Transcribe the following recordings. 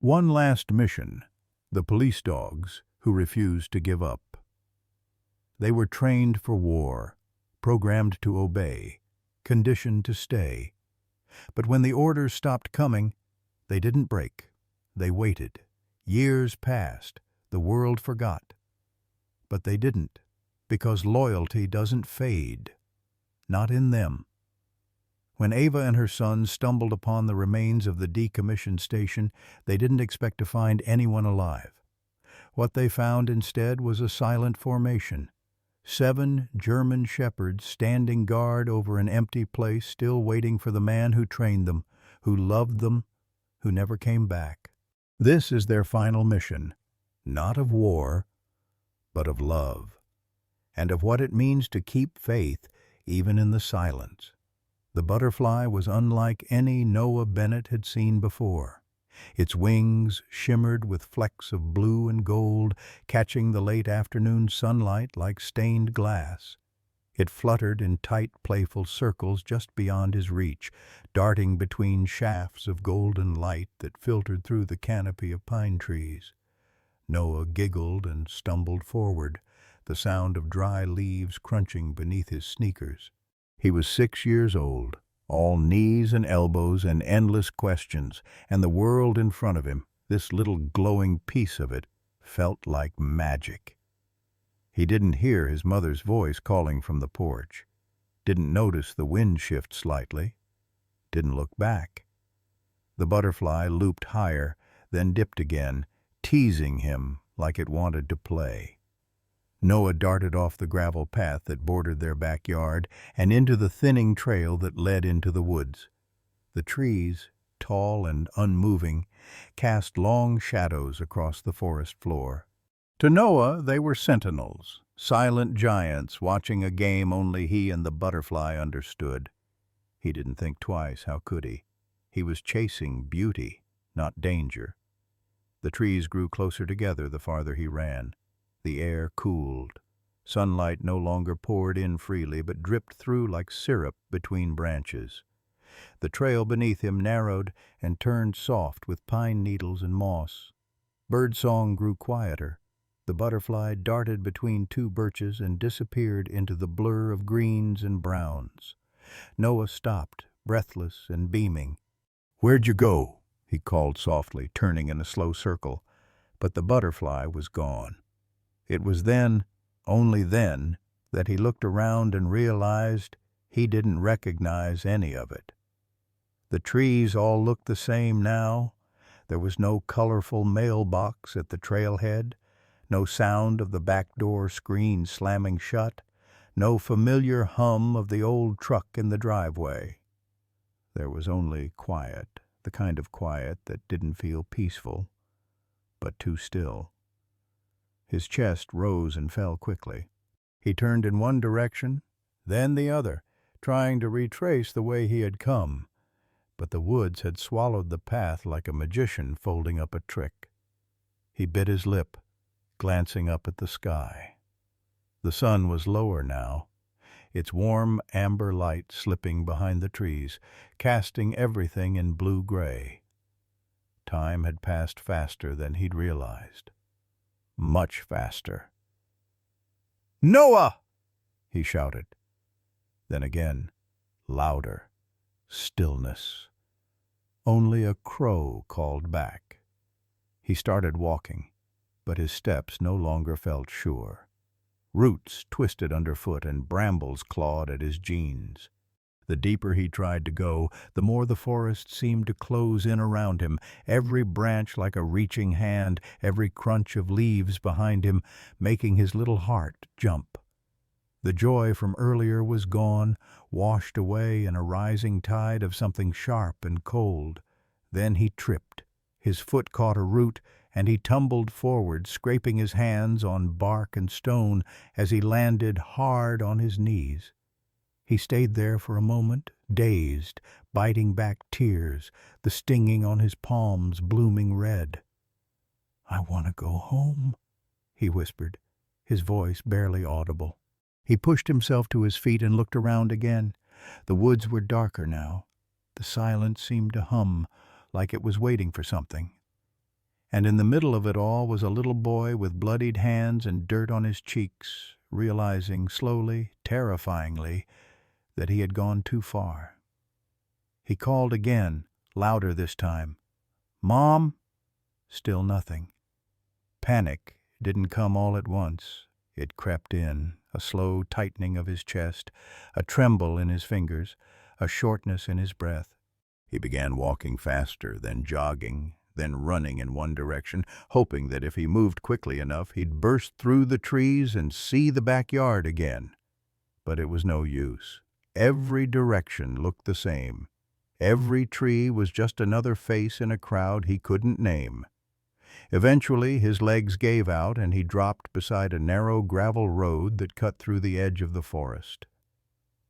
One last mission, the police dogs who refused to give up. They were trained for war, programmed to obey, conditioned to stay. But when the orders stopped coming, they didn't break. They waited. Years passed. The world forgot. But they didn't, because loyalty doesn't fade. Not in them. When Ava and her son stumbled upon the remains of the decommissioned station, they didn't expect to find anyone alive. What they found instead was a silent formation. 7 German shepherds standing guard over an empty place, still waiting for the man who trained them, who loved them, who never came back. This is their final mission, not of war, but of love, and of what it means to keep faith even in the silence. The butterfly was unlike any Noah Bennett had seen before. Its wings shimmered with flecks of blue and gold, catching the late afternoon sunlight like stained glass. It fluttered in tight, playful circles just beyond his reach, darting between shafts of golden light that filtered through the canopy of pine trees. Noah giggled and stumbled forward, the sound of dry leaves crunching beneath his sneakers. He was 6 years old, all knees and elbows and endless questions, and the world in front of him, this little glowing piece of it, felt like magic. He didn't hear his mother's voice calling from the porch, didn't notice the wind shift slightly, didn't look back. The butterfly looped higher, then dipped again, teasing him like it wanted to play. Noah darted off the gravel path that bordered their backyard and into the thinning trail that led into the woods. The trees, tall and unmoving, cast long shadows across the forest floor. To Noah, they were sentinels, silent giants watching a game only he and the butterfly understood. He didn't think twice, how could he? He was chasing beauty, not danger. The trees grew closer together the farther he ran. The air cooled. Sunlight no longer poured in freely, but dripped through like syrup between branches. The trail beneath him narrowed and turned soft with pine needles and moss. Birdsong grew quieter. The butterfly darted between 2 birches and disappeared into the blur of greens and browns. Noah stopped, breathless and beaming. "Where'd you go?" he called softly, turning in a slow circle. But the butterfly was gone. It was then, only then, that he looked around and realized he didn't recognize any of it. The trees all looked the same now. There was no colorful mailbox at the trailhead, no sound of the back door screen slamming shut, no familiar hum of the old truck in the driveway. There was only quiet, the kind of quiet that didn't feel peaceful, but too still. His chest rose and fell quickly. He turned in one direction, then the other, trying to retrace the way he had come. But the woods had swallowed the path like a magician folding up a trick. He bit his lip, glancing up at the sky. The sun was lower now, its warm amber light slipping behind the trees, casting everything in blue-gray. Time had passed faster than he'd realized. Much faster. "Noah!" he shouted. Then again, louder. Stillness. Only a crow called back. He started walking, but his steps no longer felt sure. Roots twisted underfoot and brambles clawed at his jeans. The deeper he tried to go, the more the forest seemed to close in around him, every branch like a reaching hand, every crunch of leaves behind him, making his little heart jump. The joy from earlier was gone, washed away in a rising tide of something sharp and cold. Then he tripped. His foot caught a root, and he tumbled forward, scraping his hands on bark and stone as he landed hard on his knees. He stayed there for a moment, dazed, biting back tears, the stinging on his palms blooming red. "I want to go home," he whispered, his voice barely audible. He pushed himself to his feet and looked around again. The woods were darker now. The silence seemed to hum, like it was waiting for something. And in the middle of it all was a little boy with bloodied hands and dirt on his cheeks, realizing slowly, terrifyingly, that he had gone too far. He called again, louder this time. "Mom!" Still nothing. Panic didn't come all at once. It crept in, a slow tightening of his chest, a tremble in his fingers, a shortness in his breath. He began walking faster, then jogging, then running in one direction, hoping that if he moved quickly enough, he'd burst through the trees and see the backyard again. But it was no use. Every direction looked the same. Every tree was just another face in a crowd he couldn't name. Eventually, his legs gave out and he dropped beside a narrow gravel road that cut through the edge of the forest.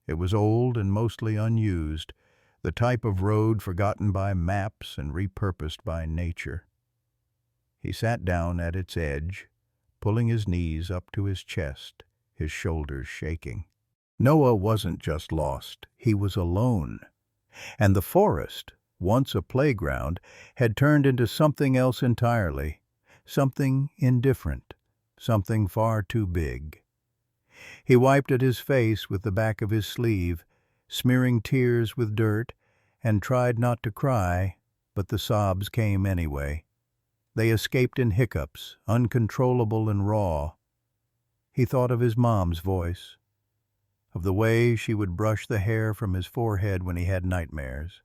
It was old and mostly unused, the type of road forgotten by maps and repurposed by nature. He sat down at its edge, pulling his knees up to his chest, his shoulders shaking. Noah wasn't just lost, he was alone. And the forest, once a playground, had turned into something else entirely, something indifferent, something far too big. He wiped at his face with the back of his sleeve, smearing tears with dirt, and tried not to cry, but the sobs came anyway. They escaped in hiccups, uncontrollable and raw. He thought of his mom's voice, of the way she would brush the hair from his forehead when he had nightmares,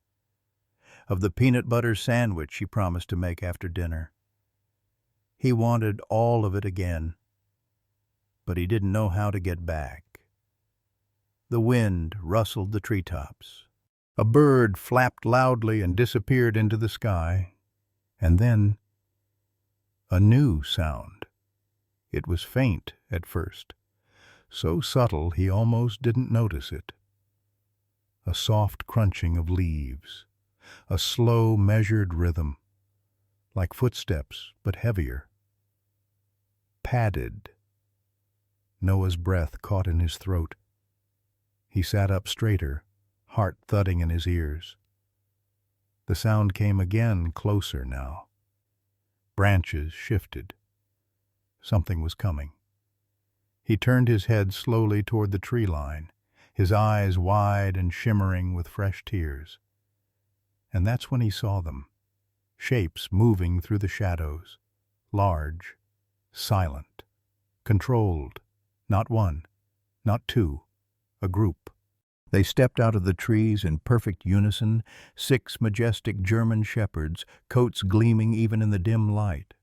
of the peanut butter sandwich she promised to make after dinner. He wanted all of it again, but he didn't know how to get back. The wind rustled the treetops. A bird flapped loudly and disappeared into the sky, and then a new sound. It was faint at first, so subtle he almost didn't notice it. A soft crunching of leaves, a slow, measured rhythm, like footsteps, but heavier. Padded. Noah's breath caught in his throat. He sat up straighter, heart thudding in his ears. The sound came again, closer now. Branches shifted. Something was coming. He turned his head slowly toward the tree line, his eyes wide and shimmering with fresh tears. And that's when he saw them, shapes moving through the shadows, large, silent, controlled, not one, not two, a group. They stepped out of the trees in perfect unison, 6 majestic German shepherds, coats gleaming even in the dim light,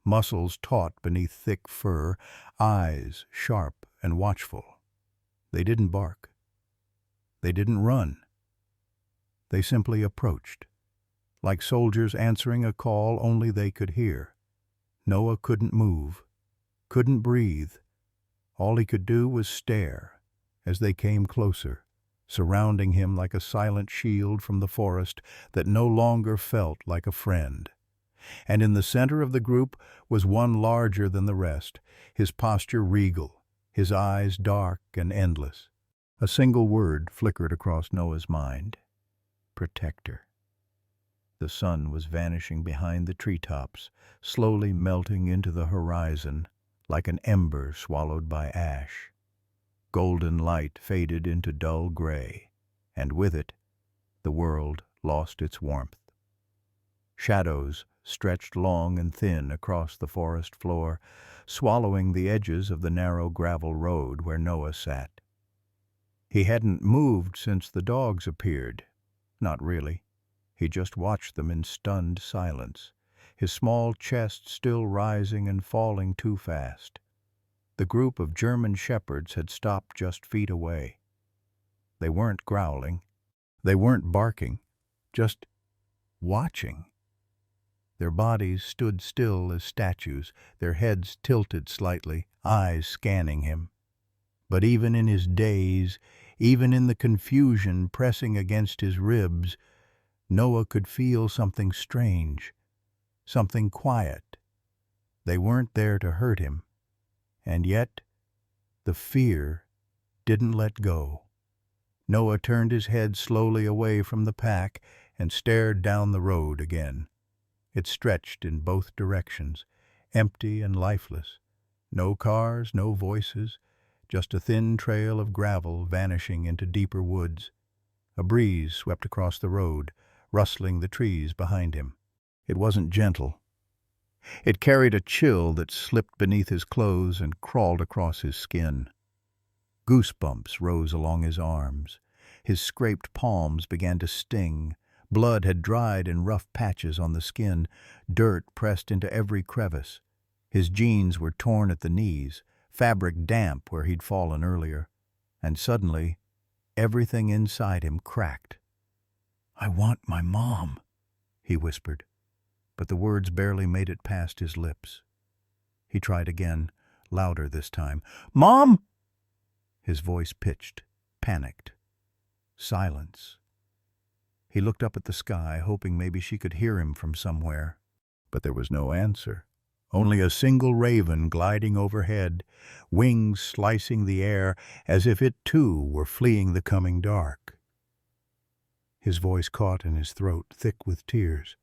muscles taut beneath thick fur, eyes sharp and watchful. They didn't bark. They didn't run. They simply approached, like soldiers answering a call only they could hear. Noah couldn't move, couldn't breathe. All he could do was stare as they came closer, surrounding him like a silent shield from the forest that no longer felt like a friend. And in the center of the group was one larger than the rest, his posture regal, his eyes dark and endless. A single word flickered across Noah's mind: protector. The sun was vanishing behind the treetops, slowly melting into the horizon like an ember swallowed by ash. Golden light faded into dull gray, and with it, the world lost its warmth. Shadows stretched long and thin across the forest floor, swallowing the edges of the narrow gravel road where Noah sat. He hadn't moved since the dogs appeared. Not really. He just watched them in stunned silence, his small chest still rising and falling too fast. The group of German shepherds had stopped just feet away. They weren't growling. They weren't barking. Just watching. Their bodies stood still as statues, their heads tilted slightly, eyes scanning him. But even in his daze, even in the confusion pressing against his ribs, Noah could feel something strange, something quiet. They weren't there to hurt him. And yet, the fear didn't let go. Noah turned his head slowly away from the pack and stared down the road again. It stretched in both directions, empty and lifeless. No cars, no voices, just a thin trail of gravel vanishing into deeper woods. A breeze swept across the road, rustling the trees behind him. It wasn't gentle. It carried a chill that slipped beneath his clothes and crawled across his skin. Goosebumps rose along his arms. His scraped palms began to sting. Blood had dried in rough patches on the skin, dirt pressed into every crevice. His jeans were torn at the knees, fabric damp where he'd fallen earlier. And suddenly, everything inside him cracked. "I want my mom," he whispered, but the words barely made it past his lips. He tried again, louder this time. "Mom!" His voice pitched, panicked. Silence. He looked up at the sky, hoping maybe she could hear him from somewhere. But there was no answer. Only a single raven gliding overhead, wings slicing the air as if it too were fleeing the coming dark. His voice caught in his throat, thick with tears.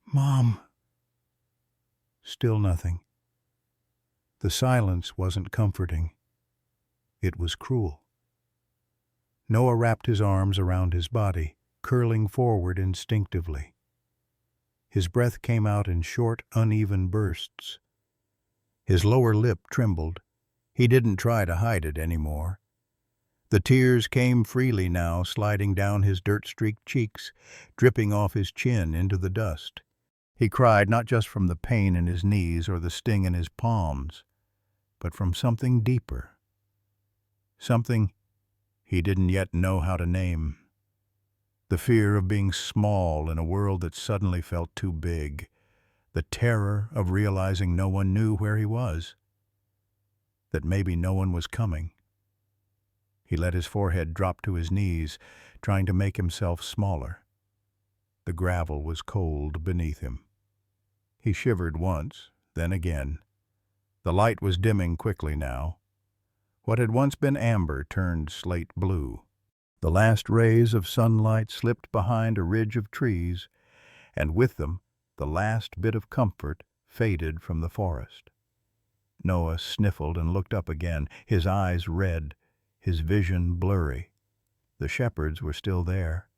"Mom!" Still nothing. The silence wasn't comforting. It was cruel. Noah wrapped his arms around his body, curling forward instinctively. His breath came out in short, uneven bursts. His lower lip trembled. He didn't try to hide it anymore. The tears came freely now, sliding down his dirt-streaked cheeks, dripping off his chin into the dust. He cried not just from the pain in his knees or the sting in his palms, but from something deeper. Something he didn't yet know how to name. The fear of being small in a world that suddenly felt too big. The terror of realizing no one knew where he was. That maybe no one was coming. He let his forehead drop to his knees, trying to make himself smaller. The gravel was cold beneath him. He shivered once, then again. The light was dimming quickly now. What had once been amber turned slate blue. The last rays of sunlight slipped behind a ridge of trees, and with them the last bit of comfort faded from the forest. Noah sniffled and looked up again, his eyes red, his vision blurry. The shepherds were still there,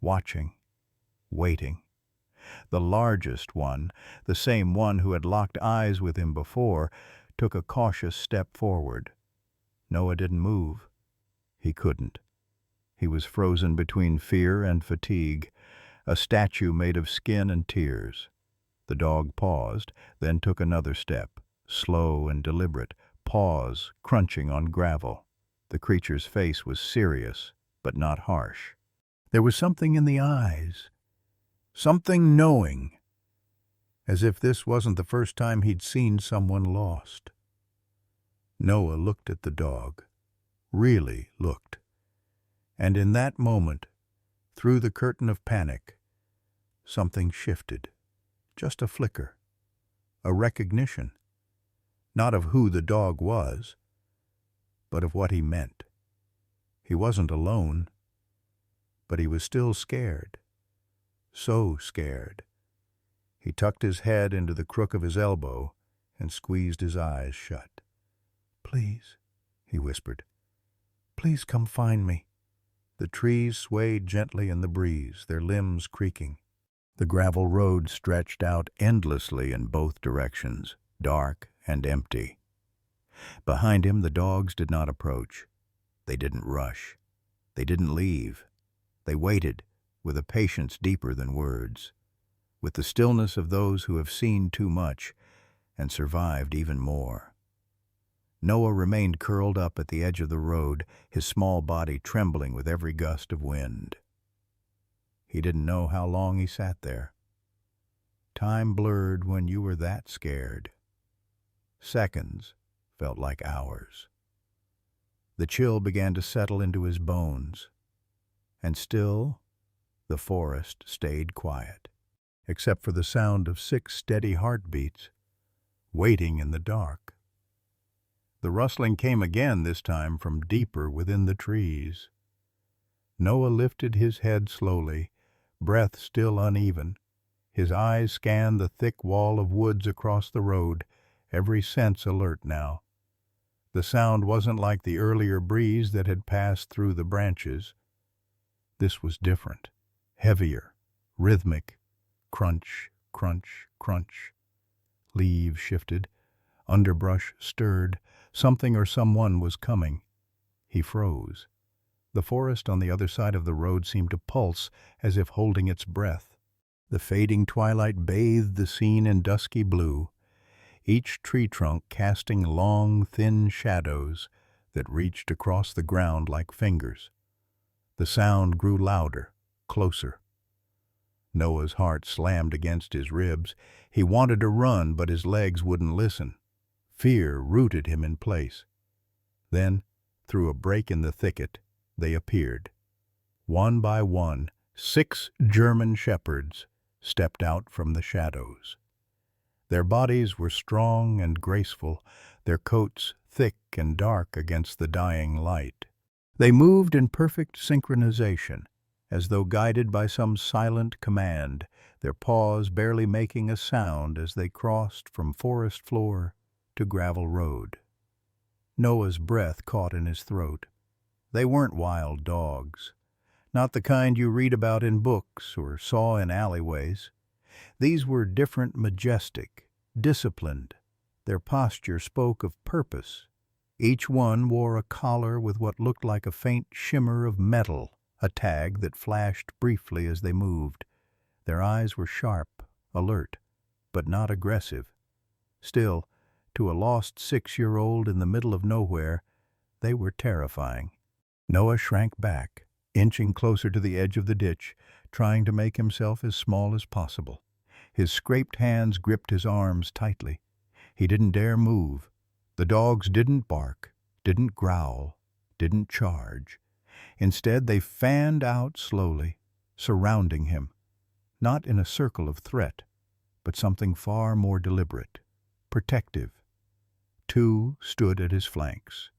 watching, waiting. The largest one, the same one who had locked eyes with him before, took a cautious step forward. Noah didn't move. He couldn't. He was frozen between fear and fatigue, a statue made of skin and tears. The dog paused, then took another step, slow and deliberate, paws crunching on gravel. The creature's face was serious, but not harsh. There was something in the eyes, something knowing, as if this wasn't the first time he'd seen someone lost. Noah looked at the dog, really looked. And in that moment, through the curtain of panic, something shifted. Just a flicker. A recognition. Not of who the dog was, but of what he meant. He wasn't alone, but he was still scared. So scared. He tucked his head into the crook of his elbow and squeezed his eyes shut. "Please," he whispered. "Please come find me." The trees swayed gently in the breeze, their limbs creaking. The gravel road stretched out endlessly in both directions, dark and empty. Behind him, the dogs did not approach. They didn't rush. They didn't leave. They waited, with a patience deeper than words, with the stillness of those who have seen too much and survived even more. Noah remained curled up at the edge of the road, his small body trembling with every gust of wind. He didn't know how long he sat there. Time blurred when you were that scared. Seconds felt like hours. The chill began to settle into his bones, and still the forest stayed quiet, except for the sound of 6 steady heartbeats, waiting in the dark. The rustling came again, this time from deeper within the trees. Noah lifted his head slowly, breath still uneven. His eyes scanned the thick wall of woods across the road, every sense alert now. The sound wasn't like the earlier breeze that had passed through the branches. This was different, heavier, rhythmic, crunch, crunch, crunch. Leaves shifted, underbrush stirred, something or someone was coming. He froze. The forest on the other side of the road seemed to pulse as if holding its breath. The fading twilight bathed the scene in dusky blue, each tree trunk casting long, thin shadows that reached across the ground like fingers. The sound grew louder, closer. Noah's heart slammed against his ribs. He wanted to run, but his legs wouldn't listen. Fear rooted him in place. Then, through a break in the thicket, they appeared. One by one, 6 German shepherds stepped out from the shadows. Their bodies were strong and graceful, their coats thick and dark against the dying light. They moved in perfect synchronization, as though guided by some silent command, their paws barely making a sound as they crossed from forest floor to gravel road. Noah's breath caught in his throat. They weren't wild dogs, not the kind you read about in books or saw in alleyways. These were different, majestic, disciplined. Their posture spoke of purpose. Each one wore a collar with what looked like a faint shimmer of metal, a tag that flashed briefly as they moved. Their eyes were sharp, alert, but not aggressive. Still, to a lost 6-year-old in the middle of nowhere, they were terrifying. Noah shrank back, inching closer to the edge of the ditch, trying to make himself as small as possible. His scraped hands gripped his arms tightly. He didn't dare move. The dogs didn't bark, didn't growl, didn't charge. Instead, they fanned out slowly, surrounding him, not in a circle of threat, but something far more deliberate, protective. 2 stood at his flanks.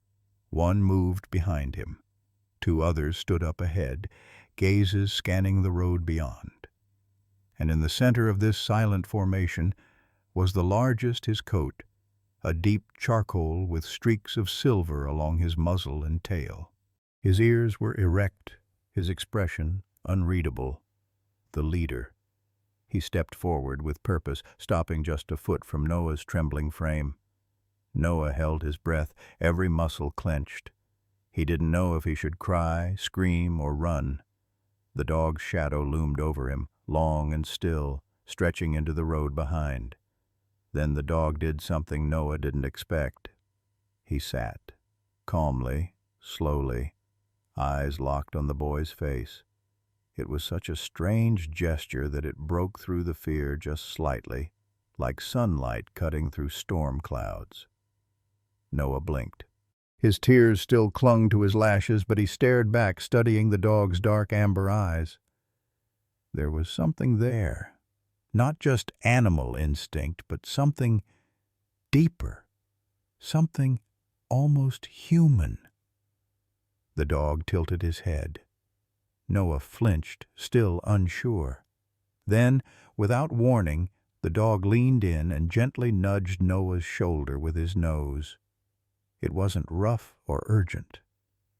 1 moved behind him. 2 others stood up ahead, gazes scanning the road beyond. And in the center of this silent formation was the largest his coat, a deep charcoal with streaks of silver along his muzzle and tail. His ears were erect, his expression unreadable. The leader. He stepped forward with purpose, stopping just a foot from Noah's trembling frame. Noah held his breath, every muscle clenched. He didn't know if he should cry, scream, or run. The dog's shadow loomed over him, long and still, stretching into the road behind. Then the dog did something Noah didn't expect. He sat, calmly, slowly, eyes locked on the boy's face. It was such a strange gesture that it broke through the fear just slightly, like sunlight cutting through storm clouds. Noah blinked. His tears still clung to his lashes, but he stared back, studying the dog's dark amber eyes. There was something there. Not just animal instinct, but something deeper, something almost human. The dog tilted his head. Noah flinched, still unsure. Then, without warning, the dog leaned in and gently nudged Noah's shoulder with his nose. It wasn't rough or urgent.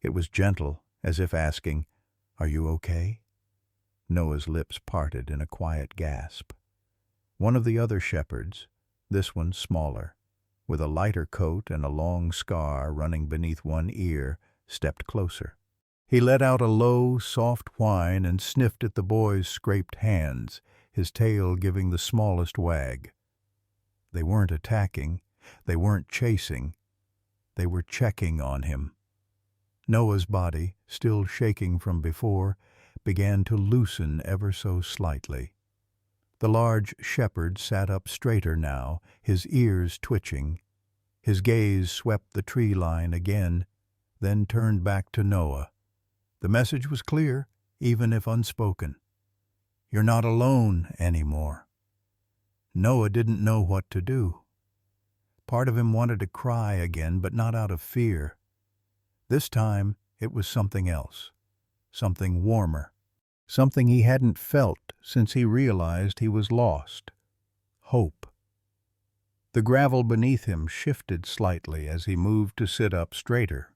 It was gentle, as if asking, "Are you okay?" Noah's lips parted in a quiet gasp. One of the other shepherds, this one smaller, with a lighter coat and a long scar running beneath one ear, stepped closer. He let out a low, soft whine and sniffed at the boy's scraped hands, his tail giving the smallest wag. They weren't attacking, they weren't chasing, they were checking on him. Noah's body, still shaking from before, began to loosen ever so slightly. The large shepherd sat up straighter now, his ears twitching. His gaze swept the tree line again, then turned back to Noah. The message was clear, even if unspoken. You're not alone anymore. Noah didn't know what to do. Part of him wanted to cry again, but not out of fear. This time, it was something else, something warmer, something he hadn't felt since he realized he was lost. Hope. The gravel beneath him shifted slightly as he moved to sit up straighter.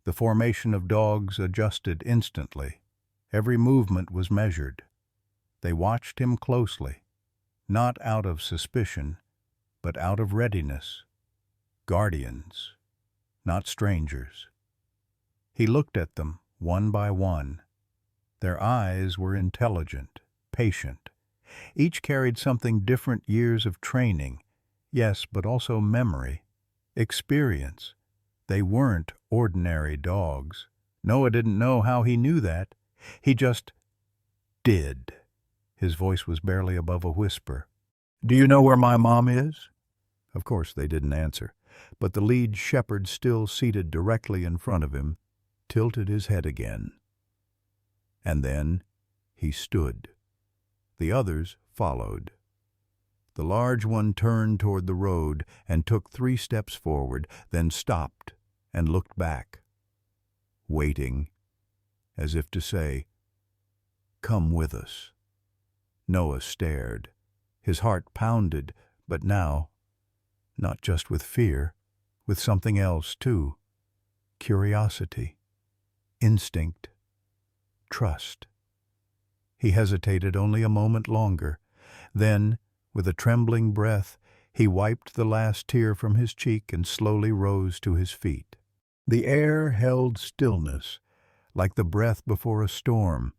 The formation of dogs adjusted instantly. Every movement was measured. They watched him closely, not out of suspicion, but out of readiness. Guardians, not strangers. He looked at them, one by one. Their eyes were intelligent, patient. Each carried something different: years of training, yes, but also memory, experience. They weren't ordinary dogs. Noah didn't know how he knew that. He just did. His voice was barely above a whisper. "Do you know where my mom is?" Of course they didn't answer, but the lead shepherd, still seated directly in front of him, tilted his head again. And then he stood. The others followed. The large one turned toward the road and took 3 steps forward, then stopped and looked back, waiting, as if to say, "Come with us." Noah stared. His heart pounded, but now, not just with fear, with something else too. Curiosity, instinct, trust. He hesitated only a moment longer. Then, with a trembling breath, he wiped the last tear from his cheek and slowly rose to his feet. The air held stillness, like the breath before a storm,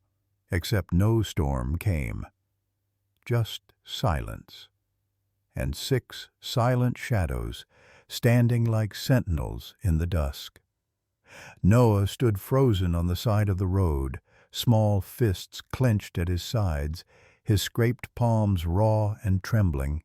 except no storm came. Just silence, and 6 silent shadows standing like sentinels in the dusk. Noah stood frozen on the side of the road, small fists clenched at his sides, his scraped palms raw and trembling.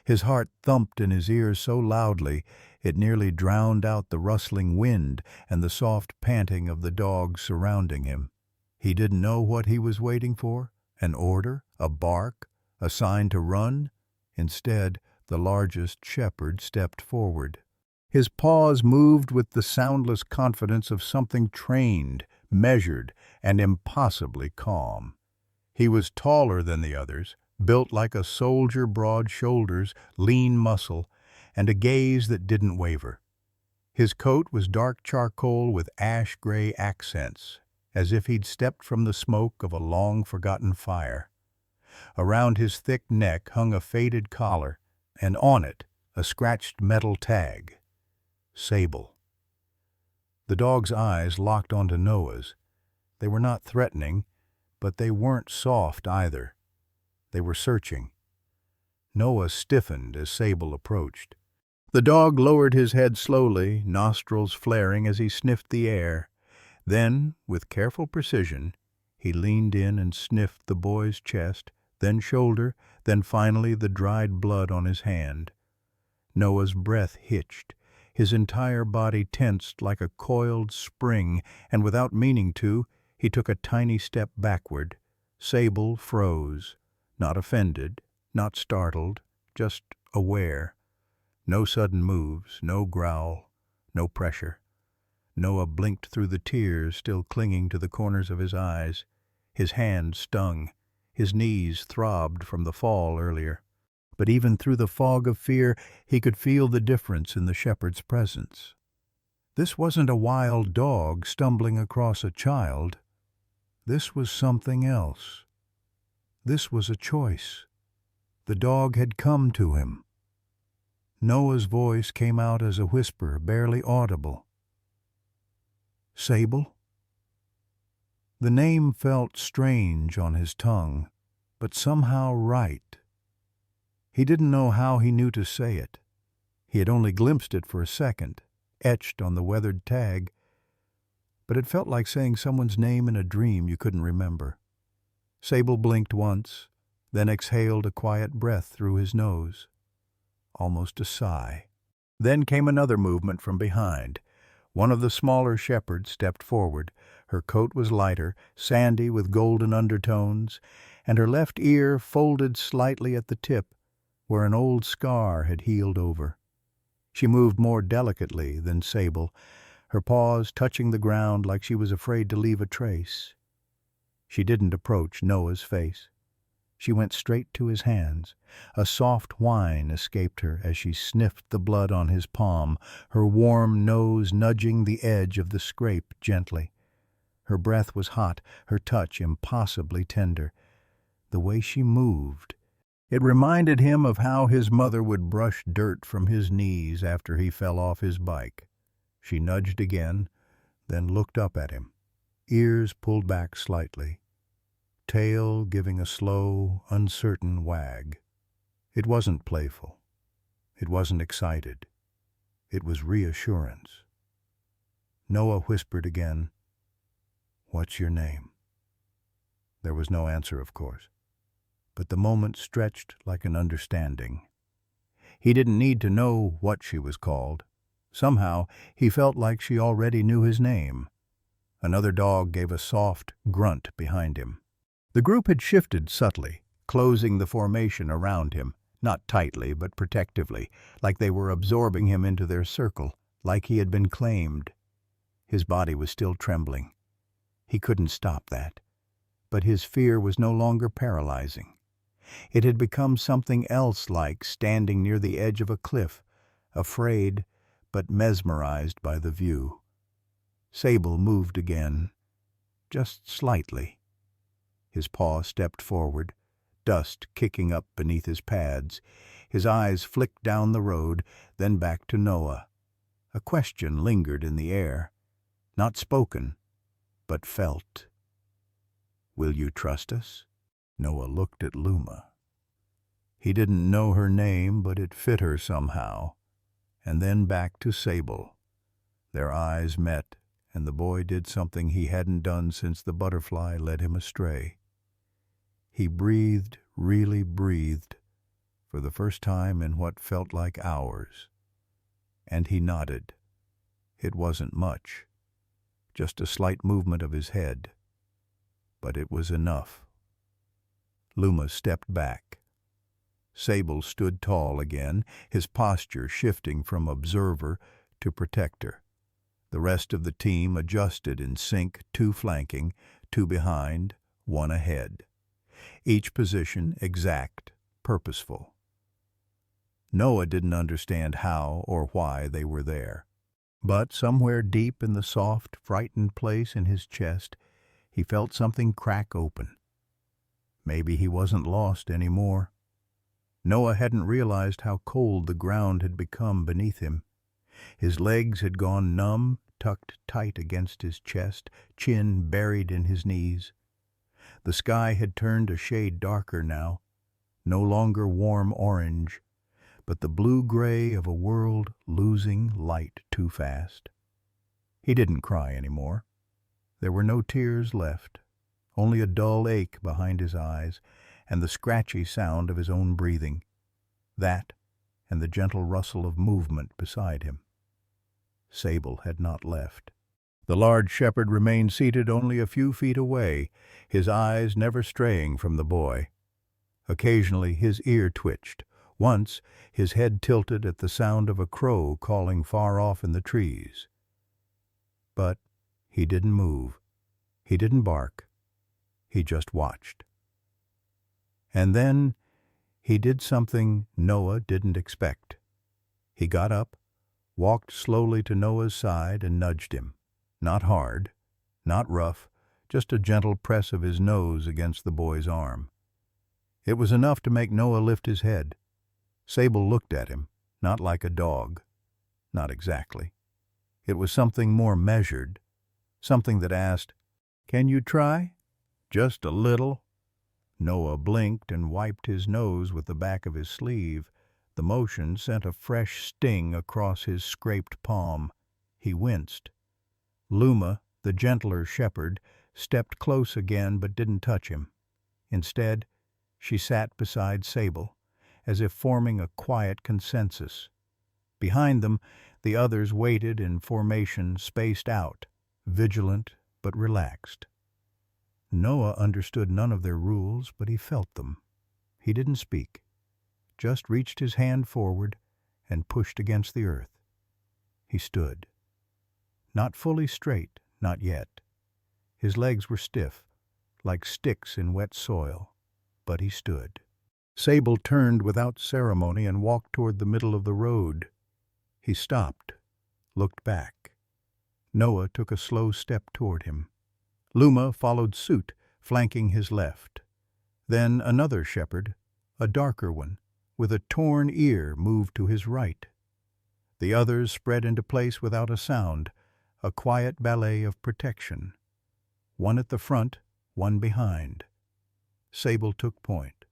His heart thumped in his ears so loudly it nearly drowned out the rustling wind and the soft panting of the dogs surrounding him. He didn't know what he was waiting for, an order, a bark, a sign to run. Instead, the largest shepherd stepped forward. His paws moved with the soundless confidence of something trained, measured, and impossibly calm. He was taller than the others, built like a soldier, broad shoulders, lean muscle, and a gaze that didn't waver. His coat was dark charcoal with ash-gray accents, as if he'd stepped from the smoke of a long-forgotten fire. Around his thick neck hung a faded collar, and on it a scratched metal tag. Sable. The dog's eyes locked onto Noah's. They were not threatening, but they weren't soft either. They were searching. Noah stiffened as Sable approached. The dog lowered his head slowly, nostrils flaring as he sniffed the air. Then, with careful precision, he leaned in and sniffed the boy's chest, then shoulder, then finally the dried blood on his hand. Noah's breath hitched. His entire body tensed like a coiled spring, and without meaning to, he took a tiny step backward. Sable froze, not offended, not startled, just aware. No sudden moves, no growl, no pressure. Noah blinked through the tears still clinging to the corners of his eyes. His hand stung. His knees throbbed from the fall earlier. But even through the fog of fear, he could feel the difference in the shepherd's presence. This wasn't a wild dog stumbling across a child. This was something else. This was a choice. The dog had come to him. Noah's voice came out as a whisper, barely audible. Sable? The name felt strange on his tongue, but somehow right. He didn't know how he knew to say it. He had only glimpsed it for a second, etched on the weathered tag, but it felt like saying someone's name in a dream you couldn't remember. Sable blinked once, then exhaled a quiet breath through his nose. Almost a sigh. Then came another movement from behind. One of the smaller shepherds stepped forward. Her coat was lighter, sandy with golden undertones, and her left ear folded slightly at the tip, where an old scar had healed over. She moved more delicately than Sable, her paws touching the ground like she was afraid to leave a trace. She didn't approach Noah's face. She went straight to his hands. A soft whine escaped her as she sniffed the blood on his palm, her warm nose nudging the edge of the scrape gently. Her breath was hot, her touch impossibly tender. The way she moved, it reminded him of how his mother would brush dirt from his knees after he fell off his bike. She nudged again, then looked up at him, ears pulled back slightly, tail giving a slow, uncertain wag. It wasn't playful. It wasn't excited. It was reassurance. Noah whispered again, "What's your name?" There was no answer, of course, but the moment stretched like an understanding. He didn't need to know what she was called. Somehow, he felt like she already knew his name. Another dog gave a soft grunt behind him. The group had shifted subtly, closing the formation around him, not tightly but protectively, like they were absorbing him into their circle, like he had been claimed. His body was still trembling. He couldn't stop that. But his fear was no longer paralyzing. It had become something else, like standing near the edge of a cliff, afraid but mesmerized by the view. Sable moved again, just slightly. His paw stepped forward, dust kicking up beneath his pads. His eyes flicked down the road, then back to Noah. A question lingered in the air, not spoken, but felt. "Will you trust us?" Noah looked at Luma. He didn't know her name, but it fit her somehow. And then back to Sable. Their eyes met, and the boy did something he hadn't done since the butterfly led him astray. He breathed, really breathed, for the first time in what felt like hours. And he nodded. It wasn't much, just a slight movement of his head. But it was enough. Luma stepped back. Sable stood tall again, his posture shifting from observer to protector. The rest of the team adjusted in sync, two flanking, two behind, one ahead. Each position exact, purposeful. Noah didn't understand how or why they were there. But somewhere deep in the soft, frightened place in his chest, he felt something crack open. Maybe he wasn't lost anymore. Noah hadn't realized how cold the ground had become beneath him. His legs had gone numb, tucked tight against his chest, chin buried in his knees. The sky had turned a shade darker now, no longer warm orange, but the blue-gray of a world losing light too fast. He didn't cry anymore. There were no tears left, only a dull ache behind his eyes and the scratchy sound of his own breathing. That and the gentle rustle of movement beside him. Sable had not left. The large shepherd remained seated only a few feet away, his eyes never straying from the boy. Occasionally his ear twitched. Once his head tilted at the sound of a crow calling far off in the trees. But he didn't move. He didn't bark. He just watched. And then he did something Noah didn't expect. He got up, walked slowly to Noah's side and nudged him. Not hard, not rough, just a gentle press of his nose against the boy's arm. It was enough to make Noah lift his head. Sable looked at him, not like a dog. Not exactly. It was something more measured, something that asked, "Can you try? Just a little?" Noah blinked and wiped his nose with the back of his sleeve. The motion sent a fresh sting across his scraped palm. He winced. Luma, the gentler shepherd, stepped close again but didn't touch him. Instead, she sat beside Sable, as if forming a quiet consensus. Behind them, the others waited in formation spaced out, vigilant but relaxed. Noah understood none of their rules, but he felt them. He didn't speak, just reached his hand forward and pushed against the earth. He stood. Not fully straight, not yet. His legs were stiff, like sticks in wet soil, but he stood. Sable turned without ceremony and walked toward the middle of the road. He stopped, looked back. Noah took a slow step toward him. Luma followed suit, flanking his left. Then another shepherd, a darker one, with a torn ear, moved to his right. The others spread into place without a sound, a quiet ballet of protection. One at the front, one behind. Sable took point.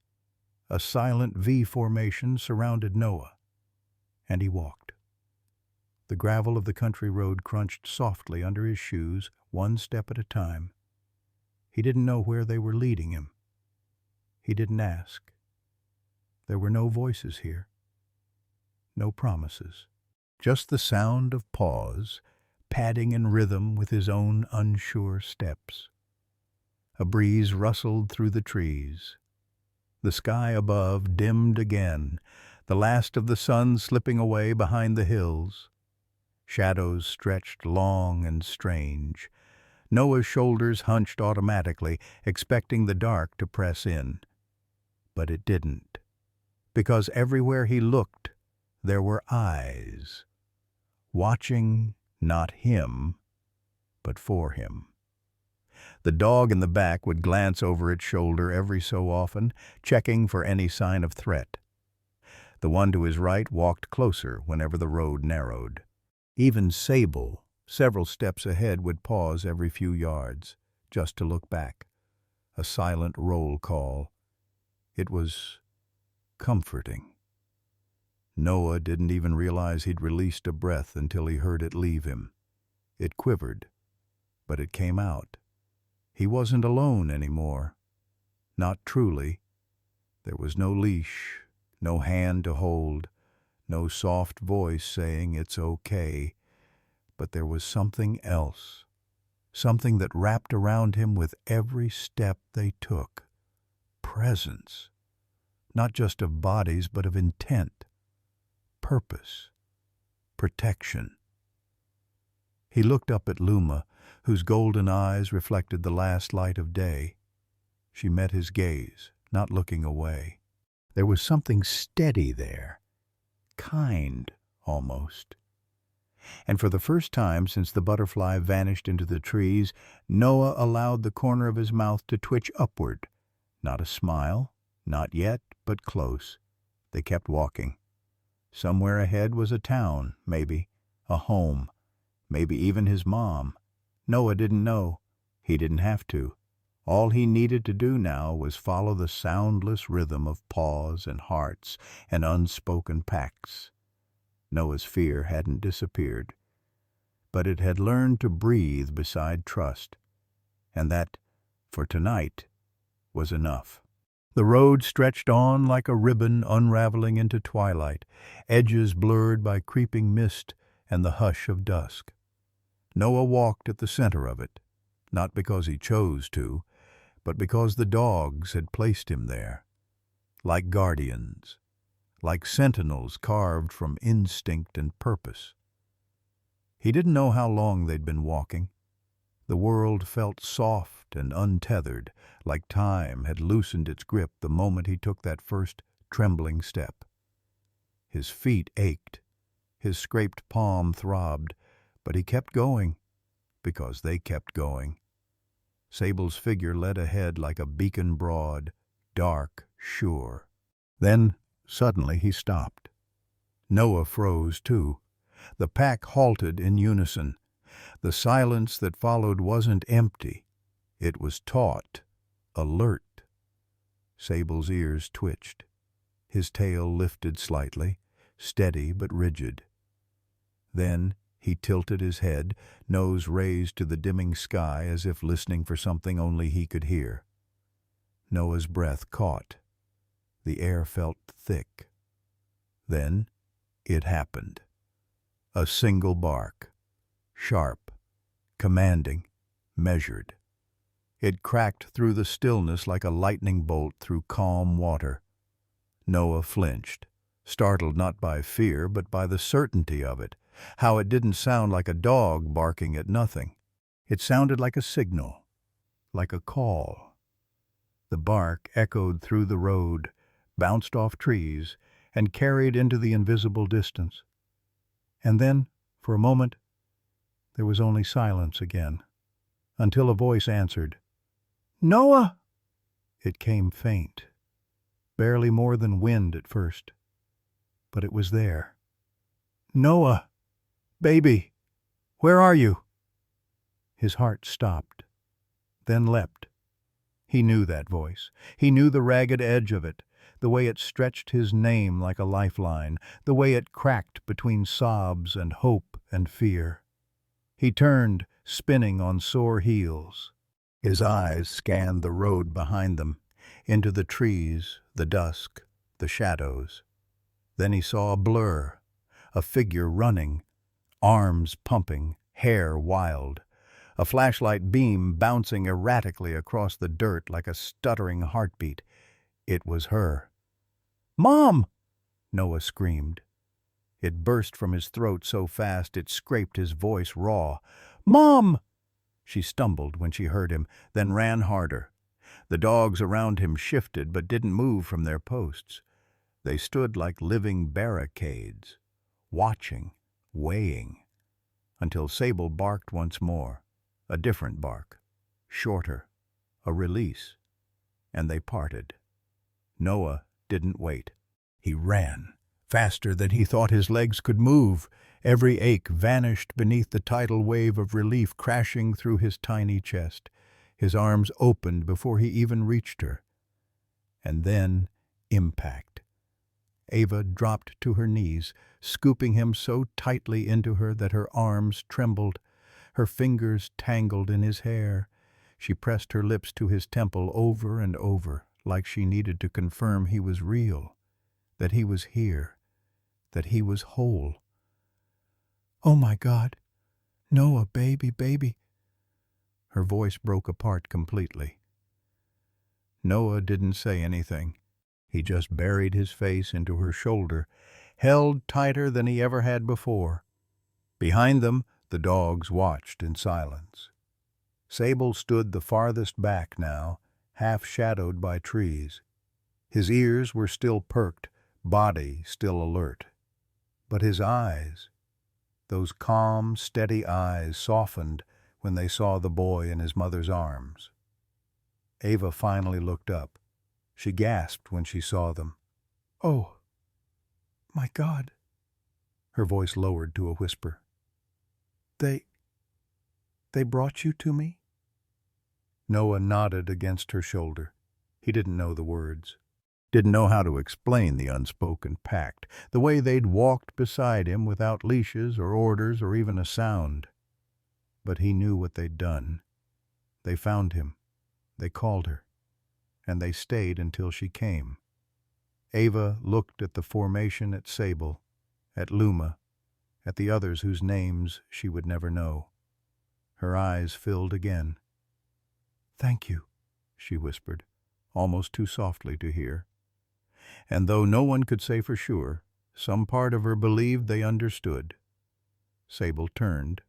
A silent V formation surrounded Noah, and he walked. The gravel of the country road crunched softly under his shoes, one step at a time. He didn't know where they were leading him. He didn't ask. There were no voices here, no promises, just the sound of paws, padding in rhythm with his own unsure steps. A breeze rustled through the trees. The sky above dimmed again, the last of the sun slipping away behind the hills. Shadows stretched long and strange. Noah's shoulders hunched automatically, expecting the dark to press in. But it didn't, because everywhere he looked, there were eyes, watching not him, but for him. The dog in the back would glance over its shoulder every so often, checking for any sign of threat. The one to his right walked closer whenever the road narrowed. Even Sable, several steps ahead, would pause every few yards, just to look back. A silent roll call. It was comforting. Noah didn't even realize he'd released a breath until he heard it leave him. It quivered, but it came out. He wasn't alone anymore. Not truly. There was no leash, no hand to hold, no soft voice saying it's okay. But there was something else, something that wrapped around him with every step they took. Presence, not just of bodies, but of intent, purpose, protection. He looked up at Luma, whose golden eyes reflected the last light of day. She met his gaze, not looking away. There was something steady there, kind almost. And for the first time since the butterfly vanished into the trees, Noah allowed the corner of his mouth to twitch upward. Not a smile, not yet, but close. They kept walking. Somewhere ahead was a town, maybe, a home, maybe even his mom. Noah didn't know. He didn't have to. All he needed to do now was follow the soundless rhythm of paws and hearts and unspoken pacts. Noah's fear hadn't disappeared, but it had learned to breathe beside trust, and that, for tonight, was enough. The road stretched on like a ribbon unraveling into twilight, edges blurred by creeping mist and the hush of dusk. Noah walked at the center of it, not because he chose to, but because the dogs had placed him there, like guardians, like sentinels carved from instinct and purpose. He didn't know how long they'd been walking. The world felt soft and untethered, like time had loosened its grip the moment he took that first trembling step. His feet ached, his scraped palm throbbed, but he kept going, because they kept going. Sable's figure led ahead like a beacon broad, dark, sure. Then, suddenly, he stopped. Noah froze, too. The pack halted in unison. The silence that followed wasn't empty. It was taut, alert. Sable's ears twitched. His tail lifted slightly, steady but rigid. Then he tilted his head, nose raised to the dimming sky as if listening for something only he could hear. Noah's breath caught. The air felt thick. Then it happened. A single bark, sharp, commanding, measured. It cracked through the stillness like a lightning bolt through calm water. Noah flinched, startled not by fear but by the certainty of it, how it didn't sound like a dog barking at nothing. It sounded like a signal, like a call. The bark echoed through the road, bounced off trees, and carried into the invisible distance. And then, for a moment, there was only silence again, until a voice answered, "Noah!" It came faint, barely more than wind at first, but it was there. "Noah! Baby! Where are you?" His heart stopped, then leapt. He knew that voice. He knew the ragged edge of it, the way it stretched his name like a lifeline, the way it cracked between sobs and hope and fear. He turned, spinning on sore heels. His eyes scanned the road behind them, into the trees, the dusk, the shadows. Then he saw a blur, a figure running, arms pumping, hair wild, a flashlight beam bouncing erratically across the dirt like a stuttering heartbeat. It was her. "Mom!" Noah screamed. It burst from his throat so fast it scraped his voice raw. "Mom!" She stumbled when she heard him, then ran harder. The dogs around him shifted but didn't move from their posts. They stood like living barricades, watching, weighing, until Sable barked once more, a different bark, shorter, a release, and they parted. Noah didn't wait. He ran, faster than he thought his legs could move. Every ache vanished beneath the tidal wave of relief crashing through his tiny chest. His arms opened before he even reached her. And then, impact. Ava dropped to her knees, scooping him so tightly into her that her arms trembled, her fingers tangled in his hair. She pressed her lips to his temple over and over, like she needed to confirm he was real, that he was here, that he was whole. "Oh my God! Noah, baby, baby!" Her voice broke apart completely. Noah didn't say anything. He just buried his face into her shoulder, held tighter than he ever had before. Behind them, the dogs watched in silence. Sable stood the farthest back now, half shadowed by trees. His ears were still perked, body still alert. But his eyes, those calm, steady eyes, softened when they saw the boy in his mother's arms. Ava finally looked up. She gasped when she saw them. "Oh, my God!" Her voice lowered to a whisper. They brought you to me?" Noah nodded against her shoulder. He didn't know the words. Didn't know how to explain the unspoken pact, the way they'd walked beside him without leashes or orders or even a sound. But he knew what they'd done. They found him. They called her. And they stayed until she came. Ava looked at the formation at Sable, at Luma, at the others whose names she would never know. Her eyes filled again. "Thank you," she whispered, almost too softly to hear. And though no one could say for sure, some part of her believed they understood. Sable turned.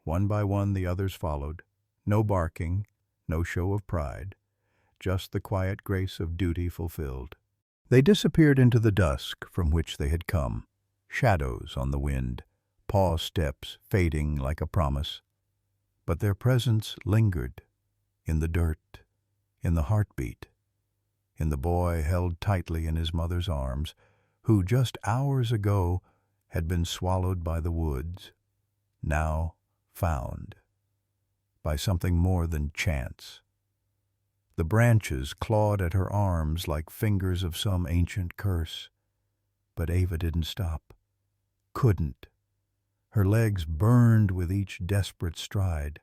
One by one the others followed. No barking, no show of pride, just the quiet grace of duty fulfilled. They disappeared into the dusk from which they had come, shadows on the wind, paw steps fading like a promise. But their presence lingered, in the dirt, in the heartbeat, in the boy held tightly in his mother's arms, who just hours ago had been swallowed by the woods, now found by something more than chance. The branches clawed at her arms like fingers of some ancient curse. But Ava didn't stop. Couldn't. Her legs burned with each desperate stride.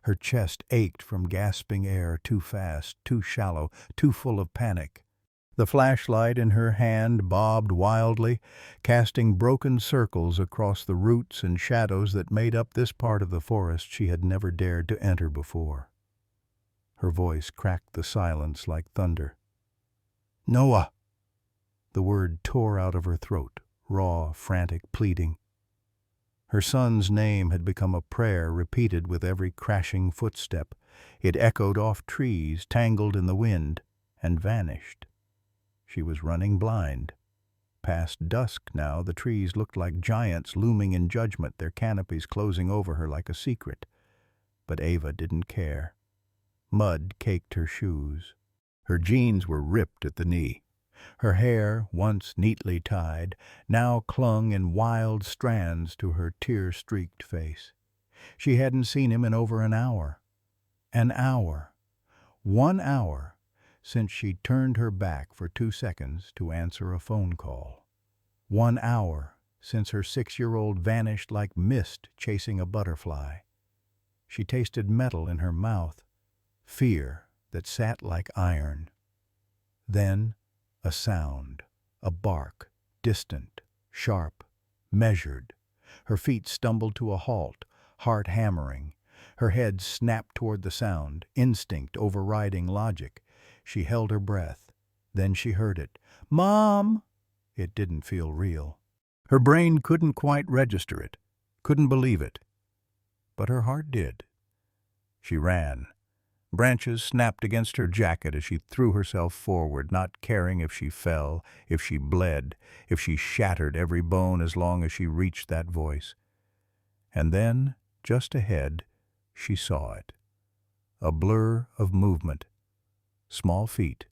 Her chest ached from gasping air too fast, too shallow, too full of panic. The flashlight in her hand bobbed wildly, casting broken circles across the roots and shadows that made up this part of the forest she had never dared to enter before. Her voice cracked the silence like thunder. "Noah!" The word tore out of her throat, raw, frantic, pleading. Her son's name had become a prayer repeated with every crashing footstep. It echoed off trees, tangled in the wind, and vanished. She was running blind. Past dusk now, the trees looked like giants looming in judgment, their canopies closing over her like a secret. But Ava didn't care. Mud caked her shoes. Her jeans were ripped at the knee. Her hair, once neatly tied, now clung in wild strands to her tear-streaked face. She hadn't seen him in over an hour. An hour. 1 hour since she'd turned her back for 2 seconds to answer a phone call. 1 hour since her 6-year-old vanished like mist chasing a butterfly. She tasted metal in her mouth, fear that sat like iron. Then a sound, a bark, distant, sharp, measured. Her feet stumbled to a halt, heart hammering. Her head snapped toward the sound, instinct overriding logic. She held her breath. Then she heard it. "Mom!" It didn't feel real. Her brain couldn't quite register it, couldn't believe it. But her heart did. She ran. Branches snapped against her jacket as she threw herself forward, not caring if she fell, if she bled, if she shattered every bone as long as she reached that voice. And then, just ahead, she saw it. A blur of movement. Small feet.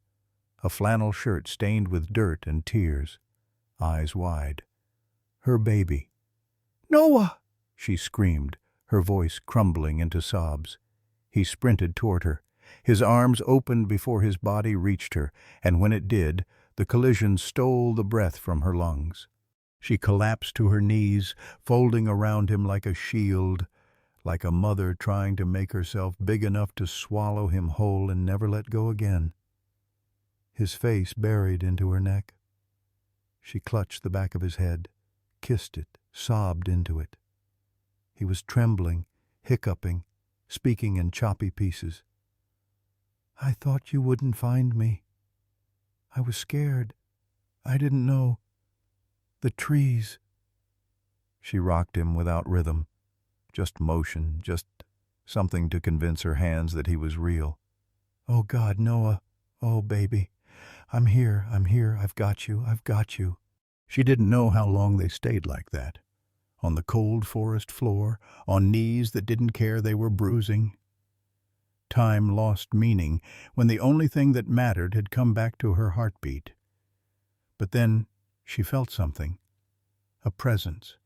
A flannel shirt stained with dirt and tears. Eyes wide. Her baby. "Noah!" she screamed, her voice crumbling into sobs. He sprinted toward her. His arms opened before his body reached her, and when it did, the collision stole the breath from her lungs. She collapsed to her knees, folding around him like a shield, like a mother trying to make herself big enough to swallow him whole and never let go again. His face buried into her neck. She clutched the back of his head, kissed it, sobbed into it. He was trembling, hiccuping, speaking in choppy pieces. "I thought you wouldn't find me. I was scared. I didn't know. The trees." She rocked him without rhythm, just motion, just something to convince her hands that he was real. "Oh God, Noah. Oh, baby. I'm here, I've got you, I've got you." She didn't know how long they stayed like that. On the cold forest floor, on knees that didn't care they were bruising. Time lost meaning when the only thing that mattered had come back to her heartbeat. But then she felt something. A presence.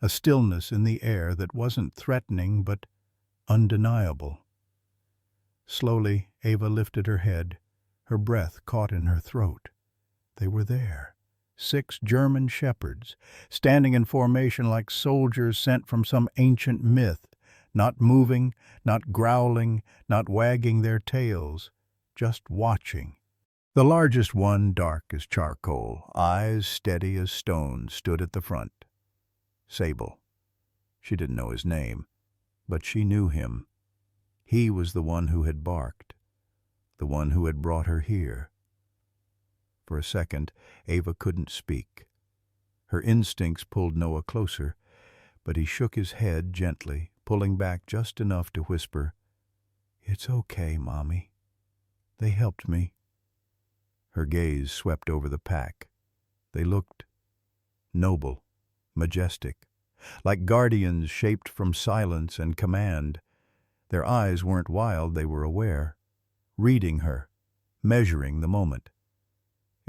A stillness in the air that wasn't threatening but undeniable. Slowly, Ava lifted her head. Her breath caught in her throat. They were there. 6 German shepherds, standing in formation like soldiers sent from some ancient myth, not moving, not growling, not wagging their tails, just watching. The largest one, dark as charcoal, eyes steady as stone, stood at the front. Sable. She didn't know his name, but she knew him. He was the one who had barked, the one who had brought her here. For a second, Ava couldn't speak. Her instincts pulled Noah closer, but he shook his head gently, pulling back just enough to whisper, "It's okay, Mommy. They helped me." Her gaze swept over the pack. They looked noble, majestic, like guardians shaped from silence and command. Their eyes weren't wild, they were aware, reading her, measuring the moment.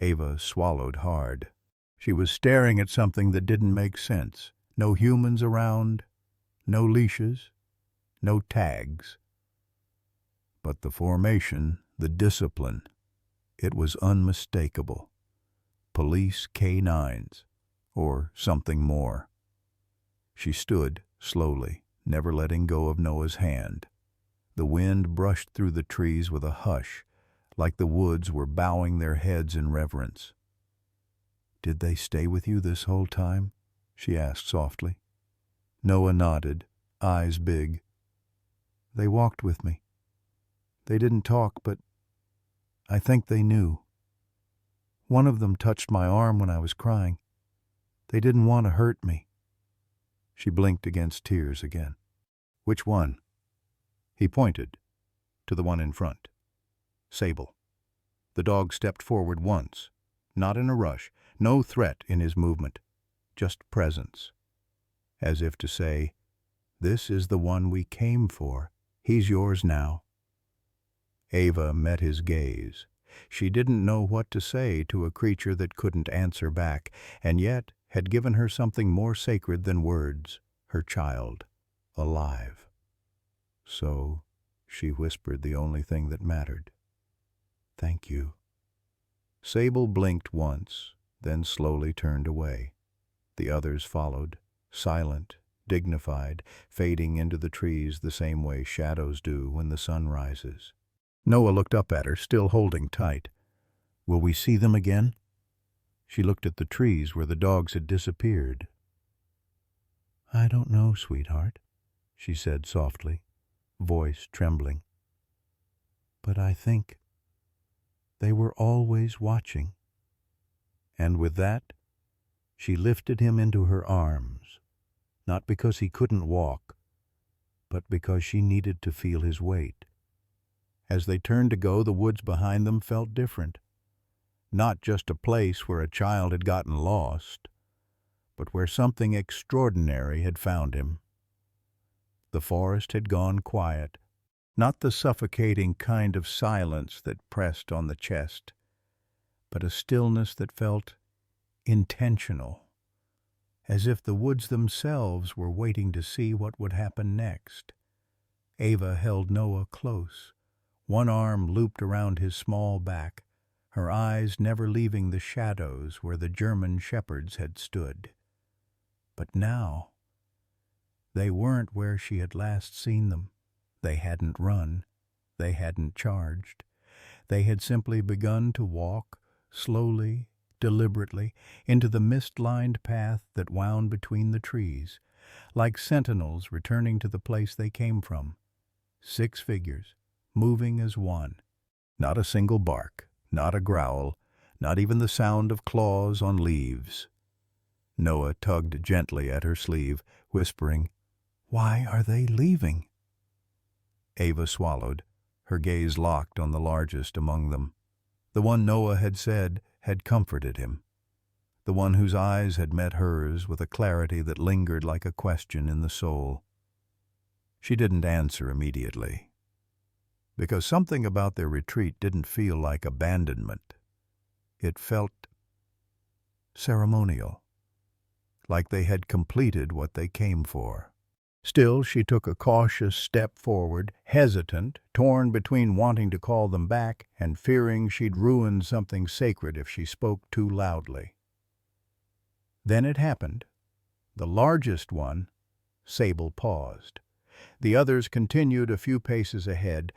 Ava swallowed hard. She was staring at something that didn't make sense. No humans around, no leashes, no tags. But the formation, the discipline, it was unmistakable. Police K9s, or something more. She stood, slowly, never letting go of Noah's hand. The wind brushed through the trees with a hush, like the woods were bowing their heads in reverence. "Did they stay with you this whole time?" she asked softly. Noah nodded, eyes big. "They walked with me. They didn't talk, but I think they knew. One of them touched my arm when I was crying. They didn't want to hurt me." She blinked against tears again. "Which one?" He pointed to the one in front. "Sable." The dog stepped forward once, not in a rush, no threat in his movement, just presence, as if to say, "This is the one we came for. He's yours now." Ava met his gaze. She didn't know what to say to a creature that couldn't answer back, and yet had given her something more sacred than words, her child, alive. So she whispered the only thing that mattered. "Thank you." Sable blinked once, then slowly turned away. The others followed, silent, dignified, fading into the trees the same way shadows do when the sun rises. Noah looked up at her, still holding tight. "Will we see them again?" She looked at the trees where the dogs had disappeared. "I don't know, sweetheart," she said softly, voice trembling. "But I think they were always watching." And with that, she lifted him into her arms, not because he couldn't walk, but because she needed to feel his weight. As they turned to go, the woods behind them felt different. Not just a place where a child had gotten lost, but where something extraordinary had found him. The forest had gone quiet, not the suffocating kind of silence that pressed on the chest, but a stillness that felt intentional, as if the woods themselves were waiting to see what would happen next. Ava held Noah close, one arm looped around his small back, her eyes never leaving the shadows where the German shepherds had stood. But now, they weren't where she had last seen them. They hadn't run. They hadn't charged. They had simply begun to walk, slowly, deliberately, into the mist-lined path that wound between the trees, like sentinels returning to the place they came from. 6 figures, moving as one. Not a single bark, not a growl, not even the sound of claws on leaves. Noah tugged gently at her sleeve, whispering, "Why are they leaving?" Ava swallowed, her gaze locked on the largest among them. The one Noah had said had comforted him. The one whose eyes had met hers with a clarity that lingered like a question in the soul. She didn't answer immediately, because something about their retreat didn't feel like abandonment. It felt ceremonial, like they had completed what they came for. Still, she took a cautious step forward, hesitant, torn between wanting to call them back and fearing she'd ruin something sacred if she spoke too loudly. Then it happened. The largest one, Sable, paused. The others continued a few paces ahead,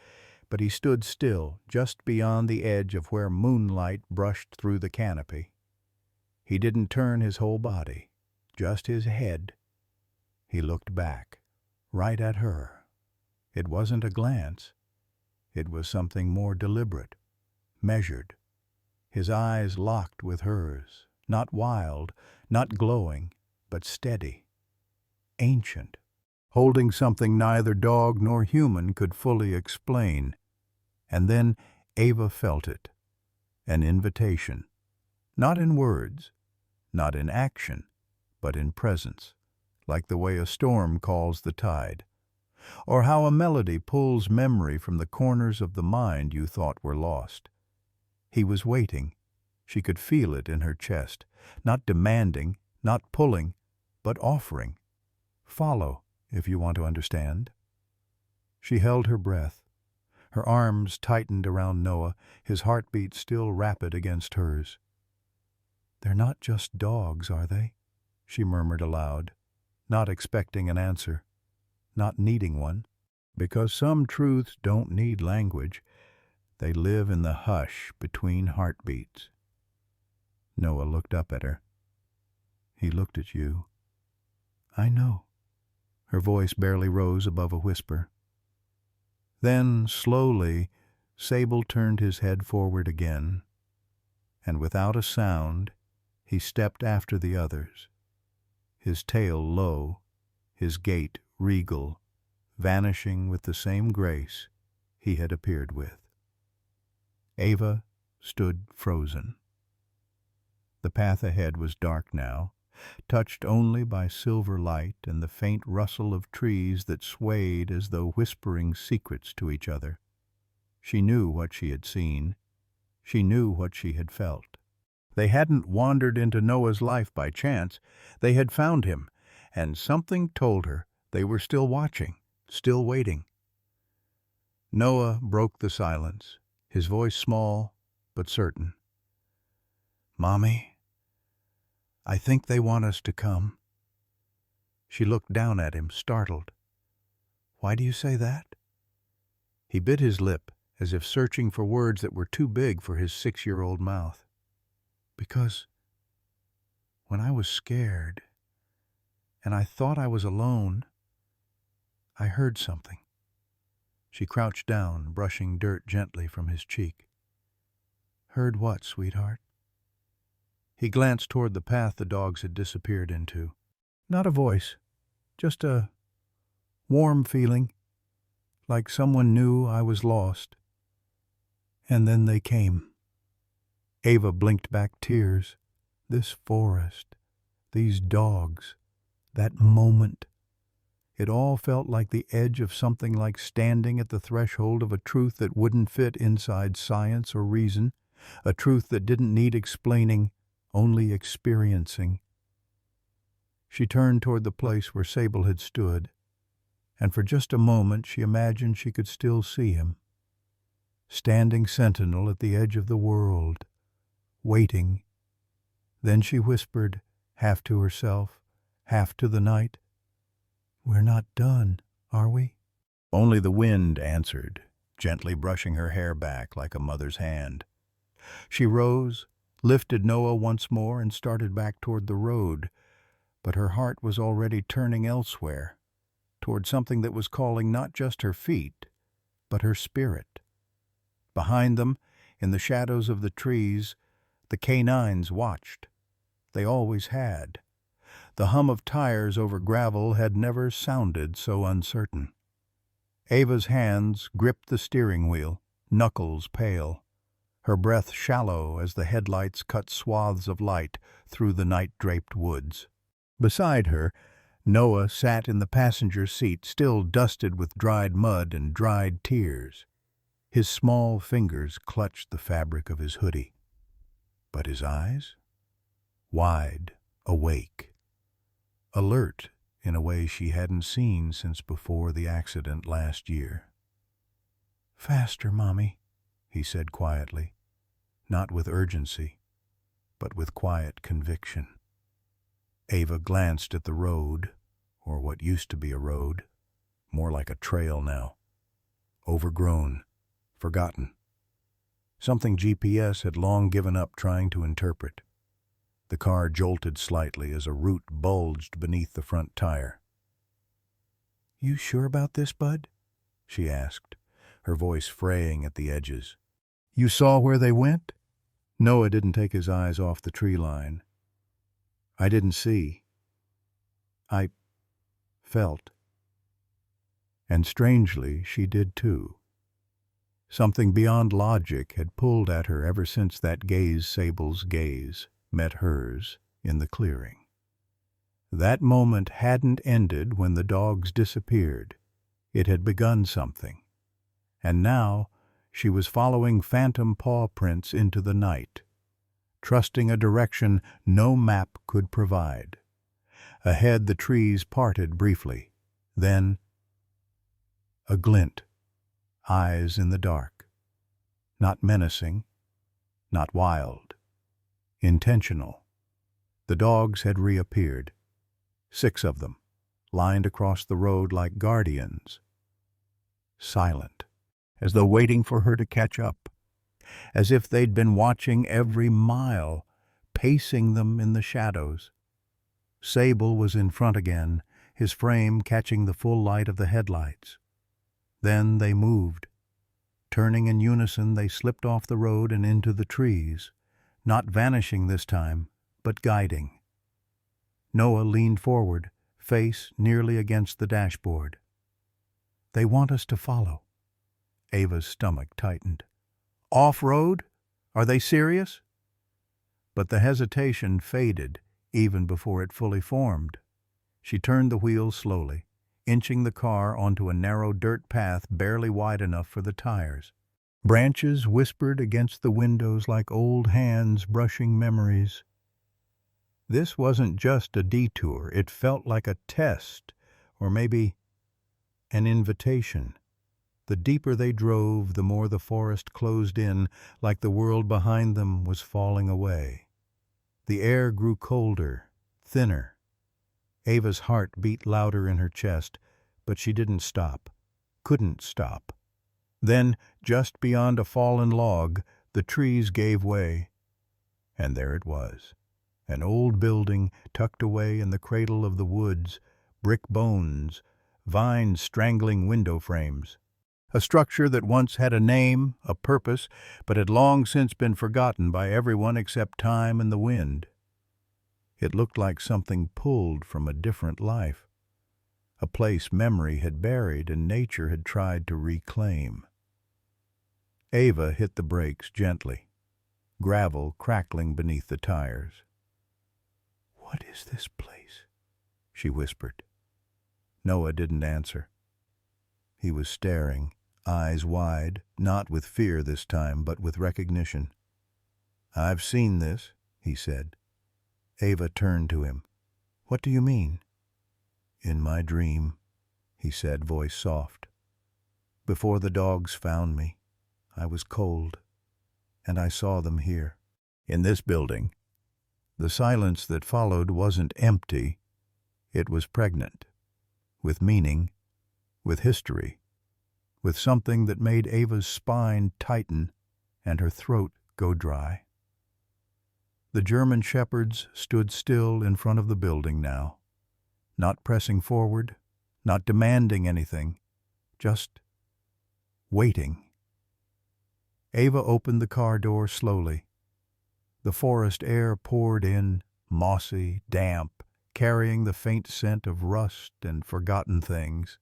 but he stood still, just beyond the edge of where moonlight brushed through the canopy. He didn't turn his whole body, just his head. He looked back, right at her. It wasn't a glance. It was something more deliberate, measured. His eyes locked with hers, not wild, not glowing, but steady, ancient, holding something neither dog nor human could fully explain. And then Ava felt it, an invitation, not in words, not in action, but in presence, like the way a storm calls the tide, or how a melody pulls memory from the corners of the mind you thought were lost. He was waiting. She could feel it in her chest, not demanding, not pulling, but offering. Follow, if you want to understand. She held her breath. Her arms tightened around Noah, his heartbeat still rapid against hers. "They're not just dogs, are they?" she murmured aloud, not expecting an answer, not needing one, because some truths don't need language. They live in the hush between heartbeats. Noah looked up at her. "He looked at you." "I know." Her voice barely rose above a whisper. Then, slowly, Sable turned his head forward again, and without a sound, he stepped after the others, his tail low, his gait regal, vanishing with the same grace he had appeared with. Ava stood frozen. The path ahead was dark now, touched only by silver light and the faint rustle of trees that swayed as though whispering secrets to each other. She knew what she had seen. She knew what she had felt. They hadn't wandered into Noah's life by chance. They had found him, and something told her they were still watching, still waiting. Noah broke the silence, his voice small but certain. "Mommy, I think they want us to come." She looked down at him, startled. "Why do you say that?" He bit his lip, as if searching for words that were too big for his 6-year-old mouth. "Because when I was scared, and I thought I was alone, I heard something." She crouched down, brushing dirt gently from his cheek. "Heard what, sweetheart?" He glanced toward the path the dogs had disappeared into. "Not a voice, just a warm feeling, like someone knew I was lost. And then they came." Ava blinked back tears. This forest, these dogs, that moment. It all felt like the edge of something, like standing at the threshold of a truth that wouldn't fit inside science or reason, a truth that didn't need explaining, only experiencing. She turned toward the place where Sable had stood, and for just a moment she imagined she could still see him, standing sentinel at the edge of the world, waiting. Then she whispered, half to herself, half to the night, "We're not done, are we?" Only the wind answered, gently brushing her hair back like a mother's hand. She rose, lifted Noah once more, and started back toward the road, but her heart was already turning elsewhere, toward something that was calling not just her feet, but her spirit. Behind them, in the shadows of the trees, the canines watched. They always had. The hum of tires over gravel had never sounded so uncertain. Ava's hands gripped the steering wheel, knuckles pale, her breath shallow as the headlights cut swaths of light through the night-draped woods. Beside her, Noah sat in the passenger seat, still dusted with dried mud and dried tears. His small fingers clutched the fabric of his hoodie. But his eyes? Wide, awake, alert in a way she hadn't seen since before the accident last year. "Faster, Mommy," he said quietly, not with urgency, but with quiet conviction. Ava glanced at the road, or what used to be a road, more like a trail now. Overgrown, forgotten. Something GPS had long given up trying to interpret. The car jolted slightly as a root bulged beneath the front tire. "You sure about this, Bud?" she asked, her voice fraying at the edges. "You saw where they went?" Noah didn't take his eyes off the tree line. "I didn't see. I felt." And strangely, she did too. Something beyond logic had pulled at her ever since that gaze, Sable's gaze, met hers in the clearing. That moment hadn't ended when the dogs disappeared. It had begun something. And now she was following phantom paw prints into the night, trusting a direction no map could provide. Ahead the trees parted briefly. Then a glint, eyes in the dark. Not menacing, not wild. Intentional. The dogs had reappeared. 6 of them, lined across the road like guardians. Silent, as though waiting for her to catch up. As if they'd been watching every mile, pacing them in the shadows. Sable was in front again, his frame catching the full light of the headlights. Then they moved. Turning in unison, they slipped off the road and into the trees, not vanishing this time, but guiding. Noah leaned forward, face nearly against the dashboard. "They want us to follow." Ava's stomach tightened. "Off-road? Are they serious? But the hesitation faded even before it fully formed. She turned the wheel slowly, inching the car onto a narrow dirt path barely wide enough for the tires. Branches whispered against the windows like old hands brushing memories. This wasn't just a detour, it felt like a test, or maybe an invitation. The deeper they drove, the more the forest closed in, like the world behind them was falling away. The air grew colder, thinner. Ava's heart beat louder in her chest, but she didn't stop, couldn't stop. Then, just beyond a fallen log, the trees gave way, and there it was. An old building tucked away in the cradle of the woods, brick bones, vines strangling window frames. A structure that once had a name, a purpose, but had long since been forgotten by everyone except time and the wind. It looked like something pulled from a different life, a place memory had buried and nature had tried to reclaim. Ava hit the brakes gently, gravel crackling beneath the tires. "What is this place?" she whispered. Noah didn't answer. He was staring, eyes wide, not with fear this time, but with recognition. "I've seen this," he said. Ava turned to him. "What do you mean?" "In my dream," he said, voice soft. "Before the dogs found me, I was cold, and I saw them here, in this building." The silence that followed wasn't empty, it was pregnant, with meaning, with history, with something that made Ava's spine tighten and her throat go dry. The German shepherds stood still in front of the building now, not pressing forward, not demanding anything, just waiting. Ava opened the car door slowly. The forest air poured in, mossy, damp, carrying the faint scent of rust and forgotten things.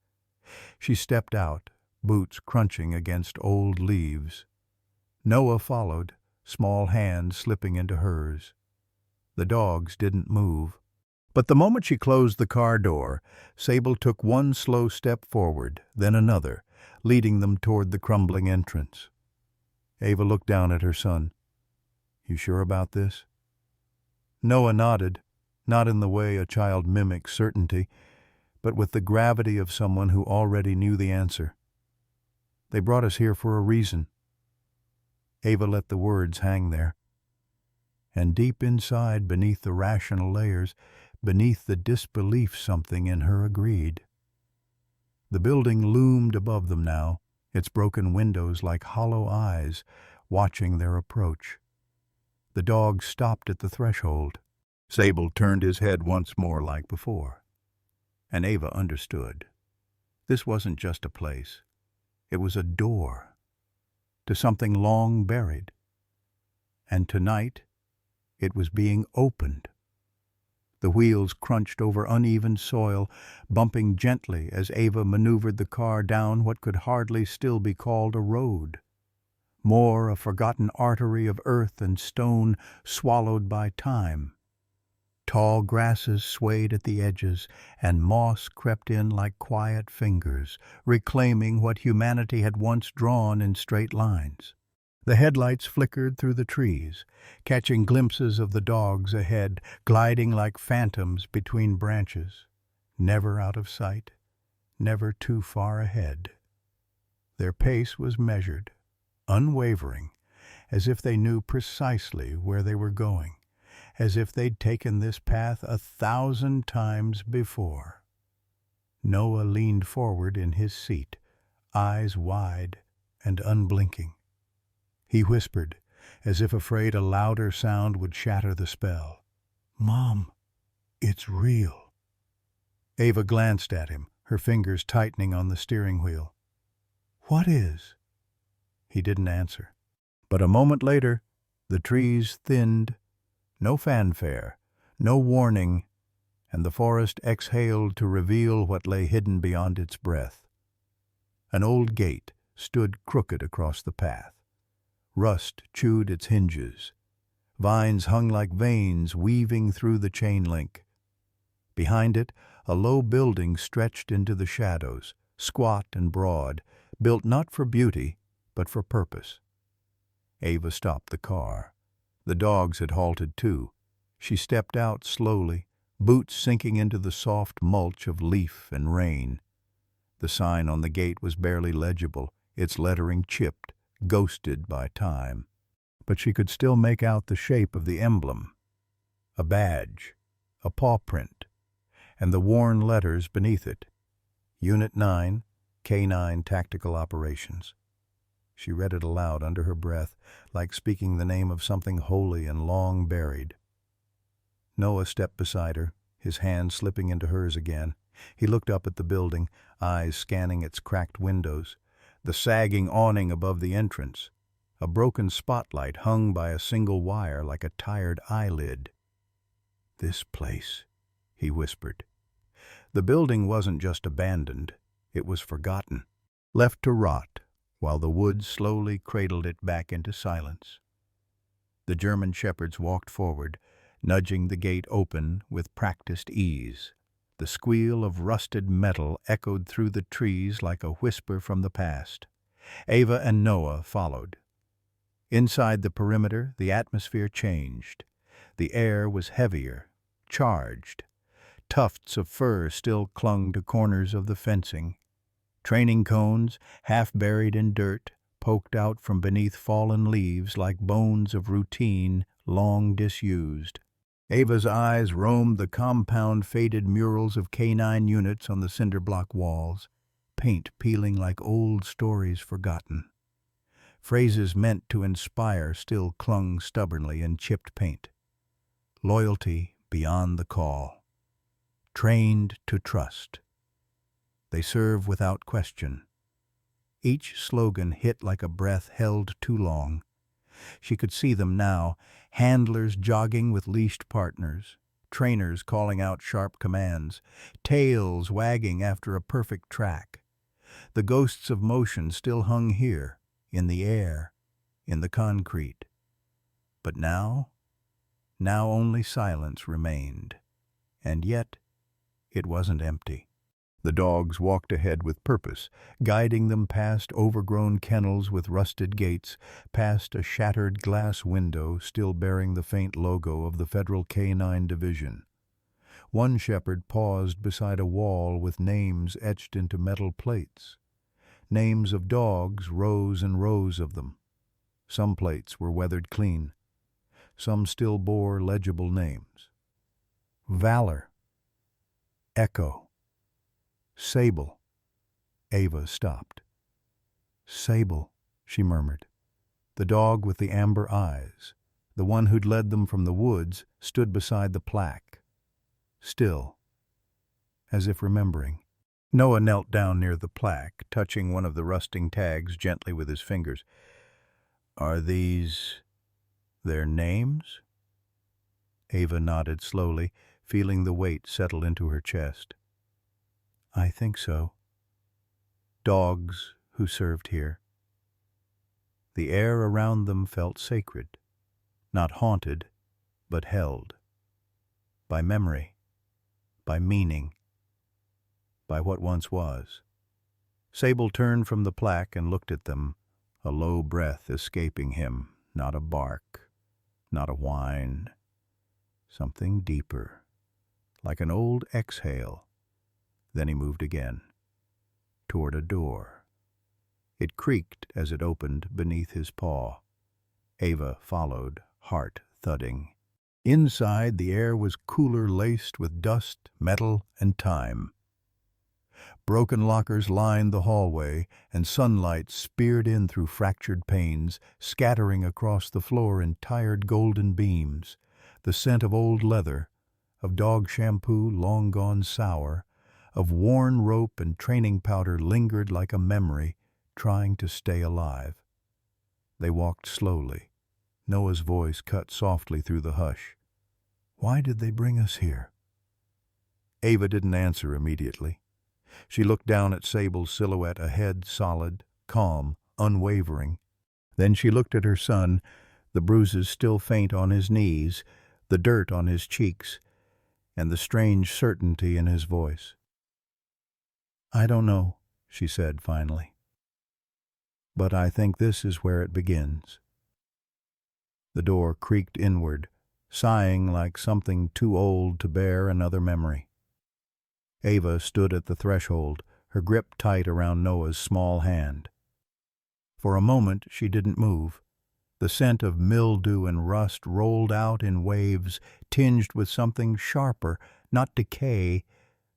She stepped out, boots crunching against old leaves. Noah followed, small hand slipping into hers. The dogs didn't move. But the moment she closed the car door, Sable took one slow step forward, then another, leading them toward the crumbling entrance. Ava looked down at her son. "You sure about this?" Noah nodded, not in the way a child mimics certainty, but with the gravity of someone who already knew the answer. "They brought us here for a reason." Ava let the words hang there. And deep inside, beneath the rational layers, beneath the disbelief, something in her agreed. The building loomed above them now, its broken windows like hollow eyes, watching their approach. The dog stopped at the threshold. Sable turned his head once more like before. And Ava understood. This wasn't just a place. It was a door to something long buried. And tonight, it was being opened. The wheels crunched over uneven soil, bumping gently as Ava maneuvered the car down what could hardly still be called a road. More a forgotten artery of earth and stone swallowed by time. Tall grasses swayed at the edges, and moss crept in like quiet fingers, reclaiming what humanity had once drawn in straight lines. The headlights flickered through the trees, catching glimpses of the dogs ahead, gliding like phantoms between branches, never out of sight, never too far ahead. Their pace was measured, unwavering, as if they knew precisely where they were going, as if they'd taken this path 1,000 times before. Noah leaned forward in his seat, eyes wide and unblinking. He whispered, as if afraid a louder sound would shatter the spell. "Mom, it's real." Ava glanced at him, her fingers tightening on the steering wheel. "What is?" He didn't answer. But a moment later, the trees thinned, no fanfare, no warning, and the forest exhaled to reveal what lay hidden beyond its breath. An old gate stood crooked across the path, Rust chewed its hinges. Vines hung like veins weaving through the chain link. Behind it, a low building stretched into the shadows, squat and broad, built not for beauty, but for purpose. Ava stopped the car. The dogs had halted too. She stepped out slowly, boots sinking into the soft mulch of leaf and rain. The sign on the gate was barely legible, its lettering chipped, ghosted by time. But she could still make out the shape of the emblem. A badge, a paw print, and the worn letters beneath it. Unit 9, K9 Tactical Operations. She read it aloud under her breath, like speaking the name of something holy and long buried. Noah stepped beside her, his hand slipping into hers again. He looked up at the building, eyes scanning its cracked windows, the sagging awning above the entrance, a broken spotlight hung by a single wire like a tired eyelid. "This place," he whispered. The building wasn't just abandoned, it was forgotten, left to rot, while the woods slowly cradled it back into silence. The German shepherds walked forward, nudging the gate open with practiced ease. The squeal of rusted metal echoed through the trees like a whisper from the past. Ava and Noah followed. Inside the perimeter, the atmosphere changed. The air was heavier, charged. Tufts of fur still clung to corners of the fencing. Training cones, half buried in dirt, poked out from beneath fallen leaves like bones of routine long disused. Ava's eyes roamed the compound faded murals of K9 units on the cinder block walls, paint peeling like old stories forgotten. Phrases meant to inspire still clung stubbornly in chipped paint. Loyalty beyond the call. Trained to trust. They serve without question. Each slogan hit like a breath held too long. She could see them now, handlers jogging with leashed partners, trainers calling out sharp commands, tails wagging after a perfect track. The ghosts of motion still hung here, in the air, in the concrete. But now only silence remained. And yet, it wasn't empty. The dogs walked ahead with purpose, guiding them past overgrown kennels with rusted gates, past a shattered glass window still bearing the faint logo of the Federal K9 Division. One shepherd paused beside a wall with names etched into metal plates. Names of dogs, rows and rows of them. Some plates were weathered clean. Some still bore legible names. Valor. Echo. Sable. Ava stopped. Sable, she murmured. The dog with the amber eyes, the one who'd led them from the woods, stood beside the plaque. Still, as if remembering. Noah knelt down near the plaque, touching one of the rusting tags gently with his fingers. "Are these their names?" Ava nodded slowly, feeling the weight settle into her chest. "I think so. Dogs who served here." The air around them felt sacred, not haunted, but held. By memory, by meaning, by what once was. Sable turned from the plaque and looked at them, a low breath escaping him, not a bark, not a whine. Something deeper, like an old exhale. Then he moved again, toward a door. It creaked as it opened beneath his paw. Ava followed, heart thudding. Inside, the air was cooler, laced with dust, metal, and time. Broken lockers lined the hallway, and sunlight speared in through fractured panes, scattering across the floor in tired golden beams. The scent of old leather, of dog shampoo long gone sour, of worn rope and training powder lingered like a memory, trying to stay alive. They walked slowly. Noah's voice cut softly through the hush. "Why did they bring us here?" Ava didn't answer immediately. She looked down at Sable's silhouette ahead, solid, calm, unwavering. Then she looked at her son, the bruises still faint on his knees, the dirt on his cheeks, and the strange certainty in his voice. "I don't know," she said finally. "But I think this is where it begins." The door creaked inward, sighing like something too old to bear another memory. Ava stood at the threshold, her grip tight around Noah's small hand. For a moment she didn't move. The scent of mildew and rust rolled out in waves, tinged with something sharper, not decay,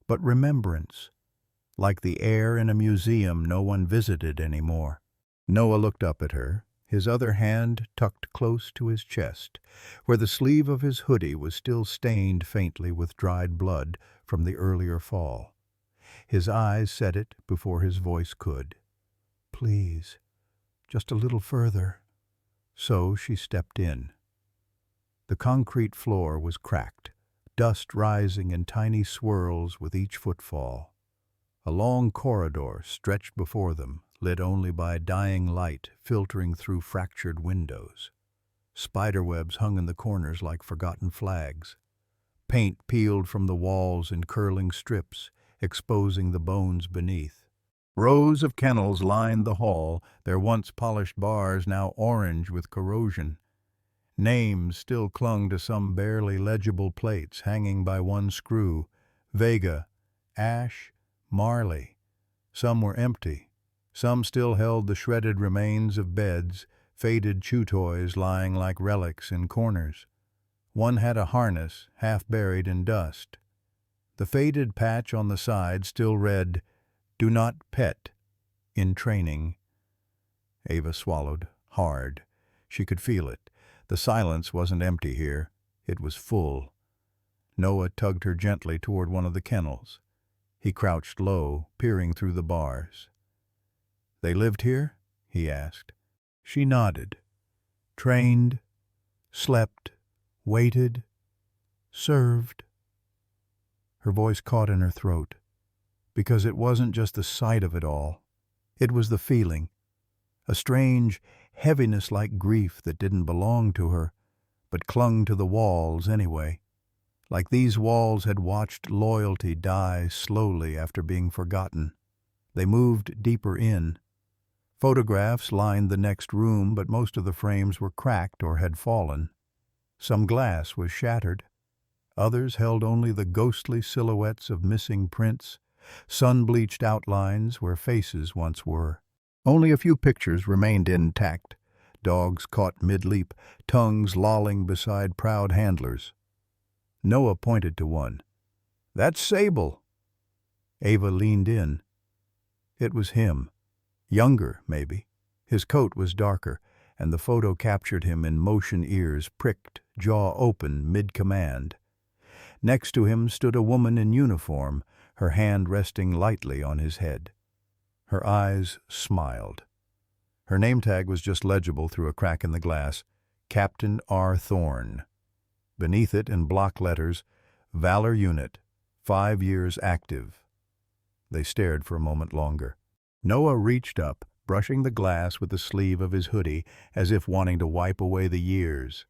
but remembrance, like the air in a museum no one visited anymore. Noah looked up at her, his other hand tucked close to his chest, where the sleeve of his hoodie was still stained faintly with dried blood from the earlier fall. His eyes said it before his voice could. "Please, just a little further." So she stepped in. The concrete floor was cracked, dust rising in tiny swirls with each footfall. A long corridor stretched before them, lit only by dying light filtering through fractured windows. Spiderwebs hung in the corners like forgotten flags. Paint peeled from the walls in curling strips, exposing the bones beneath. Rows of kennels lined the hall, their once polished bars now orange with corrosion. Names still clung to some barely legible plates hanging by one screw: Vega, Ash, Marley. Some were empty. Some still held the shredded remains of beds, faded chew toys lying like relics in corners. One had a harness, half buried in dust. The faded patch on the side still read, "Do not pet. In training." Ava swallowed, hard. She could feel it. The silence wasn't empty here. It was full. Noah tugged her gently toward one of the kennels. He crouched low, peering through the bars. "They lived here?" he asked. She nodded. "Trained, slept, waited, served." Her voice caught in her throat, because it wasn't just the sight of it all. It was the feeling, a strange heaviness like grief that didn't belong to her, but clung to the walls anyway, like these walls had watched loyalty die slowly after being forgotten. They moved deeper in. Photographs lined the next room, but most of the frames were cracked or had fallen. Some glass was shattered. Others held only the ghostly silhouettes of missing prints, sun-bleached outlines where faces once were. Only a few pictures remained intact, dogs caught mid-leap, tongues lolling beside proud handlers. Noah pointed to one. "That's Sable." Ava leaned in. It was him. Younger, maybe. His coat was darker, and the photo captured him in motion ears pricked, jaw open, mid-command. Next to him stood a woman in uniform, her hand resting lightly on his head. Her eyes smiled. Her name tag was just legible through a crack in the glass, Captain R. Thorne. Beneath it, in block letters, Valor Unit, 5 years active. They stared for a moment longer. Noah reached up, brushing the glass with the sleeve of his hoodie, as if wanting to wipe away the years.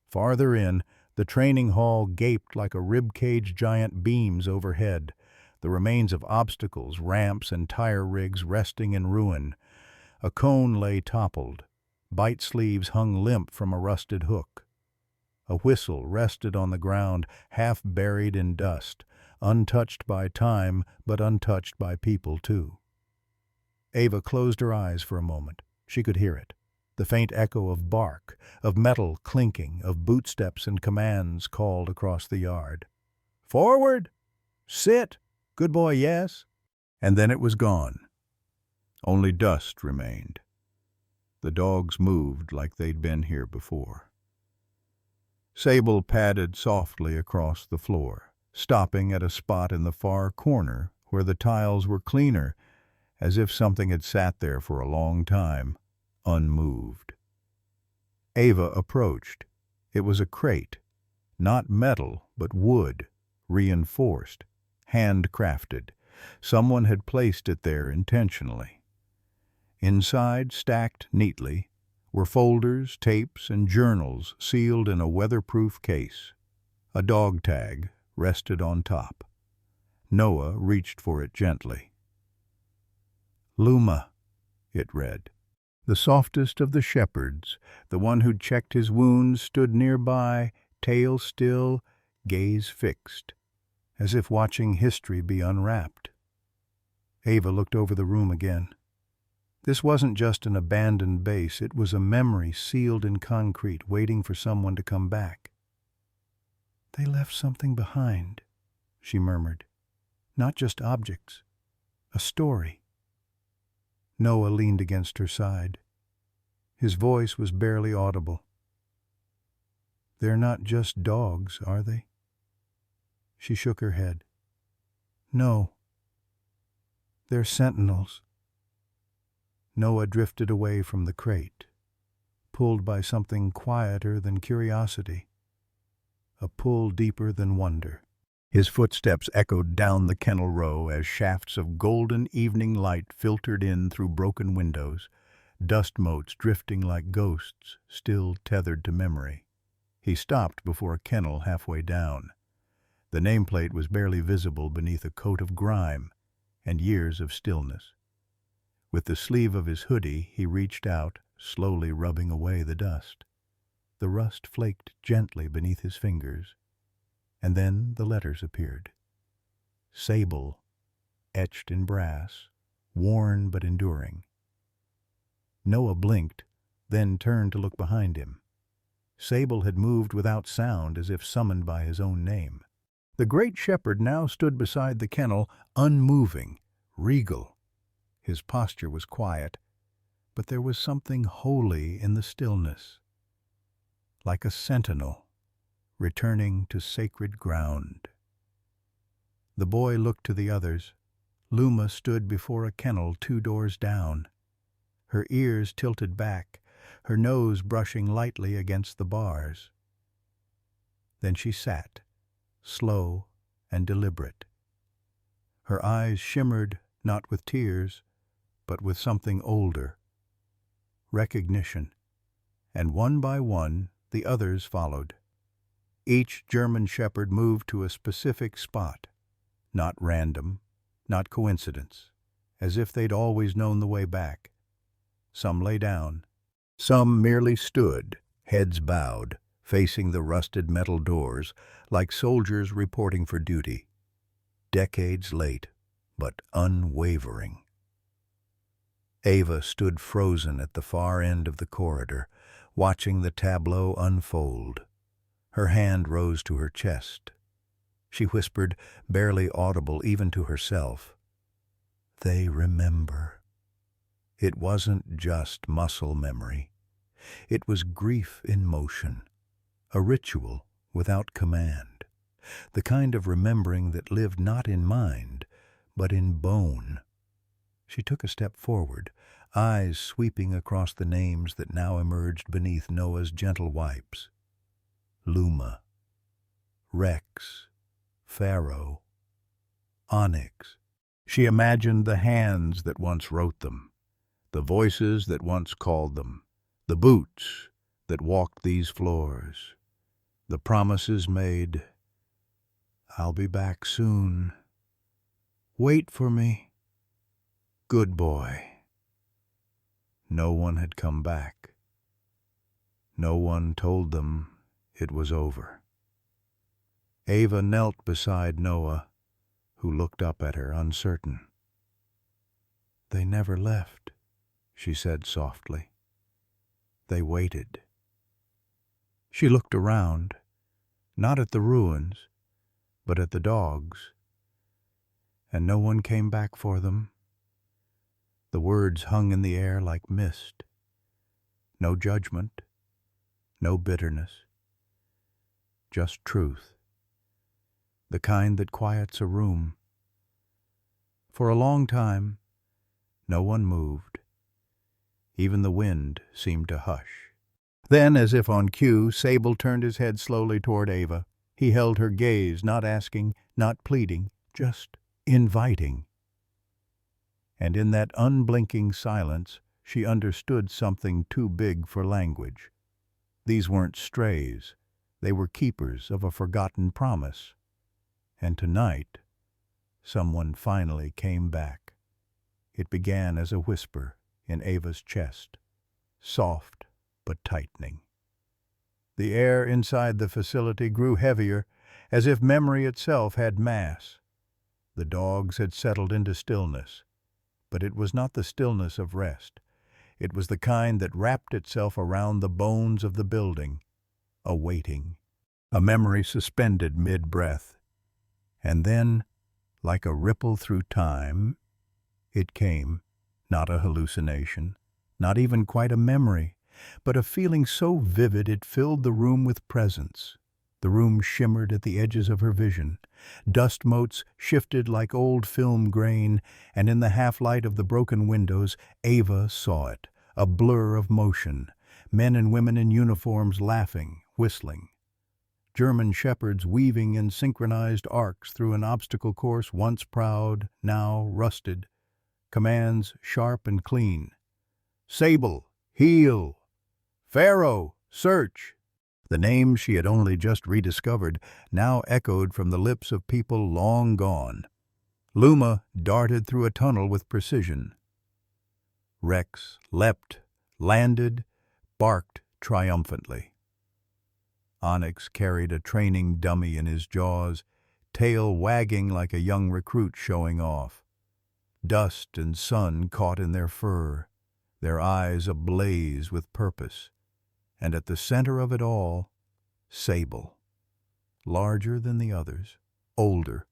Farther in, the training hall gaped like a rib-cage giant beams overhead, the remains of obstacles, ramps, and tire rigs resting in ruin. A cone lay toppled. Bite sleeves hung limp from a rusted hook. A whistle rested on the ground, half buried in dust, untouched by time, but untouched by people too. Ava closed her eyes for a moment. She could hear it. The faint echo of bark, of metal clinking, of bootsteps and commands called across the yard. "Forward! Sit! Good boy, yes." And then it was gone. Only dust remained. The dogs moved like they'd been here before. Sable padded softly across the floor, stopping at a spot in the far corner where the tiles were cleaner, as if something had sat there for a long time, unmoved. Ava approached. It was a crate, not metal, but wood, reinforced, handcrafted. Someone had placed it there intentionally. Inside, stacked neatly, were folders, tapes, and journals sealed in a weatherproof case. A dog tag rested on top. Noah reached for it gently. Luma, it read. The softest of the shepherds, the one who'd checked his wounds, stood nearby, tail still, gaze fixed, as if watching history be unwrapped. Ava looked over the room again. This wasn't just an abandoned base, it was a memory sealed in concrete, waiting for someone to come back. They left something behind, she murmured. Not just objects, a story. Noah leaned against her side. His voice was barely audible. They're not just dogs, are they? She shook her head. No. They're sentinels. Noah drifted away from the crate, pulled by something quieter than curiosity, a pull deeper than wonder. His footsteps echoed down the kennel row as shafts of golden evening light filtered in through broken windows, dust motes drifting like ghosts, still tethered to memory. He stopped before a kennel halfway down. The nameplate was barely visible beneath a coat of grime and years of stillness. With the sleeve of his hoodie, he reached out, slowly rubbing away the dust. The rust flaked gently beneath his fingers, and then the letters appeared. Sable, etched in brass, worn but enduring. Noah blinked, then turned to look behind him. Sable had moved without sound, as if summoned by his own name. The great shepherd now stood beside the kennel, unmoving, regal. His posture was quiet, but there was something holy in the stillness, like a sentinel returning to sacred ground. The boy looked to the others. Luma stood before a kennel 2 doors down, her ears tilted back, her nose brushing lightly against the bars. Then she sat, slow and deliberate. Her eyes shimmered not with tears, but with something older, recognition, and one by one the others followed. Each German shepherd moved to a specific spot, not random, not coincidence, as if they'd always known the way back. Some lay down. Some merely stood, heads bowed, facing the rusted metal doors, like soldiers reporting for duty. Decades late, but unwavering. Ava stood frozen at the far end of the corridor, watching the tableau unfold. Her hand rose to her chest. She whispered, barely audible even to herself, "They remember." It wasn't just muscle memory. It was grief in motion, a ritual without command, the kind of remembering that lived not in mind, but in bone. She took a step forward, eyes sweeping across the names that now emerged beneath Noah's gentle wipes. Luma, Rex, Pharaoh, Onyx. She imagined the hands that once wrote them, the voices that once called them, the boots that walked these floors, the promises made. "I'll be back soon. Wait for me. Good boy." No one had come back. No one told them it was over. Ava knelt beside Noah, who looked up at her, uncertain. "They never left," she said softly. "They waited." She looked around, not at the ruins, but at the dogs, and no one came back for them. The words hung in the air like mist. No judgment, no bitterness, just truth, the kind that quiets a room. For a long time, no one moved. Even the wind seemed to hush. Then, as if on cue, Sable turned his head slowly toward Ava. He held her gaze, not asking, not pleading, just inviting. And in that unblinking silence, she understood something too big for language. These weren't strays. They were keepers of a forgotten promise. And tonight, someone finally came back. It began as a whisper in Ava's chest, soft but tightening. The air inside the facility grew heavier, as if memory itself had mass. The dogs had settled into stillness, but it was not the stillness of rest. It was the kind that wrapped itself around the bones of the building, a waiting, a memory suspended mid-breath. And then, like a ripple through time, it came, not a hallucination, not even quite a memory, but a feeling so vivid it filled the room with presence. The room shimmered at the edges of her vision. Dust motes shifted like old film grain, and in the half-light of the broken windows, Ava saw it, a blur of motion, men and women in uniforms laughing, whistling. German shepherds weaving in synchronized arcs through an obstacle course once proud, now rusted. Commands sharp and clean. Sable, heel. Pharaoh, search. The names she had only just rediscovered now echoed from the lips of people long gone. Luma darted through a tunnel with precision. Rex leapt, landed, barked triumphantly. Onyx carried a training dummy in his jaws, tail wagging like a young recruit showing off. Dust and sun caught in their fur, their eyes ablaze with purpose. And at the center of it all, Sable, larger than the others, older,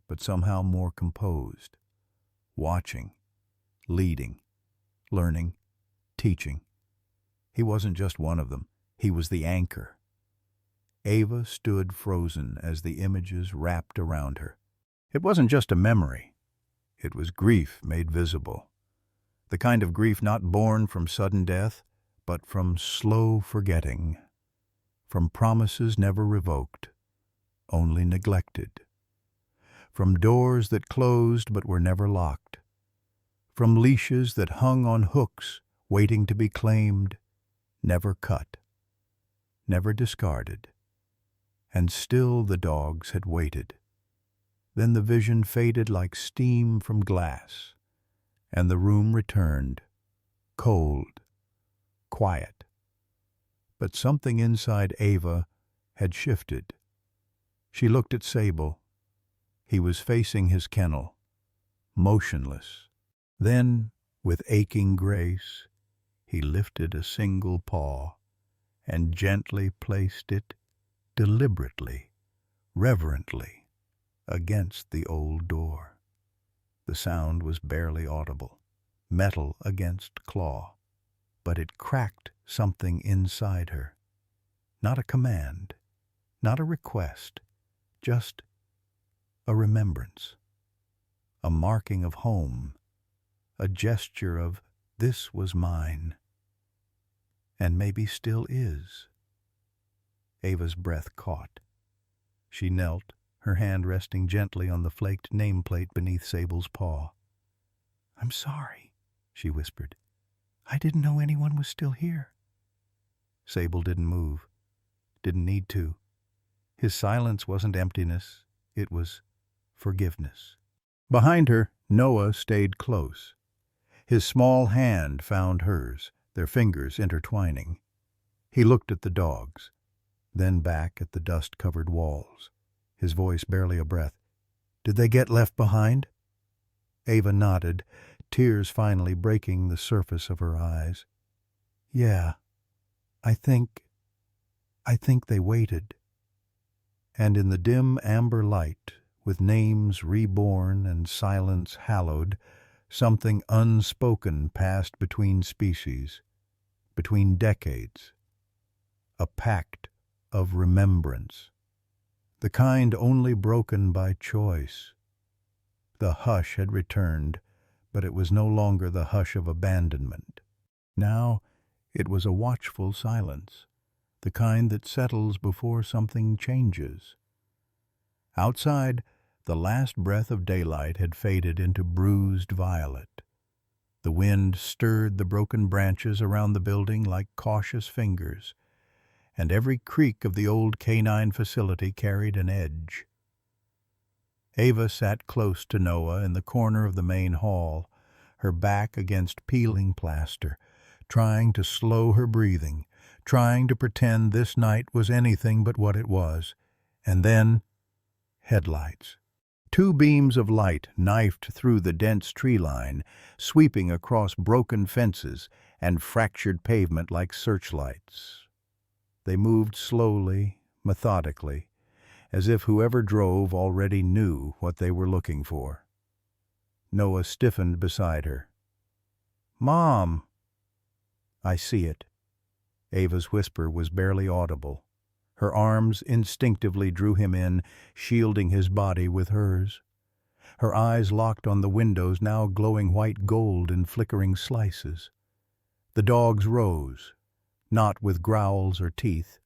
but somehow more composed, watching, leading, learning, teaching. He wasn't just one of them, he was the anchor. Ava stood frozen as the images wrapped around her. It wasn't just a memory, it was grief made visible. The kind of grief not born from sudden death, but from slow forgetting, from promises never revoked, only neglected, from doors that closed but were never locked, from leashes that hung on hooks waiting to be claimed, never cut, never discarded. And still the dogs had waited. Then the vision faded like steam from glass, and the room returned, cold, quiet. But something inside Ava had shifted. She looked at Sable. He was facing his kennel, motionless. Then, with aching grace, he lifted a single paw and gently placed it, deliberately, reverently, against the old door. The sound was barely audible, metal against claw. But it cracked something inside her. Not a command, not a request, just a remembrance, a marking of home, a gesture of this was mine, and maybe still is. Ava's breath caught. She knelt, her hand resting gently on the flaked nameplate beneath Sable's paw. "I'm sorry," she whispered. "I didn't know anyone was still here." Sable didn't move, didn't need to. His silence wasn't emptiness, it was forgiveness. Behind her, Noah stayed close. His small hand found hers, their fingers intertwining. He looked at the dogs, then back at the dust-covered walls, his voice barely a breath. "Did they get left behind?" Ava nodded, tears finally breaking the surface of her eyes. "Yeah, I think they waited." And in the dim amber light, with names reborn and silence hallowed, something unspoken passed between species, between decades. A pact of remembrance, the kind only broken by choice. The hush had returned, but it was no longer the hush of abandonment. Now it was a watchful silence, the kind that settles before something changes. Outside, the last breath of daylight had faded into bruised violet. The wind stirred the broken branches around the building like cautious fingers, and every creak of the old canine facility carried an edge. Ava sat close to Noah in the corner of the main hall, her back against peeling plaster, trying to slow her breathing, trying to pretend this night was anything but what it was. And then, headlights. Two beams of light knifed through the dense tree line, sweeping across broken fences and fractured pavement like searchlights. They moved slowly, methodically, as if whoever drove already knew what they were looking for. Noah stiffened beside her. "Mom!" "I see it." Ava's whisper was barely audible. Her arms instinctively drew him in, shielding his body with hers. Her eyes locked on the windows now glowing white gold in flickering slices. The dogs rose, not with growls or teeth,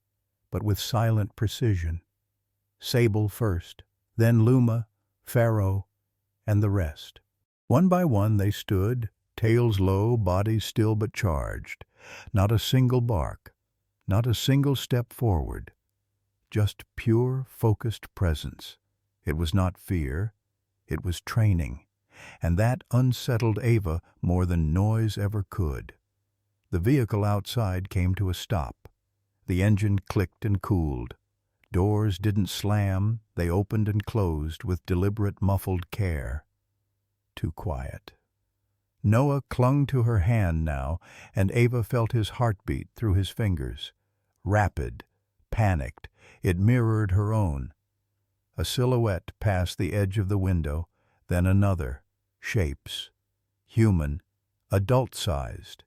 but with silent precision. Sable first, then Luma, Pharaoh, and the rest. One by one they stood, tails low, bodies still but charged. Not a single bark, not a single step forward. Just pure, focused presence. It was not fear, it was training, and that unsettled Ava more than noise ever could. The vehicle outside came to a stop. The engine clicked and cooled. Doors didn't slam, they opened and closed with deliberate, muffled care. Too quiet. Noah clung to her hand now, and Ava felt his heartbeat through his fingers. Rapid, panicked, it mirrored her own. A silhouette passed the edge of the window, then another. Shapes. Human, adult-sized,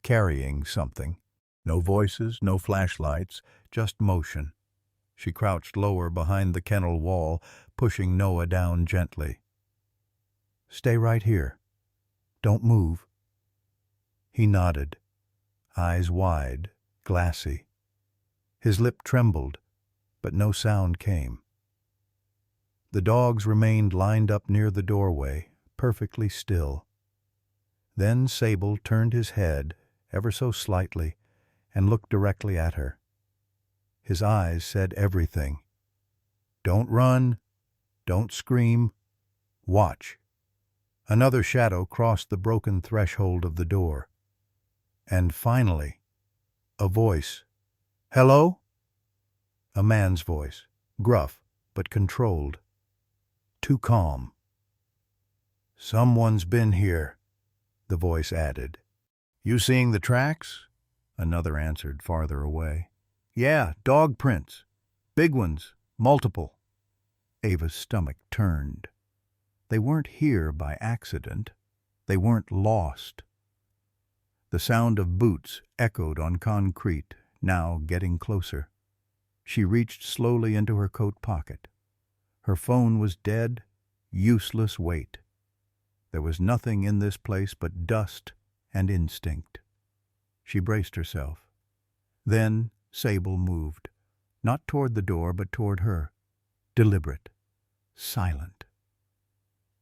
carrying something. No voices, no flashlights, just motion. She crouched lower behind the kennel wall, pushing Noah down gently. "Stay right here. Don't move." He nodded, eyes wide, glassy. His lip trembled, but no sound came. The dogs remained lined up near the doorway, perfectly still. Then Sable turned his head, ever so slightly, and looked directly at her. His eyes said everything. "Don't run. Don't scream. Watch." Another shadow crossed the broken threshold of the door. And finally, a voice. "Hello?" A man's voice, gruff but controlled. Too calm. "Someone's been here," the voice added. "You seeing the tracks?" Another answered farther away. "Yeah, dog prints. Big ones, multiple." Ava's stomach turned. They weren't here by accident. They weren't lost. The sound of boots echoed on concrete, now getting closer. She reached slowly into her coat pocket. Her phone was dead, useless weight. There was nothing in this place but dust and instinct. She braced herself. Then Sable moved, not toward the door but toward her, deliberate, silent.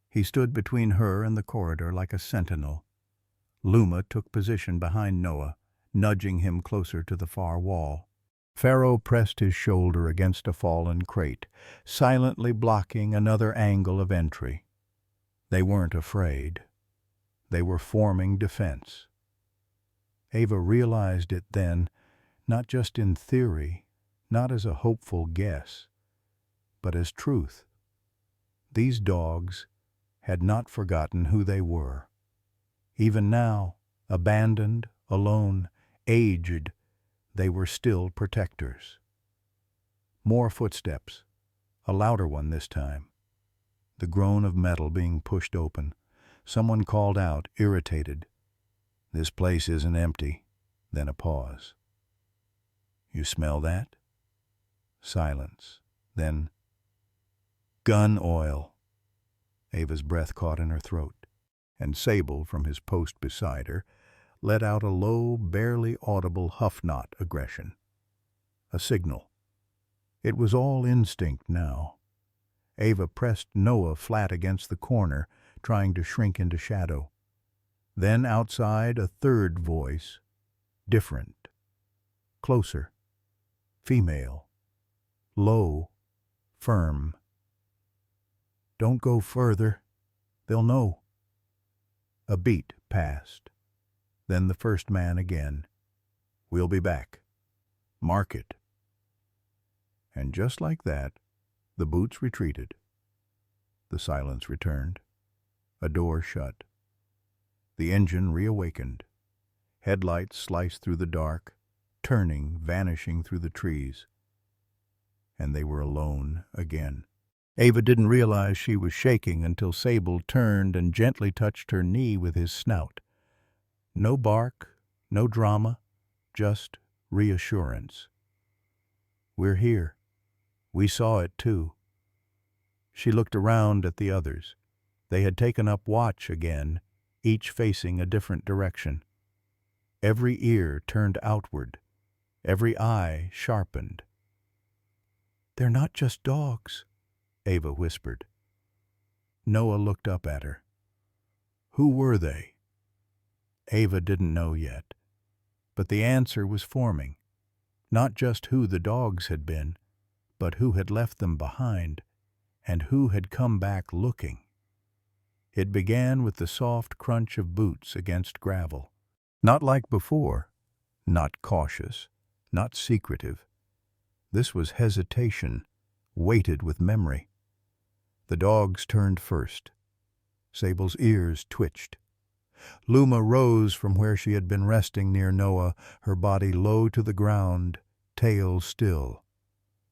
He stood between her and the corridor like a sentinel. Luma took position behind Noah, nudging him closer to the far wall. Pharaoh pressed his shoulder against a fallen crate, silently blocking another angle of entry. They weren't afraid. They were forming defense. Ava realized it then, not just in theory, not as a hopeful guess, but as truth. These dogs had not forgotten who they were. Even now, abandoned, alone, aged, they were still protectors. More footsteps, a louder one this time. The groan of metal being pushed open. Someone called out, irritated. "This place isn't empty." Then a pause. "You smell that?" Silence. Then, "Gun oil." Ava's breath caught in her throat, and Sable, from his post beside her, let out a low, barely audible huff-knot aggression. A signal. It was all instinct now. Ava pressed Noah flat against the corner, trying to shrink into shadow. Then outside a third voice, different, closer, female, low, firm. "Don't go further. They'll know." A beat passed. Then the first man again. "We'll be back. Mark it." And just like that, the boots retreated. The silence returned. A door shut. The engine reawakened. Headlights sliced through the dark, turning, vanishing through the trees. And they were alone again. Ava didn't realize she was shaking until Sable turned and gently touched her knee with his snout. No bark, no drama, just reassurance. "We're here. We saw it too." She looked around at the others. They had taken up watch again, each facing a different direction. Every ear turned outward, every eye sharpened. "They're not just dogs," Ava whispered. Noah looked up at her. Who were they? Ava didn't know yet, but the answer was forming. Not just who the dogs had been, but who had left them behind, and who had come back looking. It began with the soft crunch of boots against gravel. Not like before, not cautious, not secretive. This was hesitation, weighted with memory. The dogs turned first. Sable's ears twitched. Luma rose from where she had been resting near Noah, her body low to the ground, tail still.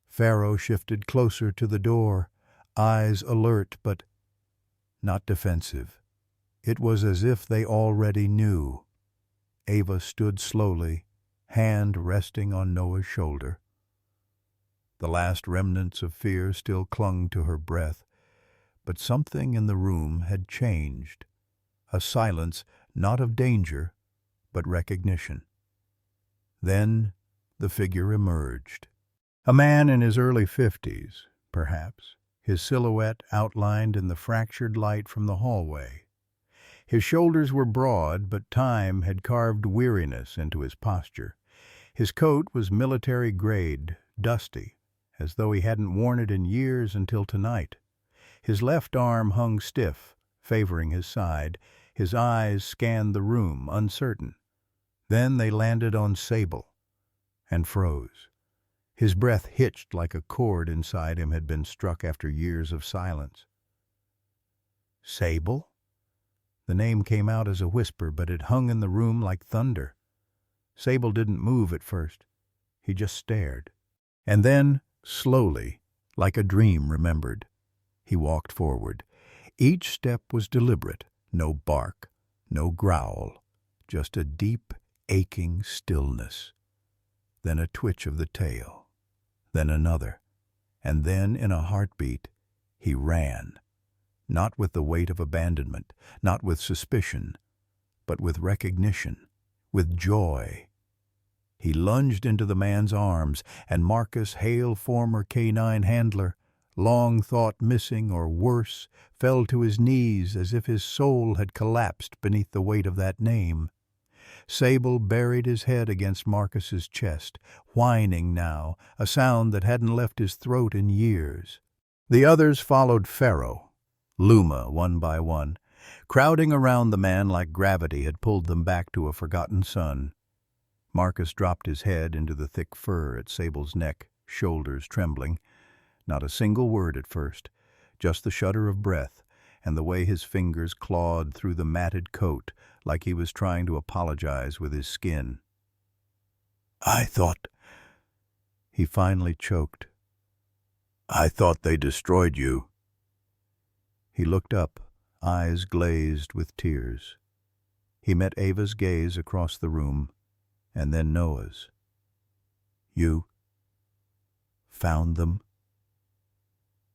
Pharaoh shifted closer to the door, eyes alert but not defensive. It was as if they already knew. Ava stood slowly, hand resting on Noah's shoulder. The last remnants of fear still clung to her breath, but something in the room had changed. A silence not of danger, but recognition. Then the figure emerged. A man in his early 50s, perhaps, his silhouette outlined in the fractured light from the hallway. His shoulders were broad, but time had carved weariness into his posture. His coat was military-grade, dusty, as though he hadn't worn it in years until tonight. His left arm hung stiff, favoring his side. His eyes scanned the room, uncertain. Then they landed on Sable, and froze. His breath hitched like a chord inside him had been struck after years of silence. Sable? The name came out as a whisper, but it hung in the room like thunder. Sable didn't move at first. He just stared. And then, slowly, like a dream remembered, he walked forward. Each step was deliberate. No bark, no growl, just a deep, aching stillness. Then a twitch of the tail, then another, and then, in a heartbeat, he ran. Not with the weight of abandonment, not with suspicion, but with recognition, with joy. He lunged into the man's arms, and Marcus, hale former K9 handler, long thought missing or worse, fell to his knees as if his soul had collapsed beneath the weight of that name. Sable buried his head against Marcus's chest, whining now, a sound that hadn't left his throat in years. The others followed Pharaoh, Luma one by one, crowding around the man like gravity had pulled them back to a forgotten sun. Marcus dropped his head into the thick fur at Sable's neck, shoulders trembling. Not a single word at first, just the shudder of breath and the way his fingers clawed through the matted coat like he was trying to apologize with his skin. "I thought," he finally choked. "I thought they destroyed you." He looked up, eyes glazed with tears. He met Ava's gaze across the room, and then Noah's. "You found them?"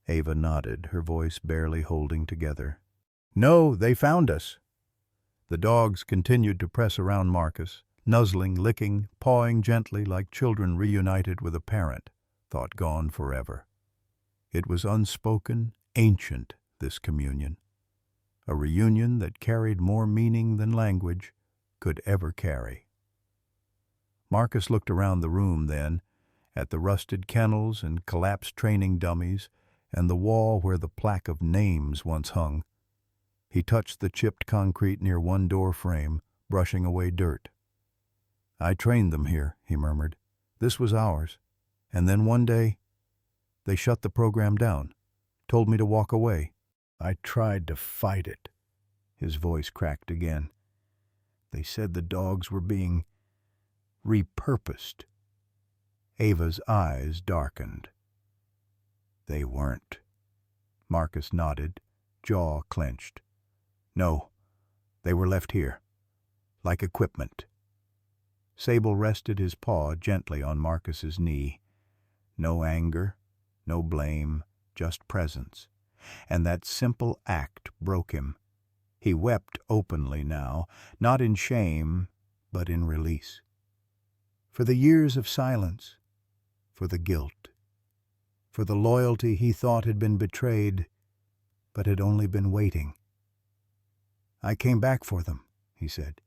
Ava nodded, her voice barely holding together. "No, they found us." The dogs continued to press around Marcus, nuzzling, licking, pawing gently like children reunited with a parent, thought gone forever. It was unspoken, ancient, this communion. a reunion that carried more meaning than language could ever carry. Marcus looked around the room then, at the rusted kennels and collapsed training dummies and the wall where the plaque of names once hung. He touched the chipped concrete near one door frame, brushing away dirt. "I trained them here," he murmured. "This was ours. And then one day, they shut the program down, told me to walk away. I tried to fight it." His voice cracked again. "They said the dogs were being repurposed." Ava's eyes darkened. "They weren't." Marcus nodded, jaw clenched. "No, they were left here, like equipment." Sable rested his paw gently on Marcus's knee. No anger, no blame, just presence. And that simple act broke him. He wept openly now, not in shame, but in release. For the years of silence, for the guilt, for the loyalty he thought had been betrayed, but had only been waiting. "I came back for them," he said,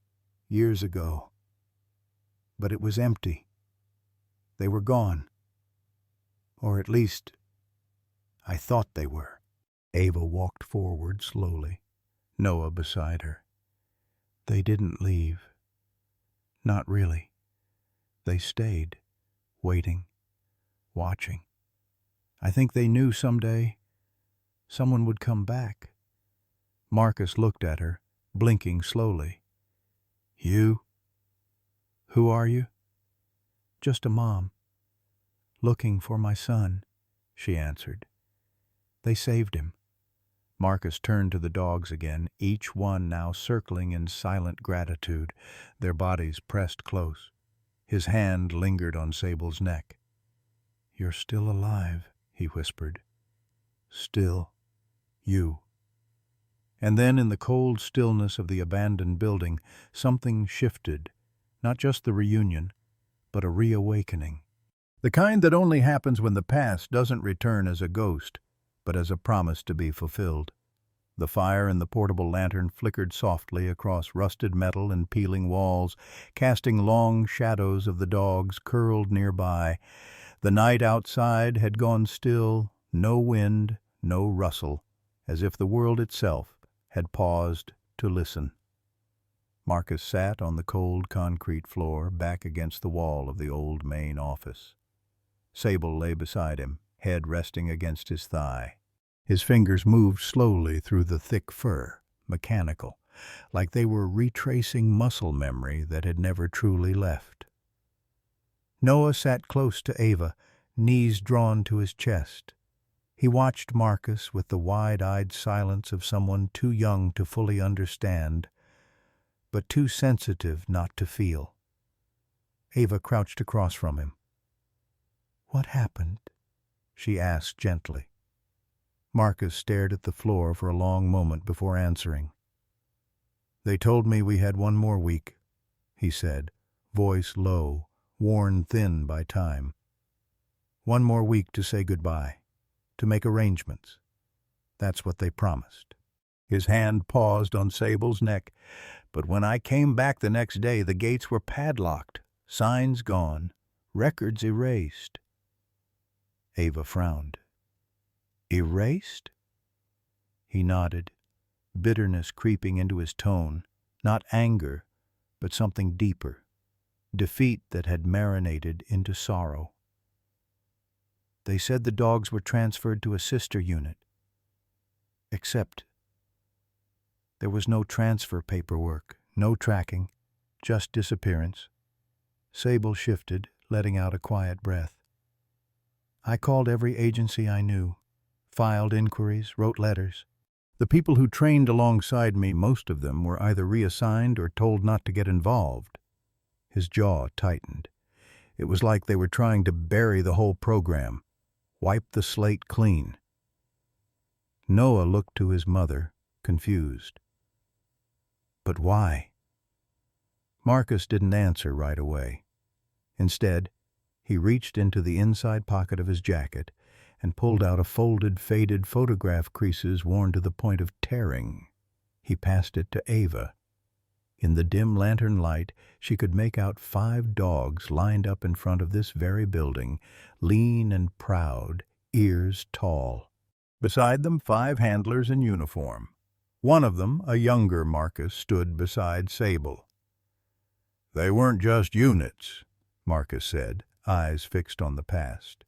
"years ago. But it was empty. They were gone. Or at least, I thought they were." Ava walked forward slowly, Noah beside her. "They didn't leave. Not really. They stayed, waiting, watching. I think they knew someday someone would come back." Marcus looked at her, blinking slowly. "You? Who are you?" "Just a mom. Looking for my son," she answered. "They saved him." Marcus turned to the dogs again, each one now circling in silent gratitude, their bodies pressed close. His hand lingered on Sable's neck. "You're still alive," he whispered. "Still you." And then in the cold stillness of the abandoned building, something shifted, not just the reunion, but a reawakening. The kind that only happens when the past doesn't return as a ghost, but as a promise to be fulfilled. The fire in the portable lantern flickered softly across rusted metal and peeling walls, casting long shadows of the dogs curled nearby. The night outside had gone still, no wind, no rustle, as if the world itself had paused to listen. Marcus sat on the cold concrete floor, back against the wall of the old main office. Sable lay beside him, head resting against his thigh. His fingers moved slowly through the thick fur, mechanical, like they were retracing muscle memory that had never truly left. Noah sat close to Ava, knees drawn to his chest. He watched Marcus with the wide-eyed silence of someone too young to fully understand, but too sensitive not to feel. Ava crouched across from him. "What happened?" she asked gently. Marcus stared at the floor for a long moment before answering. "They told me we had one more week," he said, voice low, worn thin by time. "One more week to say goodbye, to make arrangements. That's what they promised." His hand paused on Sable's neck, but when I came back the next day, the gates were padlocked, signs gone, records erased. Ava frowned. "Erased?" He nodded, bitterness creeping into his tone, not anger, but something deeper, defeat that had marinated into sorrow. "They said the dogs were transferred to a sister unit. Except there was no transfer paperwork, no tracking, just disappearance." Sable shifted, letting out a quiet breath. "I called every agency I knew, filed inquiries, wrote letters. The people who trained alongside me, most of them, were either reassigned or told not to get involved." His jaw tightened. It was like they were trying to bury the whole program, wipe the slate clean. Noah looked to his mother, confused. "But why?" Marcus didn't answer right away. Instead, he reached into the inside pocket of his jacket and pulled out a folded, faded photograph creases worn to the point of tearing. He passed it to Ava. In the dim lantern light, she could make out 5 dogs lined up in front of this very building, lean and proud, ears tall. Beside them, 5 handlers in uniform. One of them, a younger Marcus, stood beside Sable. "They weren't just units," Marcus said, eyes fixed on the past.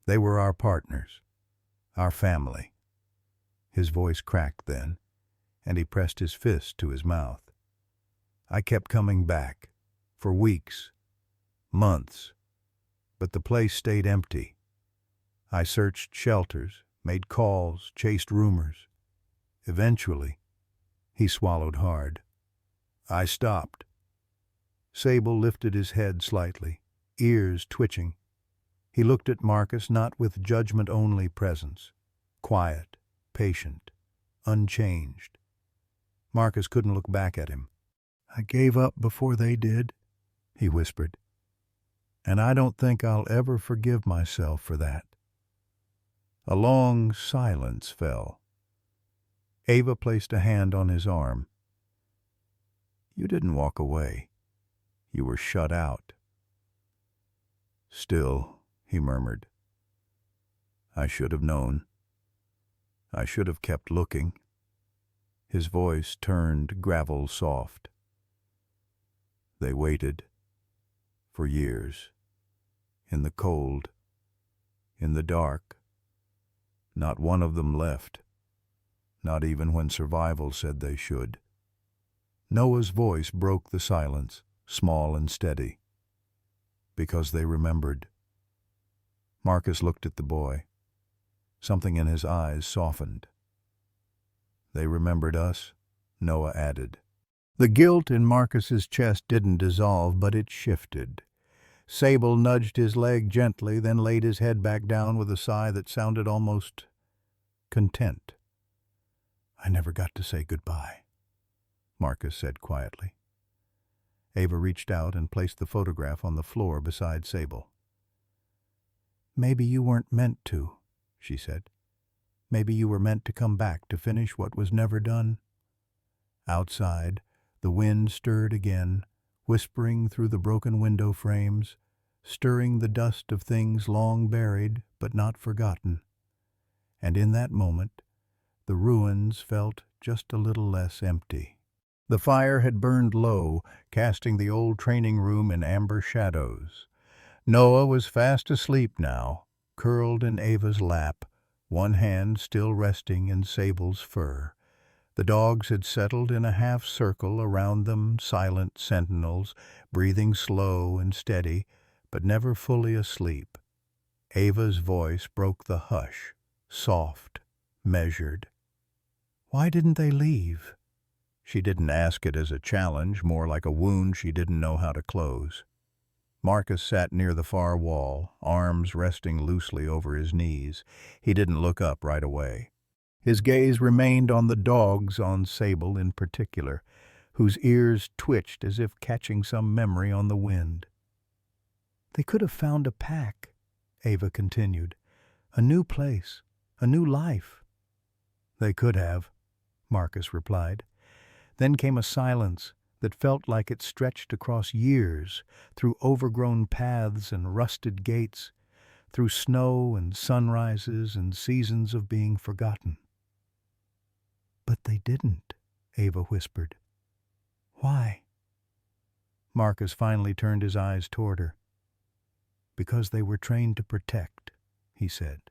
"They were our partners, our family." His voice cracked then, and he pressed his fist to his mouth. "I kept coming back, for weeks, months, but the place stayed empty. I searched shelters, made calls, chased rumors. Eventually," he swallowed hard, "I stopped." Sable lifted his head slightly, ears twitching. He looked at Marcus not with judgment-only presence, quiet, patient, unchanged. Marcus couldn't look back at him. "I gave up before they did," he whispered, "and I don't think I'll ever forgive myself for that." A long silence fell. Ava placed a hand on his arm. "You didn't walk away. You were shut out." "Still," he murmured, "I should have known. I should have kept looking." His voice turned gravel soft. "They waited, for years, in the cold, in the dark. Not one of them left, not even when survival said they should." Noah's voice broke the silence, small and steady. "Because they remembered." Marcus looked at the boy. Something in his eyes softened. "They remembered us," Noah added. The guilt in Marcus's chest didn't dissolve, but it shifted. Sable nudged his leg gently, then laid his head back down with a sigh that sounded almost content. "I never got to say goodbye," Marcus said quietly. Ava reached out and placed the photograph on the floor beside Sable. "Maybe you weren't meant to," she said. "Maybe you were meant to come back to finish what was never done." Outside, the wind stirred again, whispering through the broken window frames, stirring the dust of things long buried but not forgotten. And in that moment, the ruins felt just a little less empty. The fire had burned low, casting the old training room in amber shadows. Noah was fast asleep now, curled in Ava's lap, one hand still resting in Sable's fur. The dogs had settled in a half-circle around them, silent sentinels, breathing slow and steady, but never fully asleep. Ava's voice broke the hush, soft, measured. "Why didn't they leave?" She didn't ask it as a challenge, more like a wound she didn't know how to close. Marcus sat near the far wall, arms resting loosely over his knees. He didn't look up right away. His gaze remained on the dogs, on Sable in particular, whose ears twitched as if catching some memory on the wind. "They could have found a pack," Ava continued. "A new place, a new life." "They could have," Marcus replied. Then came a silence that felt like it stretched across years, through overgrown paths and rusted gates, through snow and sunrises and seasons of being forgotten. "But they didn't," Ava whispered. "Why?" Marcus finally turned his eyes toward her. "Because they were trained to protect," he said.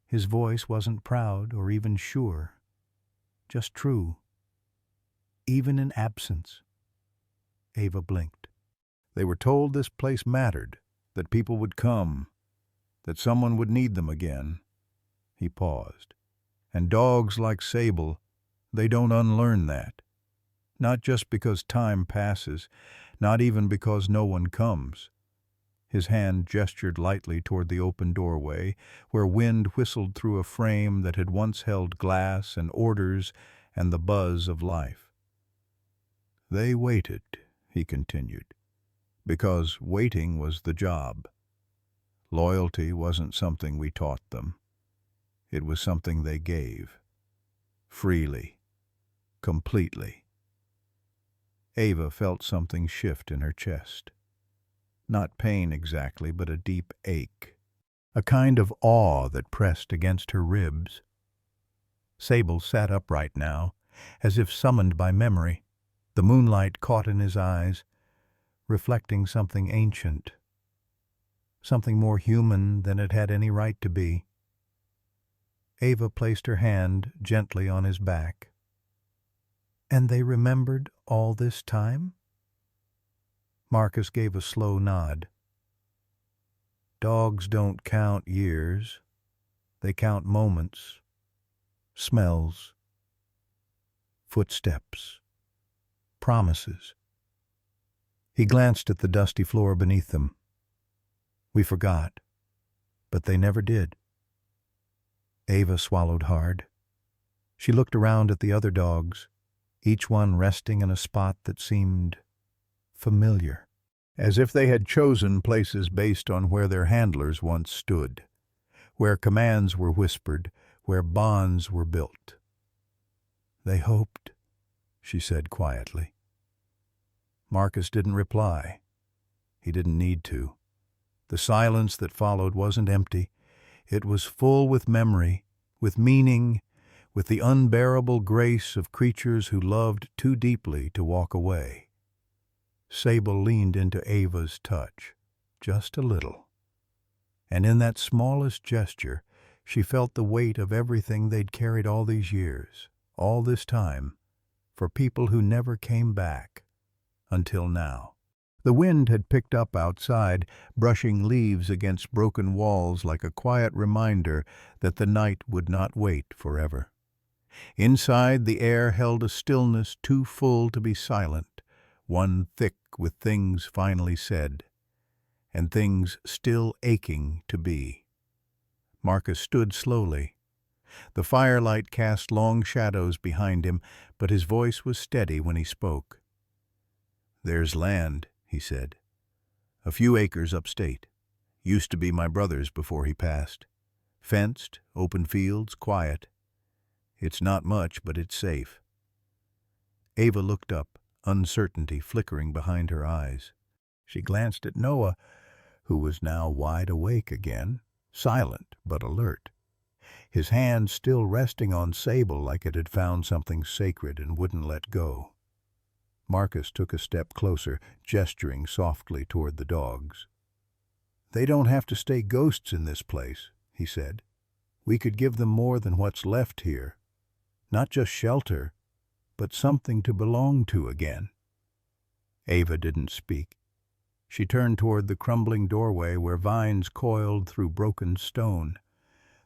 His voice wasn't proud or even sure, just true. Even in absence. Ava blinked. "They were told this place mattered, that people would come, that someone would need them again." He paused. "And dogs like Sable, they don't unlearn that. Not just because time passes, not even because no one comes." His hand gestured lightly toward the open doorway, where wind whistled through a frame that had once held glass and orders and the buzz of life. "They waited," he continued, "because waiting was the job. Loyalty wasn't something we taught them. It was something they gave. Freely. completely. Ava felt something shift in her chest. Not pain exactly, but a deep ache. A kind of awe that pressed against her ribs. Sable sat upright now, as if summoned by memory. The moonlight caught in his eyes, reflecting something ancient, something more human than it had any right to be. Ava placed her hand gently on his back. And they remembered all this time? Marcus gave a slow nod. Dogs don't count years. They count moments, smells, footsteps, promises. He glanced at the dusty floor beneath them. We forgot, but they never did. Ava swallowed hard. She looked around at the other dogs, each one resting in a spot that seemed familiar, as if they had chosen places based on where their handlers once stood, where commands were whispered, where bonds were built. They hoped, she said quietly. Marcus didn't reply. He didn't need to. The silence that followed wasn't empty. It was full with memory, with meaning, with the unbearable grace of creatures who loved too deeply to walk away. Sable leaned into Ava's touch, just a little. And in that smallest gesture, she felt the weight of everything they'd carried all these years, all this time, for people who never came back, until now. The wind had picked up outside, brushing leaves against broken walls like a quiet reminder that the night would not wait forever. Inside, the air held a stillness too full to be silent, one thick with things finally said, and things still aching to be. Marcus stood slowly. The firelight cast long shadows behind him, but his voice was steady when he spoke. "There's land," he said. "A few acres upstate. Used to be my brother's before he passed. Fenced, open fields, quiet. It's not much, but it's safe." Ava looked up, uncertainty flickering behind her eyes. She glanced at Noah, who was now wide awake again, silent but alert, his hand still resting on Sable like it had found something sacred and wouldn't let go. Marcus took a step closer, gesturing softly toward the dogs. "They don't have to stay ghosts in this place," he said. "We could give them more than what's left here. Not just shelter, but something to belong to again." Ava didn't speak. She turned toward the crumbling doorway where vines coiled through broken stone.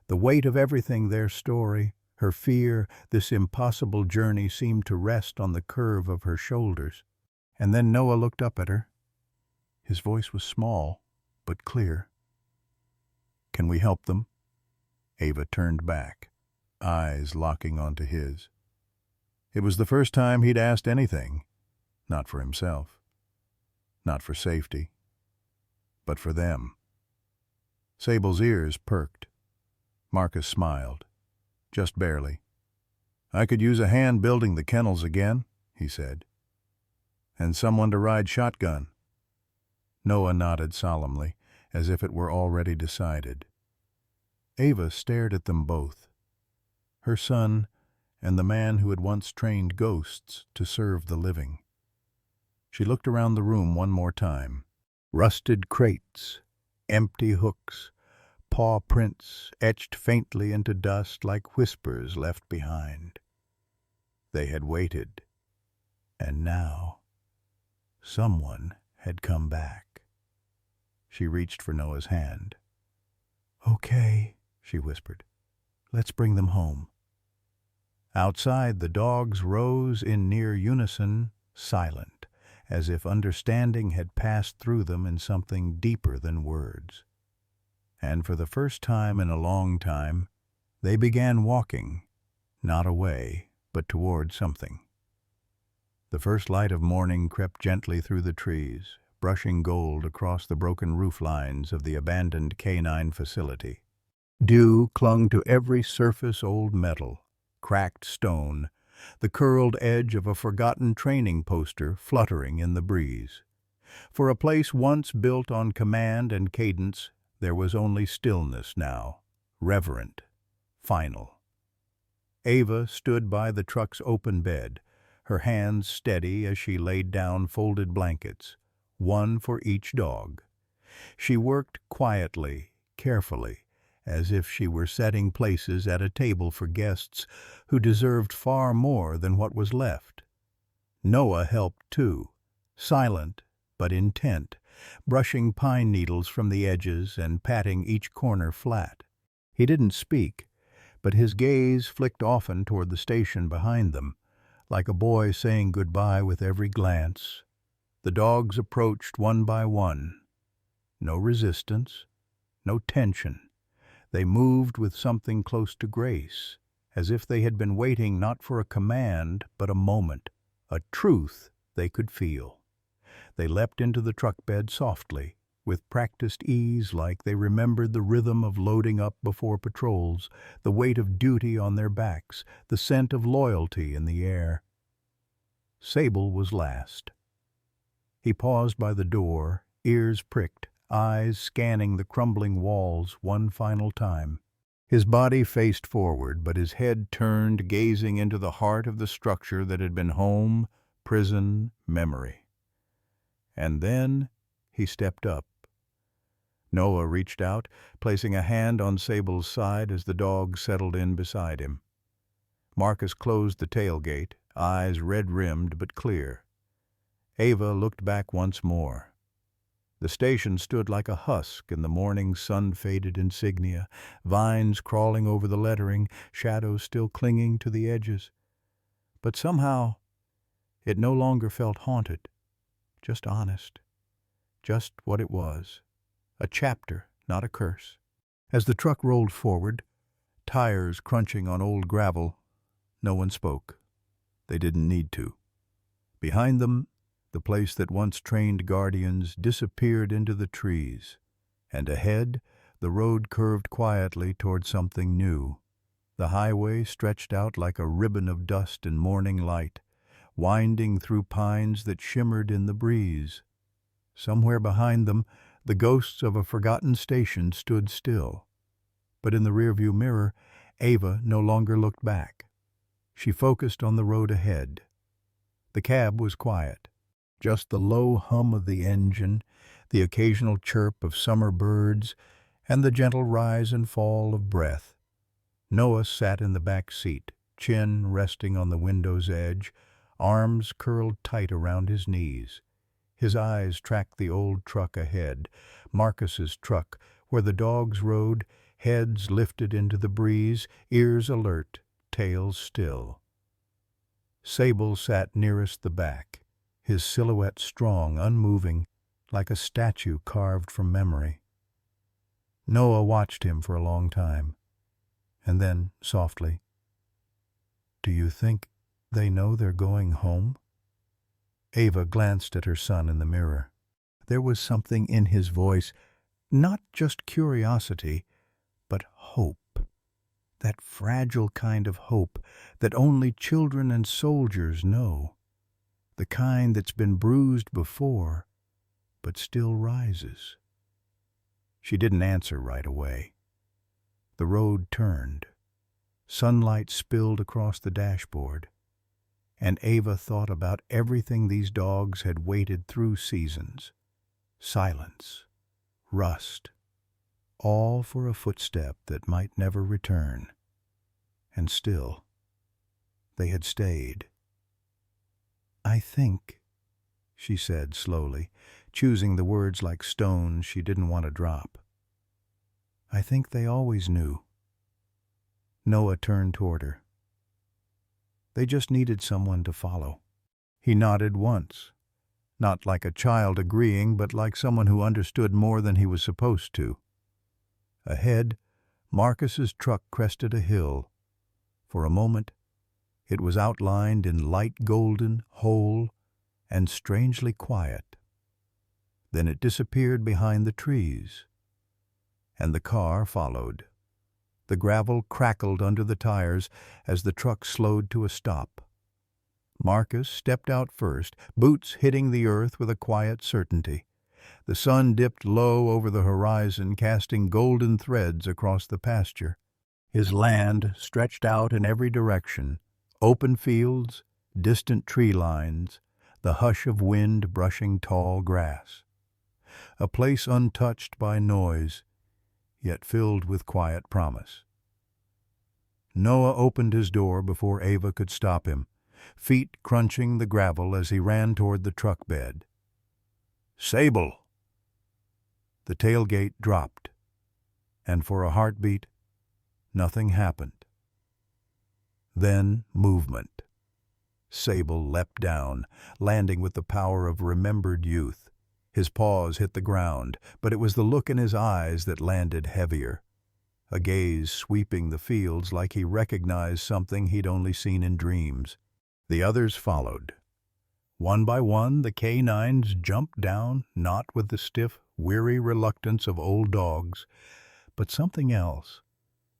The weight of everything, their story, her fear, this impossible journey seemed to rest on the curve of her shoulders. And then Noah looked up at her. His voice was small, but clear. "Can we help them?" Ava turned back, eyes locking onto his. It was the first time he'd asked anything, not for himself, not for safety, but for them. Sable's ears perked. Marcus smiled. Just barely. "I could use a hand building the kennels again," he said. "And someone to ride shotgun." Noah nodded solemnly, as if it were already decided. Ava stared at them both, her son and the man who had once trained ghosts to serve the living. She looked around the room one more time. Rusted crates, empty hooks, paw prints etched faintly into dust like whispers left behind. They had waited, and now someone had come back. She reached for Noah's hand. "Okay," she whispered. "Let's bring them home." Outside, the dogs rose in near unison, silent, as if understanding had passed through them in something deeper than words. And for the first time in a long time, they began walking, not away, but toward something. The first light of morning crept gently through the trees, brushing gold across the broken roof lines of the abandoned canine facility. Dew clung to every surface, old metal, cracked stone, the curled edge of a forgotten training poster fluttering in the breeze. For a place once built on command and cadence, there was only stillness now, reverent, final. Ava stood by the truck's open bed, her hands steady as she laid down folded blankets, one for each dog. She worked quietly, carefully, as if she were setting places at a table for guests who deserved far more than what was left. Noah helped too, silent but intent, brushing pine needles from the edges and patting each corner flat. He didn't speak, but his gaze flicked often toward the station behind them, like a boy saying goodbye with every glance. The dogs approached one by one. No resistance, no tension. They moved with something close to grace, as if they had been waiting not for a command, but a moment, a truth they could feel. They leapt into the truck bed softly, with practiced ease, like they remembered the rhythm of loading up before patrols, the weight of duty on their backs, the scent of loyalty in the air. Sable was last. He paused by the door, ears pricked, eyes scanning the crumbling walls one final time. His body faced forward, but his head turned, gazing into the heart of the structure that had been home, prison, memory. And then he stepped up. Noah reached out, placing a hand on Sable's side as the dog settled in beside him. Marcus closed the tailgate, eyes red-rimmed but clear. Ava looked back once more. The station stood like a husk in the morning sun-faded insignia, vines crawling over the lettering, shadows still clinging to the edges. But somehow it no longer felt haunted, just honest, just what it was, a chapter, not a curse. As the truck rolled forward, tires crunching on old gravel, no one spoke. They didn't need to. Behind them, the place that once trained guardians disappeared into the trees, and ahead, the road curved quietly toward something new. The highway stretched out like a ribbon of dust and morning light, winding through pines that shimmered in the breeze. Somewhere behind them, the ghosts of a forgotten station stood still. But in the rearview mirror, Ava no longer looked back. She focused on the road ahead. The cab was quiet. Just the low hum of the engine, the occasional chirp of summer birds, and the gentle rise and fall of breath. Noah sat in the back seat, chin resting on the window's edge, arms curled tight around his knees. His eyes tracked the old truck ahead, Marcus's truck, where the dogs rode, heads lifted into the breeze, ears alert, tails still. Sable sat nearest the back, his silhouette strong, unmoving, like a statue carved from memory. Noah watched him for a long time, and then, softly, "Do you think they know they're going home?" Ava glanced at her son in the mirror. There was something in his voice, not just curiosity, but hope. That fragile kind of hope that only children and soldiers know. The kind that's been bruised before, but still rises. She didn't answer right away. The road turned. Sunlight spilled across the dashboard, and Ava thought about everything these dogs had waited through seasons. Silence, rust, all for a footstep that might never return. And still, they had stayed. "I think," she said slowly, choosing the words like stones she didn't want to drop. "I think they always knew." Noah turned toward her. They just needed someone to follow. He nodded once, not like a child agreeing, but like someone who understood more than he was supposed to. Ahead, Marcus's truck crested a hill. For a moment, it was outlined in light golden, whole, and strangely quiet. Then it disappeared behind the trees, and the car followed. The gravel crackled under the tires as the truck slowed to a stop. Marcus stepped out first, boots hitting the earth with a quiet certainty. The sun dipped low over the horizon, casting golden threads across the pasture. His land stretched out in every direction, open fields, distant tree lines, the hush of wind brushing tall grass. A place untouched by noise, yet filled with quiet promise. Noah opened his door before Ava could stop him, feet crunching the gravel as he ran toward the truck bed. "Sable!" The tailgate dropped, and for a heartbeat, nothing happened. Then movement. Sable leapt down, landing with the power of remembered youth. His paws hit the ground, but it was the look in his eyes that landed heavier. A gaze sweeping the fields like he recognized something he'd only seen in dreams. The others followed. One by one, the canines jumped down, not with the stiff, weary reluctance of old dogs, but something else,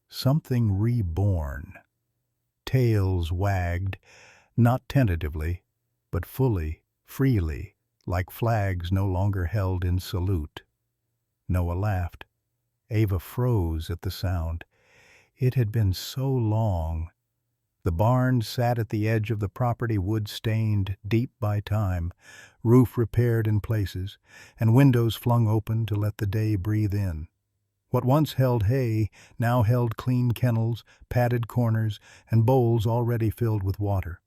something reborn. Tails wagged, not tentatively, but fully, freely, like flags no longer held in salute. Noah laughed. Ava froze at the sound. It had been so long. The barn sat at the edge of the property, wood-stained, deep by time, roof repaired in places, and windows flung open to let the day breathe in. What once held hay now held clean kennels, padded corners, and bowls already filled with water.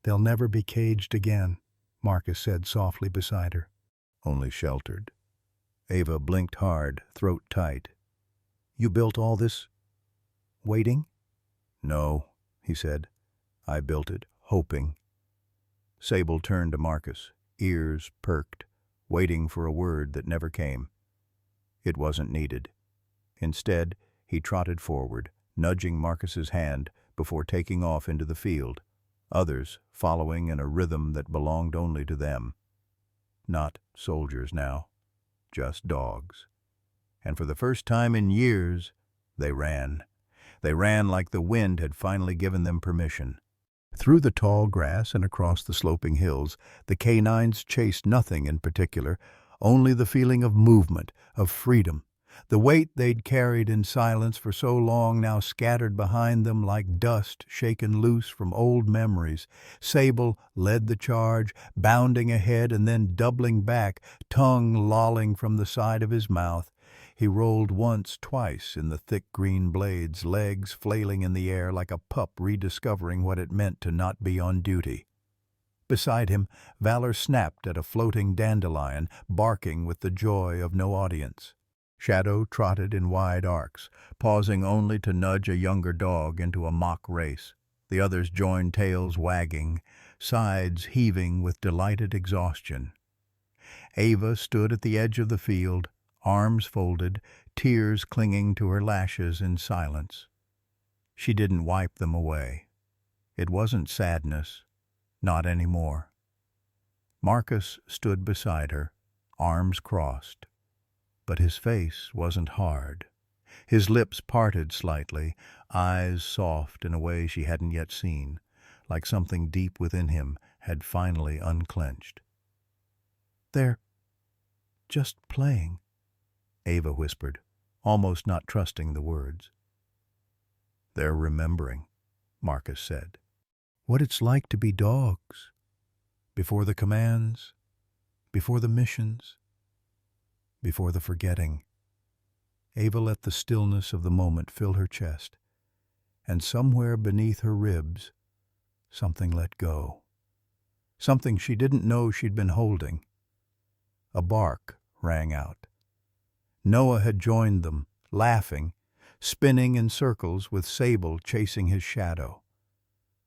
"They'll never be caged again," Marcus said softly beside her. "Only sheltered." Ava blinked hard, throat tight. "You built all this, waiting?" "No," he said. "I built it, hoping." Sable turned to Marcus, ears perked, waiting for a word that never came. It wasn't needed. Instead, he trotted forward, nudging Marcus's hand before taking off into the field, others following in a rhythm that belonged only to them. Not soldiers now, just dogs. And for the first time in years, they ran. They ran like the wind had finally given them permission. Through the tall grass and across the sloping hills, the canines chased nothing in particular, only the feeling of movement, of freedom. The weight they'd carried in silence for so long now scattered behind them like dust shaken loose from old memories. Sable led the charge, bounding ahead and then doubling back, tongue lolling from the side of his mouth. He rolled once, twice in the thick green blades, legs flailing in the air like a pup rediscovering what it meant to not be on duty. Beside him, Valor snapped at a floating dandelion, barking with the joy of no audience. Shadow trotted in wide arcs, pausing only to nudge a younger dog into a mock race. The others joined, tails wagging, sides heaving with delighted exhaustion. Ava stood at the edge of the field, arms folded, tears clinging to her lashes in silence. She didn't wipe them away. It wasn't sadness. Not anymore. Marcus stood beside her, arms crossed. But his face wasn't hard. His lips parted slightly, eyes soft in a way she hadn't yet seen, like something deep within him had finally unclenched. "They're just playing," Ava whispered, almost not trusting the words. "They're remembering," Marcus said. "What it's like to be dogs. Before the commands, before the missions, before the forgetting." Ava let the stillness of the moment fill her chest, and somewhere beneath her ribs, something let go. Something she didn't know she'd been holding. A bark rang out. Noah had joined them, laughing, spinning in circles with Sable chasing his shadow.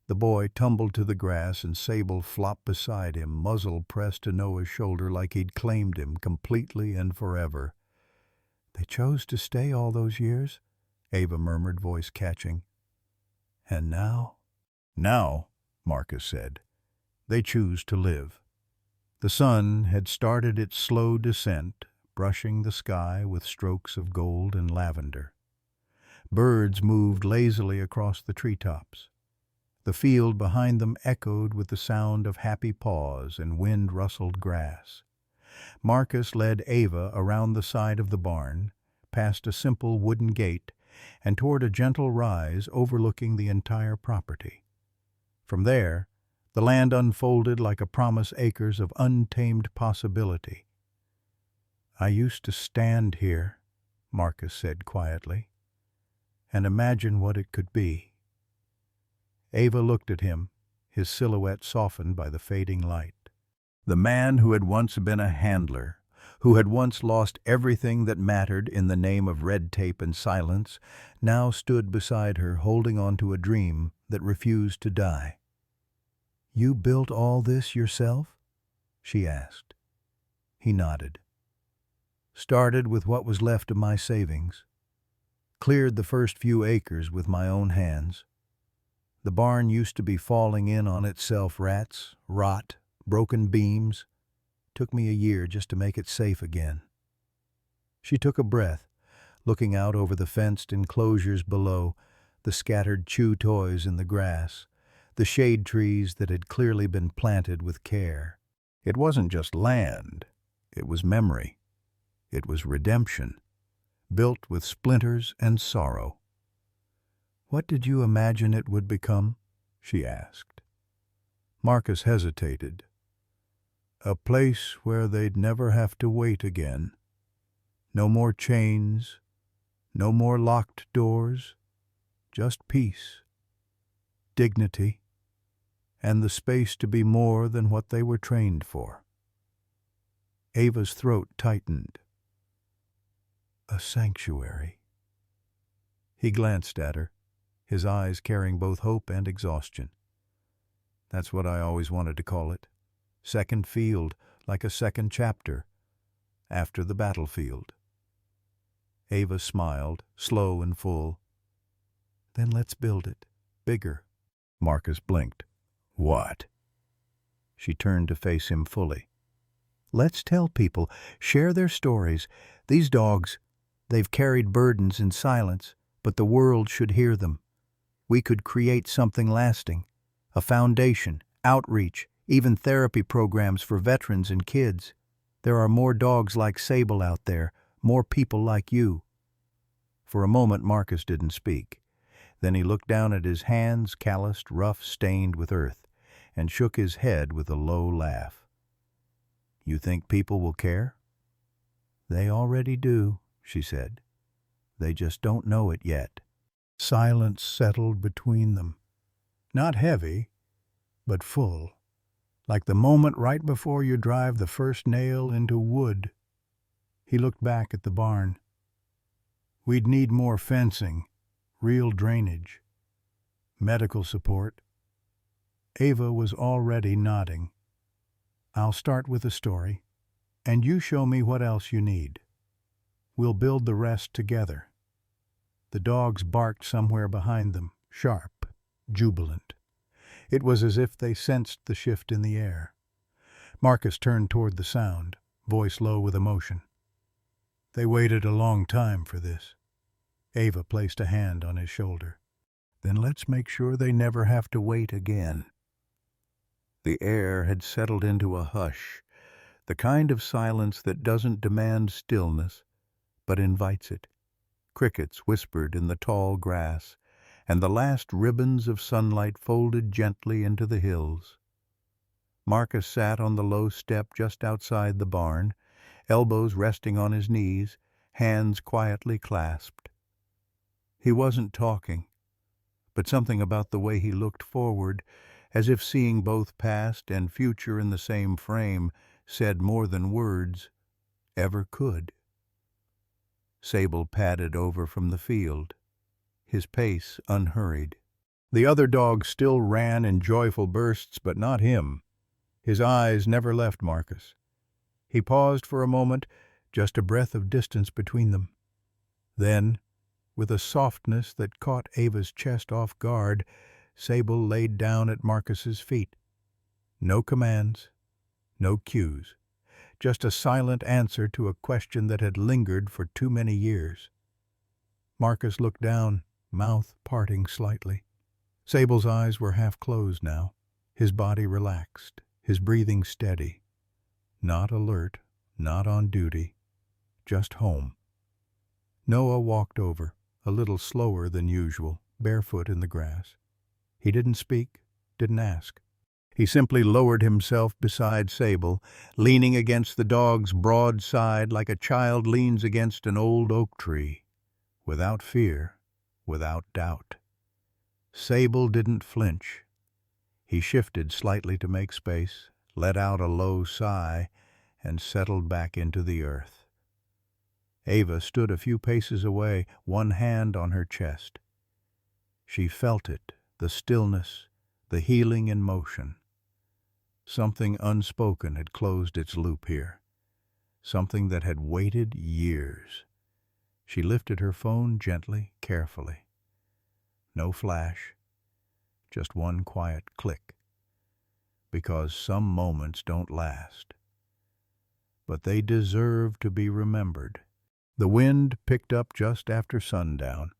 The boy tumbled to the grass and Sable flopped beside him, muzzle pressed to Noah's shoulder like he'd claimed him completely and forever. "They chose to stay all those years," Ava murmured, voice catching. "And now?" "Now," Marcus said, "they choose to live." The sun had started its slow descent, brushing the sky with strokes of gold and lavender. Birds moved lazily across the treetops. The field behind them echoed with the sound of happy paws and wind-rustled grass. Marcus led Ava around the side of the barn, past a simple wooden gate, and toward a gentle rise overlooking the entire property. From there, the land unfolded like a promise acres of untamed possibility. "I used to stand here," Marcus said quietly, "and imagine what it could be." Ava looked at him, his silhouette softened by the fading light. The man who had once been a handler, who had once lost everything that mattered in the name of red tape and silence, now stood beside her holding on to a dream that refused to die. "You built all this yourself?" she asked. He nodded. "Started with what was left of my savings. Cleared the first few acres with my own hands. The barn used to be falling in on itself, rats, rot, broken beams. Took me a year just to make it safe again." She took a breath, looking out over the fenced enclosures below, the scattered chew toys in the grass, the shade trees that had clearly been planted with care. It wasn't just land, it was memory. It was redemption, built with splinters and sorrow. "What did you imagine it would become?" she asked. Marcus hesitated. "A place where they'd never have to wait again. No more chains, no more locked doors, just peace, dignity, and the space to be more than what they were trained for." Ava's throat tightened. "A sanctuary." He glanced at her, his eyes carrying both hope and exhaustion. "That's what I always wanted to call it. Second field, like a second chapter, after the battlefield." Ava smiled, slow and full. "Then let's build it, bigger." Marcus blinked. "What?" She turned to face him fully. "Let's tell people, share their stories. These dogs, they've carried burdens in silence, but the world should hear them. We could create something lasting, a foundation, outreach, even therapy programs for veterans and kids. There are more dogs like Sable out there, more people like you." For a moment Marcus didn't speak. Then he looked down at his hands, calloused, rough, stained with earth, and shook his head with a low laugh. "You think people will care?" "They already do," she said. "They just don't know it yet." Silence settled between them. Not heavy, but full, like the moment right before you drive the first nail into wood. He looked back at the barn. "We'd need more fencing, real drainage, medical support." Ava was already nodding. "I'll start with a story, and you show me what else you need. We'll build the rest together." The dogs barked somewhere behind them, sharp, jubilant. It was as if they sensed the shift in the air. Marcus turned toward the sound, voice low with emotion. "They waited a long time for this." Ava placed a hand on his shoulder. "Then let's make sure they never have to wait again." The air had settled into a hush, the kind of silence that doesn't demand stillness, but invites it. Crickets whispered in the tall grass, and the last ribbons of sunlight folded gently into the hills. Marcus sat on the low step just outside the barn, elbows resting on his knees, hands quietly clasped. He wasn't talking, but something about the way he looked forward, as if seeing both past and future in the same frame, said more than words ever could. Sable padded over from the field, his pace unhurried. The other dogs still ran in joyful bursts, but not him. His eyes never left Marcus. He paused for a moment, just a breath of distance between them. Then, with a softness that caught Ava's chest off guard, Sable laid down at Marcus's feet. No commands, no cues, just a silent answer to a question that had lingered for too many years. Marcus looked down, mouth parting slightly. Sable's eyes were half closed now, his body relaxed, his breathing steady. Not alert, not on duty, just home. Noah walked over, a little slower than usual, barefoot in the grass. He didn't speak, didn't ask. He simply lowered himself beside Sable, leaning against the dog's broad side like a child leans against an old oak tree, without fear, without doubt. Sable didn't flinch. He shifted slightly to make space, let out a low sigh, and settled back into the earth. Ava stood a few paces away, one hand on her chest. She felt it, the stillness, the healing in motion. Something unspoken had closed its loop here, something that had waited years. She lifted her phone gently, carefully. No flash, just one quiet click. Because some moments don't last. But they deserve to be remembered. The wind picked up just after sundown.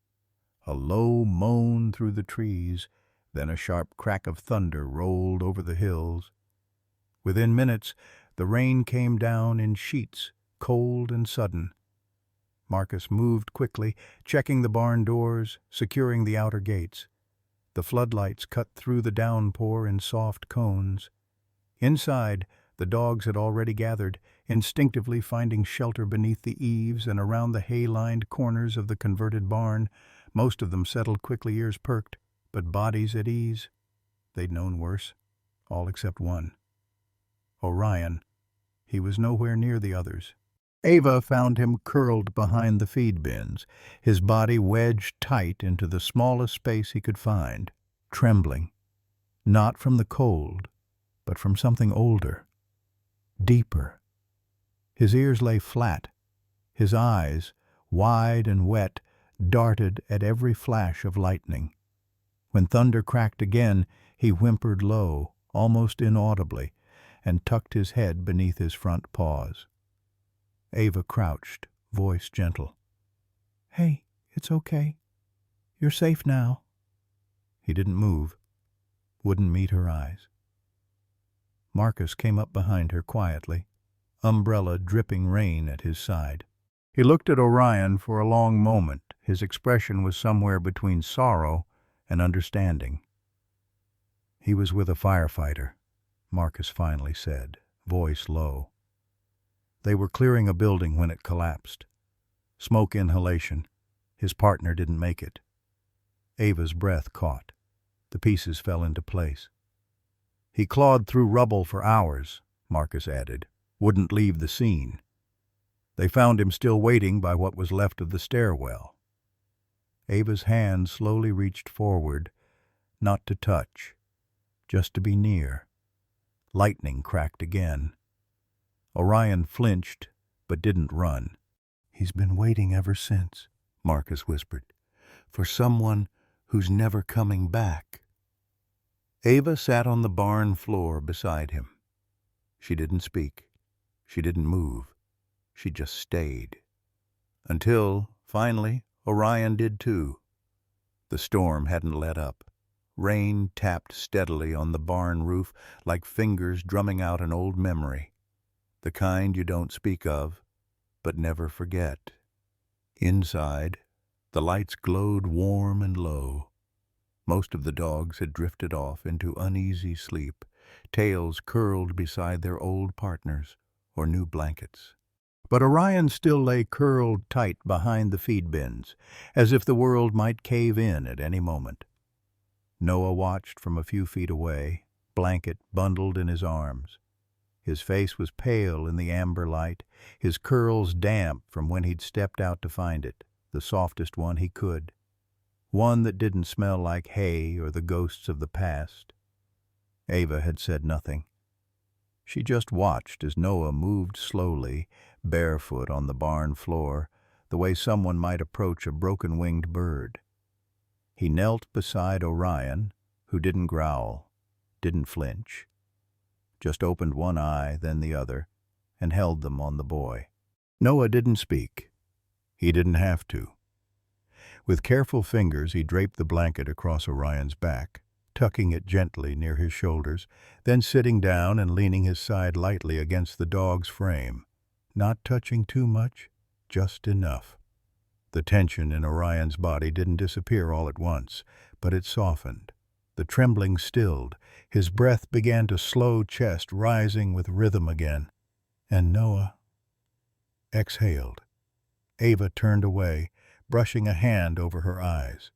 A low moan through the trees, then a sharp crack of thunder rolled over the hills. Within minutes, the rain came down in sheets, cold and sudden. Marcus moved quickly, checking the barn doors, securing the outer gates. The floodlights cut through the downpour in soft cones. Inside, the dogs had already gathered, instinctively finding shelter beneath the eaves and around the hay-lined corners of the converted barn. Most of them settled quickly, ears perked, but bodies at ease. They'd known worse, all except one. Orion. He was nowhere near the others. Ava found him curled behind the feed bins, his body wedged tight into the smallest space he could find, trembling, not from the cold, but from something older, deeper. His ears lay flat, his eyes, wide and wet, darted at every flash of lightning. When thunder cracked again, he whimpered low, almost inaudibly, and tucked his head beneath his front paws. Ava crouched, voice gentle. "Hey, it's okay. You're safe now." He didn't move, wouldn't meet her eyes. Marcus came up behind her quietly, umbrella dripping rain at his side. He looked at Orion for a long moment. His expression was somewhere between sorrow and understanding. "He was with a firefighter," Marcus finally said, voice low. "They were clearing a building when it collapsed. Smoke inhalation. His partner didn't make it." Ava's breath caught. The pieces fell into place. "He clawed through rubble for hours," Marcus added. "Wouldn't leave the scene. They found him still waiting by what was left of the stairwell." Ava's hand slowly reached forward, not to touch, just to be near. Lightning cracked again. Orion flinched, but didn't run. "He's been waiting ever since," Marcus whispered, "for someone who's never coming back." Ava sat on the barn floor beside him. She didn't speak. She didn't move. She just stayed. Until, finally, Orion did too. The storm hadn't let up. Rain tapped steadily on the barn roof like fingers drumming out an old memory, the kind you don't speak of, but never forget. Inside, the lights glowed warm and low. Most of the dogs had drifted off into uneasy sleep, tails curled beside their old partners or new blankets. But Orion still lay curled tight behind the feed bins, as if the world might cave in at any moment. Noah watched from a few feet away, blanket bundled in his arms. His face was pale in the amber light, his curls damp from when he'd stepped out to find it, the softest one he could. One that didn't smell like hay or the ghosts of the past. Ava had said nothing. She just watched as Noah moved slowly, barefoot on the barn floor, the way someone might approach a broken-winged bird. He knelt beside Orion, who didn't growl, didn't flinch, just opened one eye, then the other, and held them on the boy. Noah didn't speak. He didn't have to. With careful fingers, he draped the blanket across Orion's back, tucking it gently near his shoulders, then sitting down and leaning his side lightly against the dog's frame, not touching too much, just enough. The tension in Orion's body didn't disappear all at once, but it softened. The trembling stilled. His breath began to slow, chest rising with rhythm again. And Noah exhaled. Ava turned away, brushing a hand over her eyes.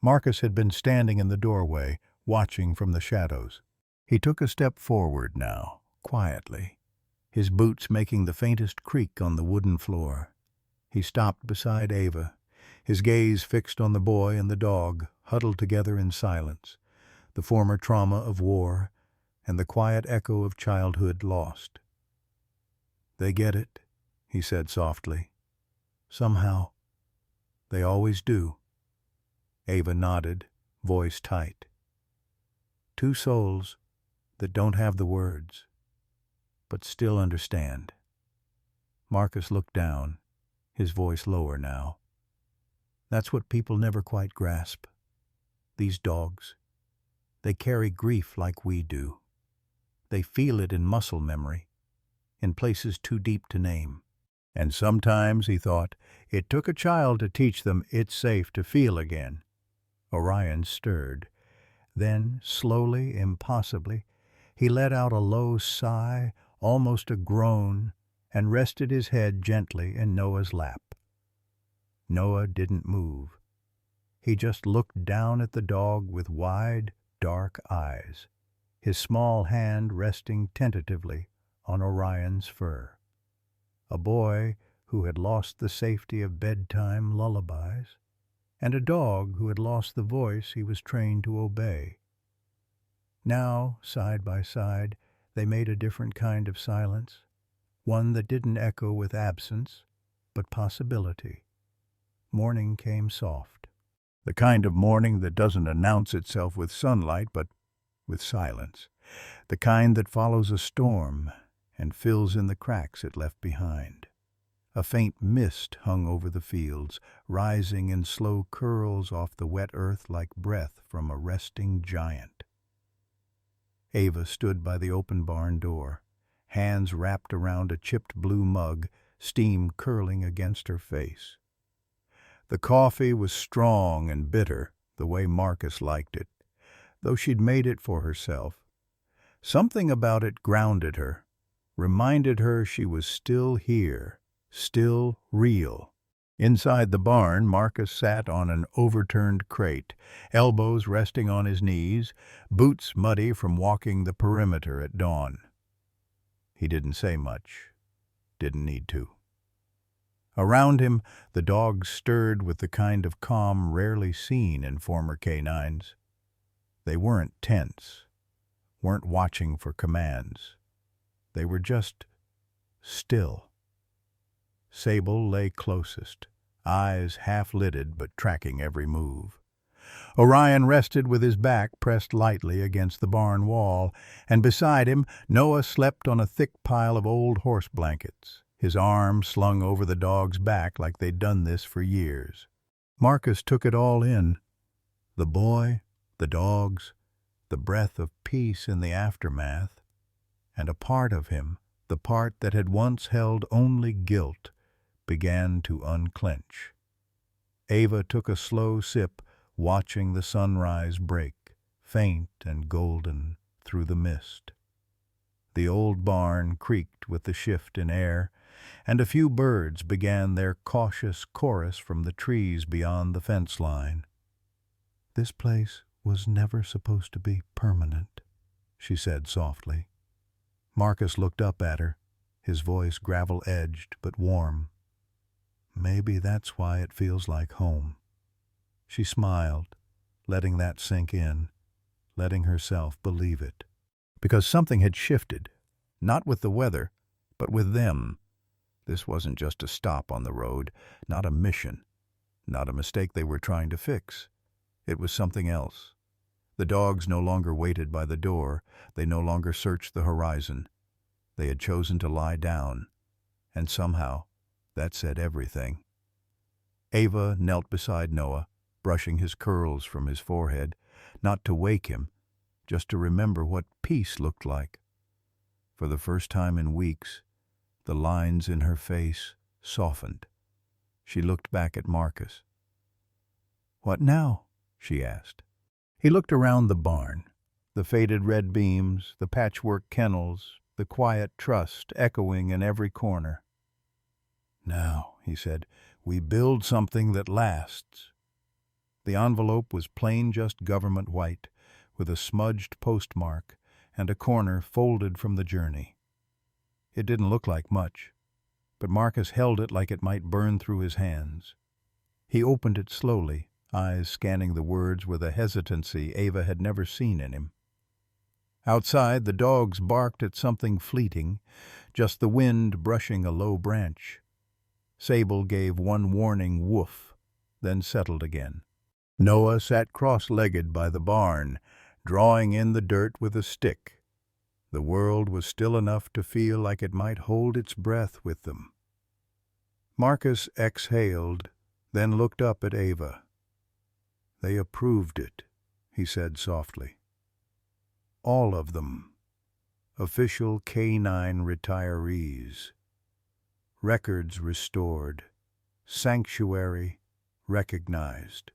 Marcus had been standing in the doorway, watching from the shadows. He took a step forward now, quietly, his boots making the faintest creak on the wooden floor. He stopped beside Ava, his gaze fixed on the boy and the dog, huddled together in silence, the former trauma of war and the quiet echo of childhood lost. "They get it," he said softly. "Somehow. They always do." Ava nodded, voice tight. Two souls that don't have the words, but still understand. Marcus looked down, his voice lower now. "That's what people never quite grasp. These dogs. They carry grief like we do. They feel it in muscle memory, in places too deep to name. And sometimes," he thought, "it took a child to teach them it's safe to feel again." Orion stirred. Then, slowly, impossibly, he let out a low sigh, almost a groan, and rested his head gently in Noah's lap. Noah didn't move. He just looked down at the dog with wide, dark eyes, his small hand resting tentatively on Orion's fur. A boy who had lost the safety of bedtime lullabies, and a dog who had lost the voice he was trained to obey. Now, side by side, they made a different kind of silence, one that didn't echo with absence, but possibility. Morning came soft. The kind of morning that doesn't announce itself with sunlight, but with silence. The kind that follows a storm and fills in the cracks it left behind. A faint mist hung over the fields, rising in slow curls off the wet earth like breath from a resting giant. Ava stood by the open barn door, hands wrapped around a chipped blue mug, steam curling against her face. The coffee was strong and bitter, the way Marcus liked it, though she'd made it for herself. Something about it grounded her, reminded her she was still here, still real. Inside the barn, Marcus sat on an overturned crate, elbows resting on his knees, boots muddy from walking the perimeter at dawn. He didn't say much, didn't need to. Around him, the dogs stirred with the kind of calm rarely seen in former canines. They weren't tense, weren't watching for commands. They were just still. Sable lay closest, eyes half-lidded but tracking every move. Orion rested with his back pressed lightly against the barn wall, and beside him Noah slept on a thick pile of old horse blankets, his arms slung over the dog's back like they'd done this for years. Marcus took it all in. The boy, the dogs, the breath of peace in the aftermath, and a part of him, the part that had once held only guilt, began to unclench. Ava took a slow sip, watching the sunrise break, faint and golden, through the mist. The old barn creaked with the shift in air, and a few birds began their cautious chorus from the trees beyond the fence line. "This place was never supposed to be permanent," she said softly. Marcus looked up at her, his voice gravel-edged but warm. "Maybe that's why it feels like home." She smiled, letting that sink in, letting herself believe it. Because something had shifted, not with the weather, but with them. This wasn't just a stop on the road, not a mission, not a mistake they were trying to fix. It was something else. The dogs no longer waited by the door, they no longer searched the horizon. They had chosen to lie down, and somehow that said everything. Ava knelt beside Noah, brushing his curls from his forehead, not to wake him, just to remember what peace looked like. For the first time in weeks, the lines in her face softened. She looked back at Marcus. "What now?" she asked. He looked around the barn, the faded red beams, the patchwork kennels, the quiet trust echoing in every corner. "Now," he said, "we build something that lasts." The envelope was plain just government white, with a smudged postmark and a corner folded from the journey. It didn't look like much, but Marcus held it like it might burn through his hands. He opened it slowly, eyes scanning the words with a hesitancy Ava had never seen in him. Outside, the dogs barked at something fleeting, just the wind brushing a low branch. Sable gave one warning woof, then settled again. Noah sat cross-legged by the barn, drawing in the dirt with a stick. The world was still enough to feel like it might hold its breath with them. Marcus exhaled, then looked up at Ava. "They approved it," he said softly. "All of them. Official K-9 retirees. Records restored. Sanctuary recognized."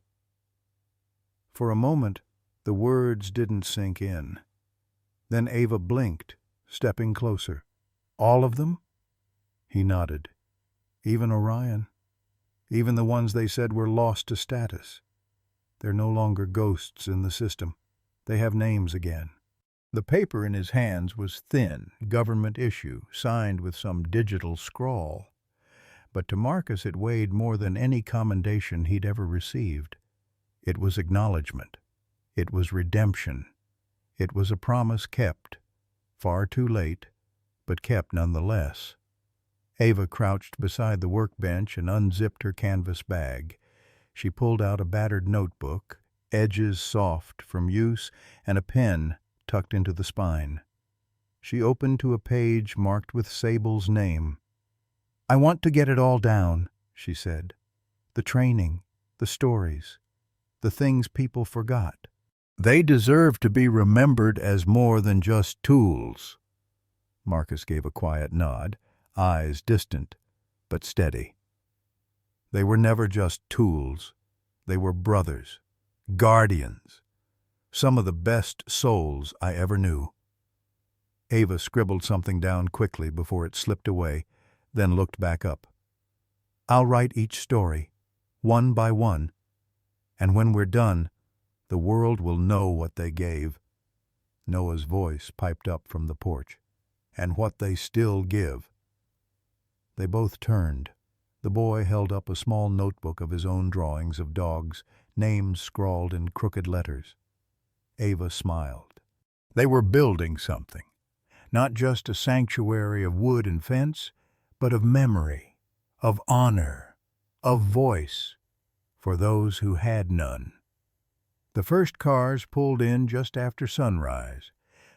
For a moment, the words didn't sink in. Then Ava blinked, stepping closer. "All of them?" He nodded. "Even Orion. Even the ones they said were lost to status. They're no longer ghosts in the system. They have names again." The paper in his hands was thin, government issue, signed with some digital scrawl. But to Marcus it weighed more than any commendation he'd ever received. It was acknowledgment. It was redemption. It was a promise kept, far too late, but kept nonetheless. Ava crouched beside the workbench and unzipped her canvas bag. She pulled out a battered notebook, edges soft from use, and a pen tucked into the spine. She opened to a page marked with Sable's name. "I want to get it all down," she said. "The training, the stories, the things people forgot. They deserve to be remembered as more than just tools." Marcus gave a quiet nod, eyes distant, but steady. "They were never just tools. They were brothers, guardians, some of the best souls I ever knew." Ava scribbled something down quickly before it slipped away, then looked back up. "I'll write each story, one by one, and when we're done, the world will know what they gave." Noah's voice piped up from the porch. "And what they still give." They both turned. The boy held up a small notebook of his own drawings of dogs, names scrawled in crooked letters. Ava smiled. They were building something. Not just a sanctuary of wood and fence, but of memory, of honor, of voice, for those who had none. The first cars pulled in just after sunrise.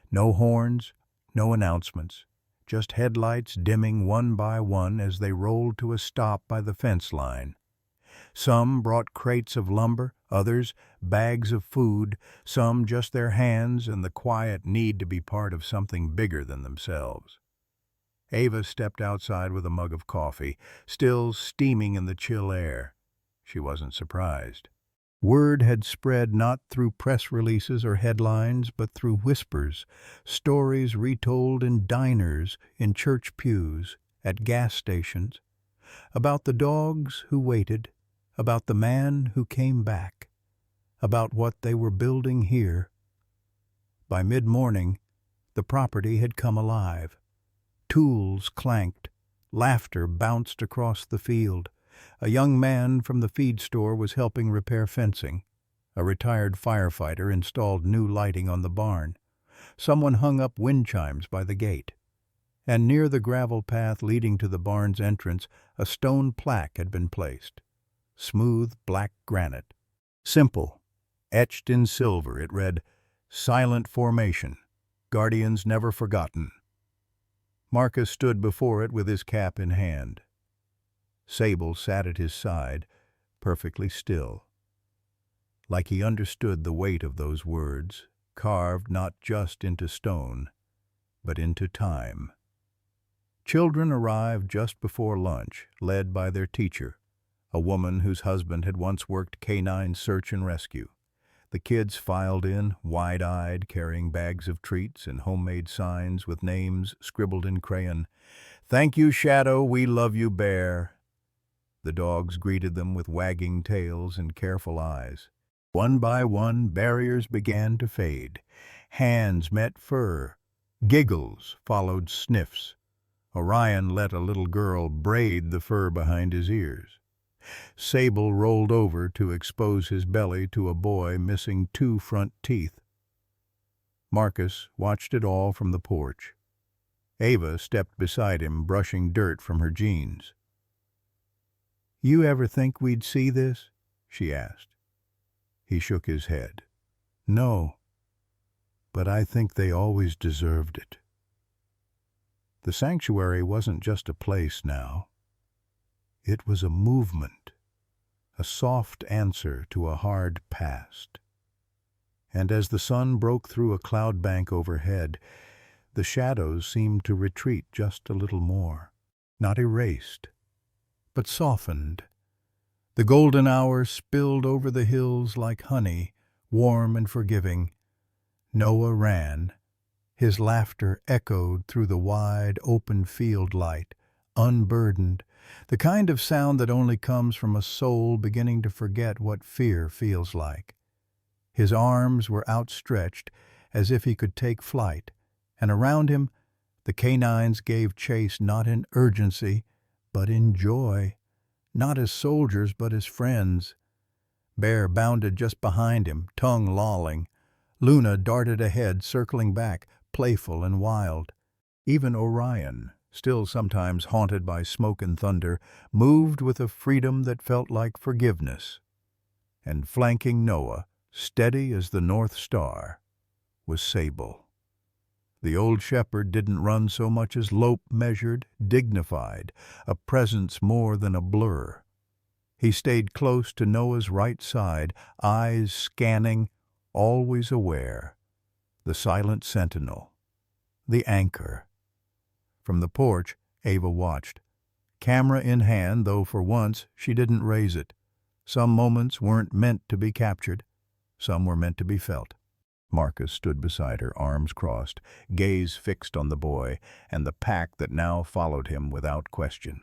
No horns, no announcements, just headlights dimming one by one as they rolled to a stop by the fence line. Some brought crates of lumber, others bags of food, some just their hands and the quiet need to be part of something bigger than themselves. Ava stepped outside with a mug of coffee, still steaming in the chill air. She wasn't surprised. Word had spread not through press releases or headlines, but through whispers, stories retold in diners, in church pews, at gas stations, about the dogs who waited, about the man who came back, about what they were building here. By mid-morning, the property had come alive. Tools clanked, laughter bounced across the field. A young man from the feed store was helping repair fencing. A retired firefighter installed new lighting on the barn. Someone hung up wind chimes by the gate. And near the gravel path leading to the barn's entrance, a stone plaque had been placed. Smooth black granite. Simple. Etched in silver, it read, "Silent Formation. Guardians Never Forgotten." Marcus stood before it with his cap in hand. Sable sat at his side, perfectly still, like he understood the weight of those words, carved not just into stone, but into time. Children arrived just before lunch, led by their teacher, a woman whose husband had once worked canine search and rescue. The kids filed in, wide-eyed, carrying bags of treats and homemade signs with names scribbled in crayon. "Thank you, Shadow, we love you, Bear." The dogs greeted them with wagging tails and careful eyes. One by one, barriers began to fade. Hands met fur. Giggles followed sniffs. Orion let a little girl braid the fur behind his ears. Sable rolled over to expose his belly to a boy missing 2 front teeth. Marcus watched it all from the porch. Ava stepped beside him, brushing dirt from her jeans. "You ever think we'd see this?" she asked. He shook his head. "No, but I think they always deserved it." The sanctuary wasn't just a place now. It was a movement, a soft answer to a hard past. And as the sun broke through a cloud bank overhead, the shadows seemed to retreat just a little more. Not erased, but softened. The golden hour spilled over the hills like honey, warm and forgiving. Noah ran. His laughter echoed through the wide, open field light, unburdened, the kind of sound that only comes from a soul beginning to forget what fear feels like. His arms were outstretched as if he could take flight, and around him the canines gave chase not in urgency, but in joy, not as soldiers but as friends. Bear bounded just behind him, tongue lolling. Luna darted ahead, circling back, playful and wild. Even Orion, still sometimes haunted by smoke and thunder, moved with a freedom that felt like forgiveness. And flanking Noah, steady as the North Star, was Sable. The old shepherd didn't run so much as lope, measured, dignified, a presence more than a blur. He stayed close to Noah's right side, eyes scanning, always aware. The silent sentinel. The anchor. From the porch, Ava watched. Camera in hand, though for once she didn't raise it. Some moments weren't meant to be captured. Some were meant to be felt. Marcus stood beside her, arms crossed, gaze fixed on the boy and the pack that now followed him without question.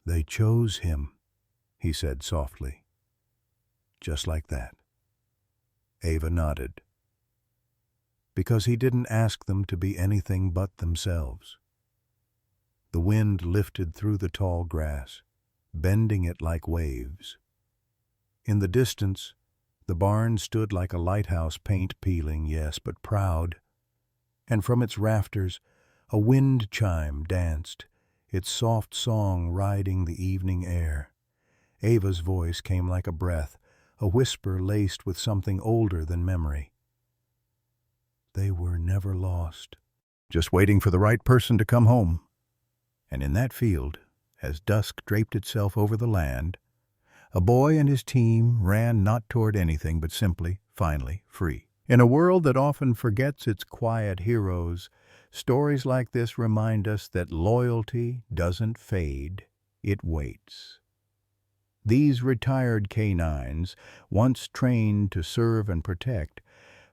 "They chose him," he said softly. "Just like that." Ava nodded. "Because he didn't ask them to be anything but themselves." The wind lifted through the tall grass, bending it like waves. In the distance, the barn stood like a lighthouse, paint peeling, yes, but proud. And from its rafters, a wind chime danced, its soft song riding the evening air. Ava's voice came like a breath, a whisper laced with something older than memory. They were never lost, just waiting for the right person to come home. And in that field, as dusk draped itself over the land, a boy and his team ran not toward anything but simply, finally, free. In a world that often forgets its quiet heroes, stories like this remind us that loyalty doesn't fade, it waits. These retired canines, once trained to serve and protect,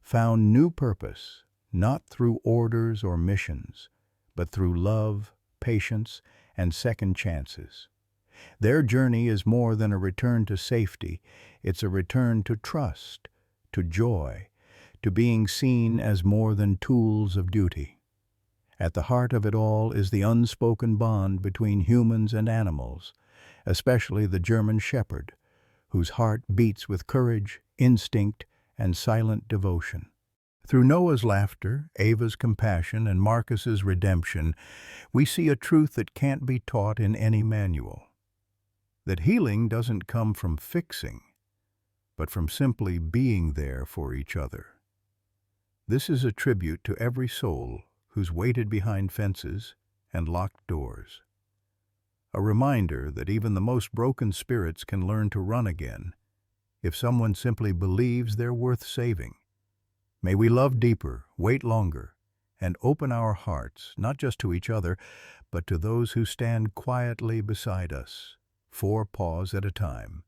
found new purpose, not through orders or missions, but through love, patience, and second chances. Their journey is more than a return to safety, it's a return to trust, to joy, to being seen as more than tools of duty. At the heart of it all is the unspoken bond between humans and animals, especially the German shepherd, whose heart beats with courage, instinct, and silent devotion. Through Noah's laughter, Ava's compassion, and Marcus's redemption, we see a truth that can't be taught in any manual. That healing doesn't come from fixing, but from simply being there for each other. This is a tribute to every soul who's waited behind fences and locked doors. a reminder that even the most broken spirits can learn to run again if someone simply believes they're worth saving. May we love deeper, wait longer, and open our hearts not just to each other, but to those who stand quietly beside us, 4 paws at a time.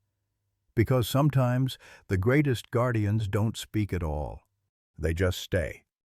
Because sometimes the greatest guardians don't speak at all. They just stay.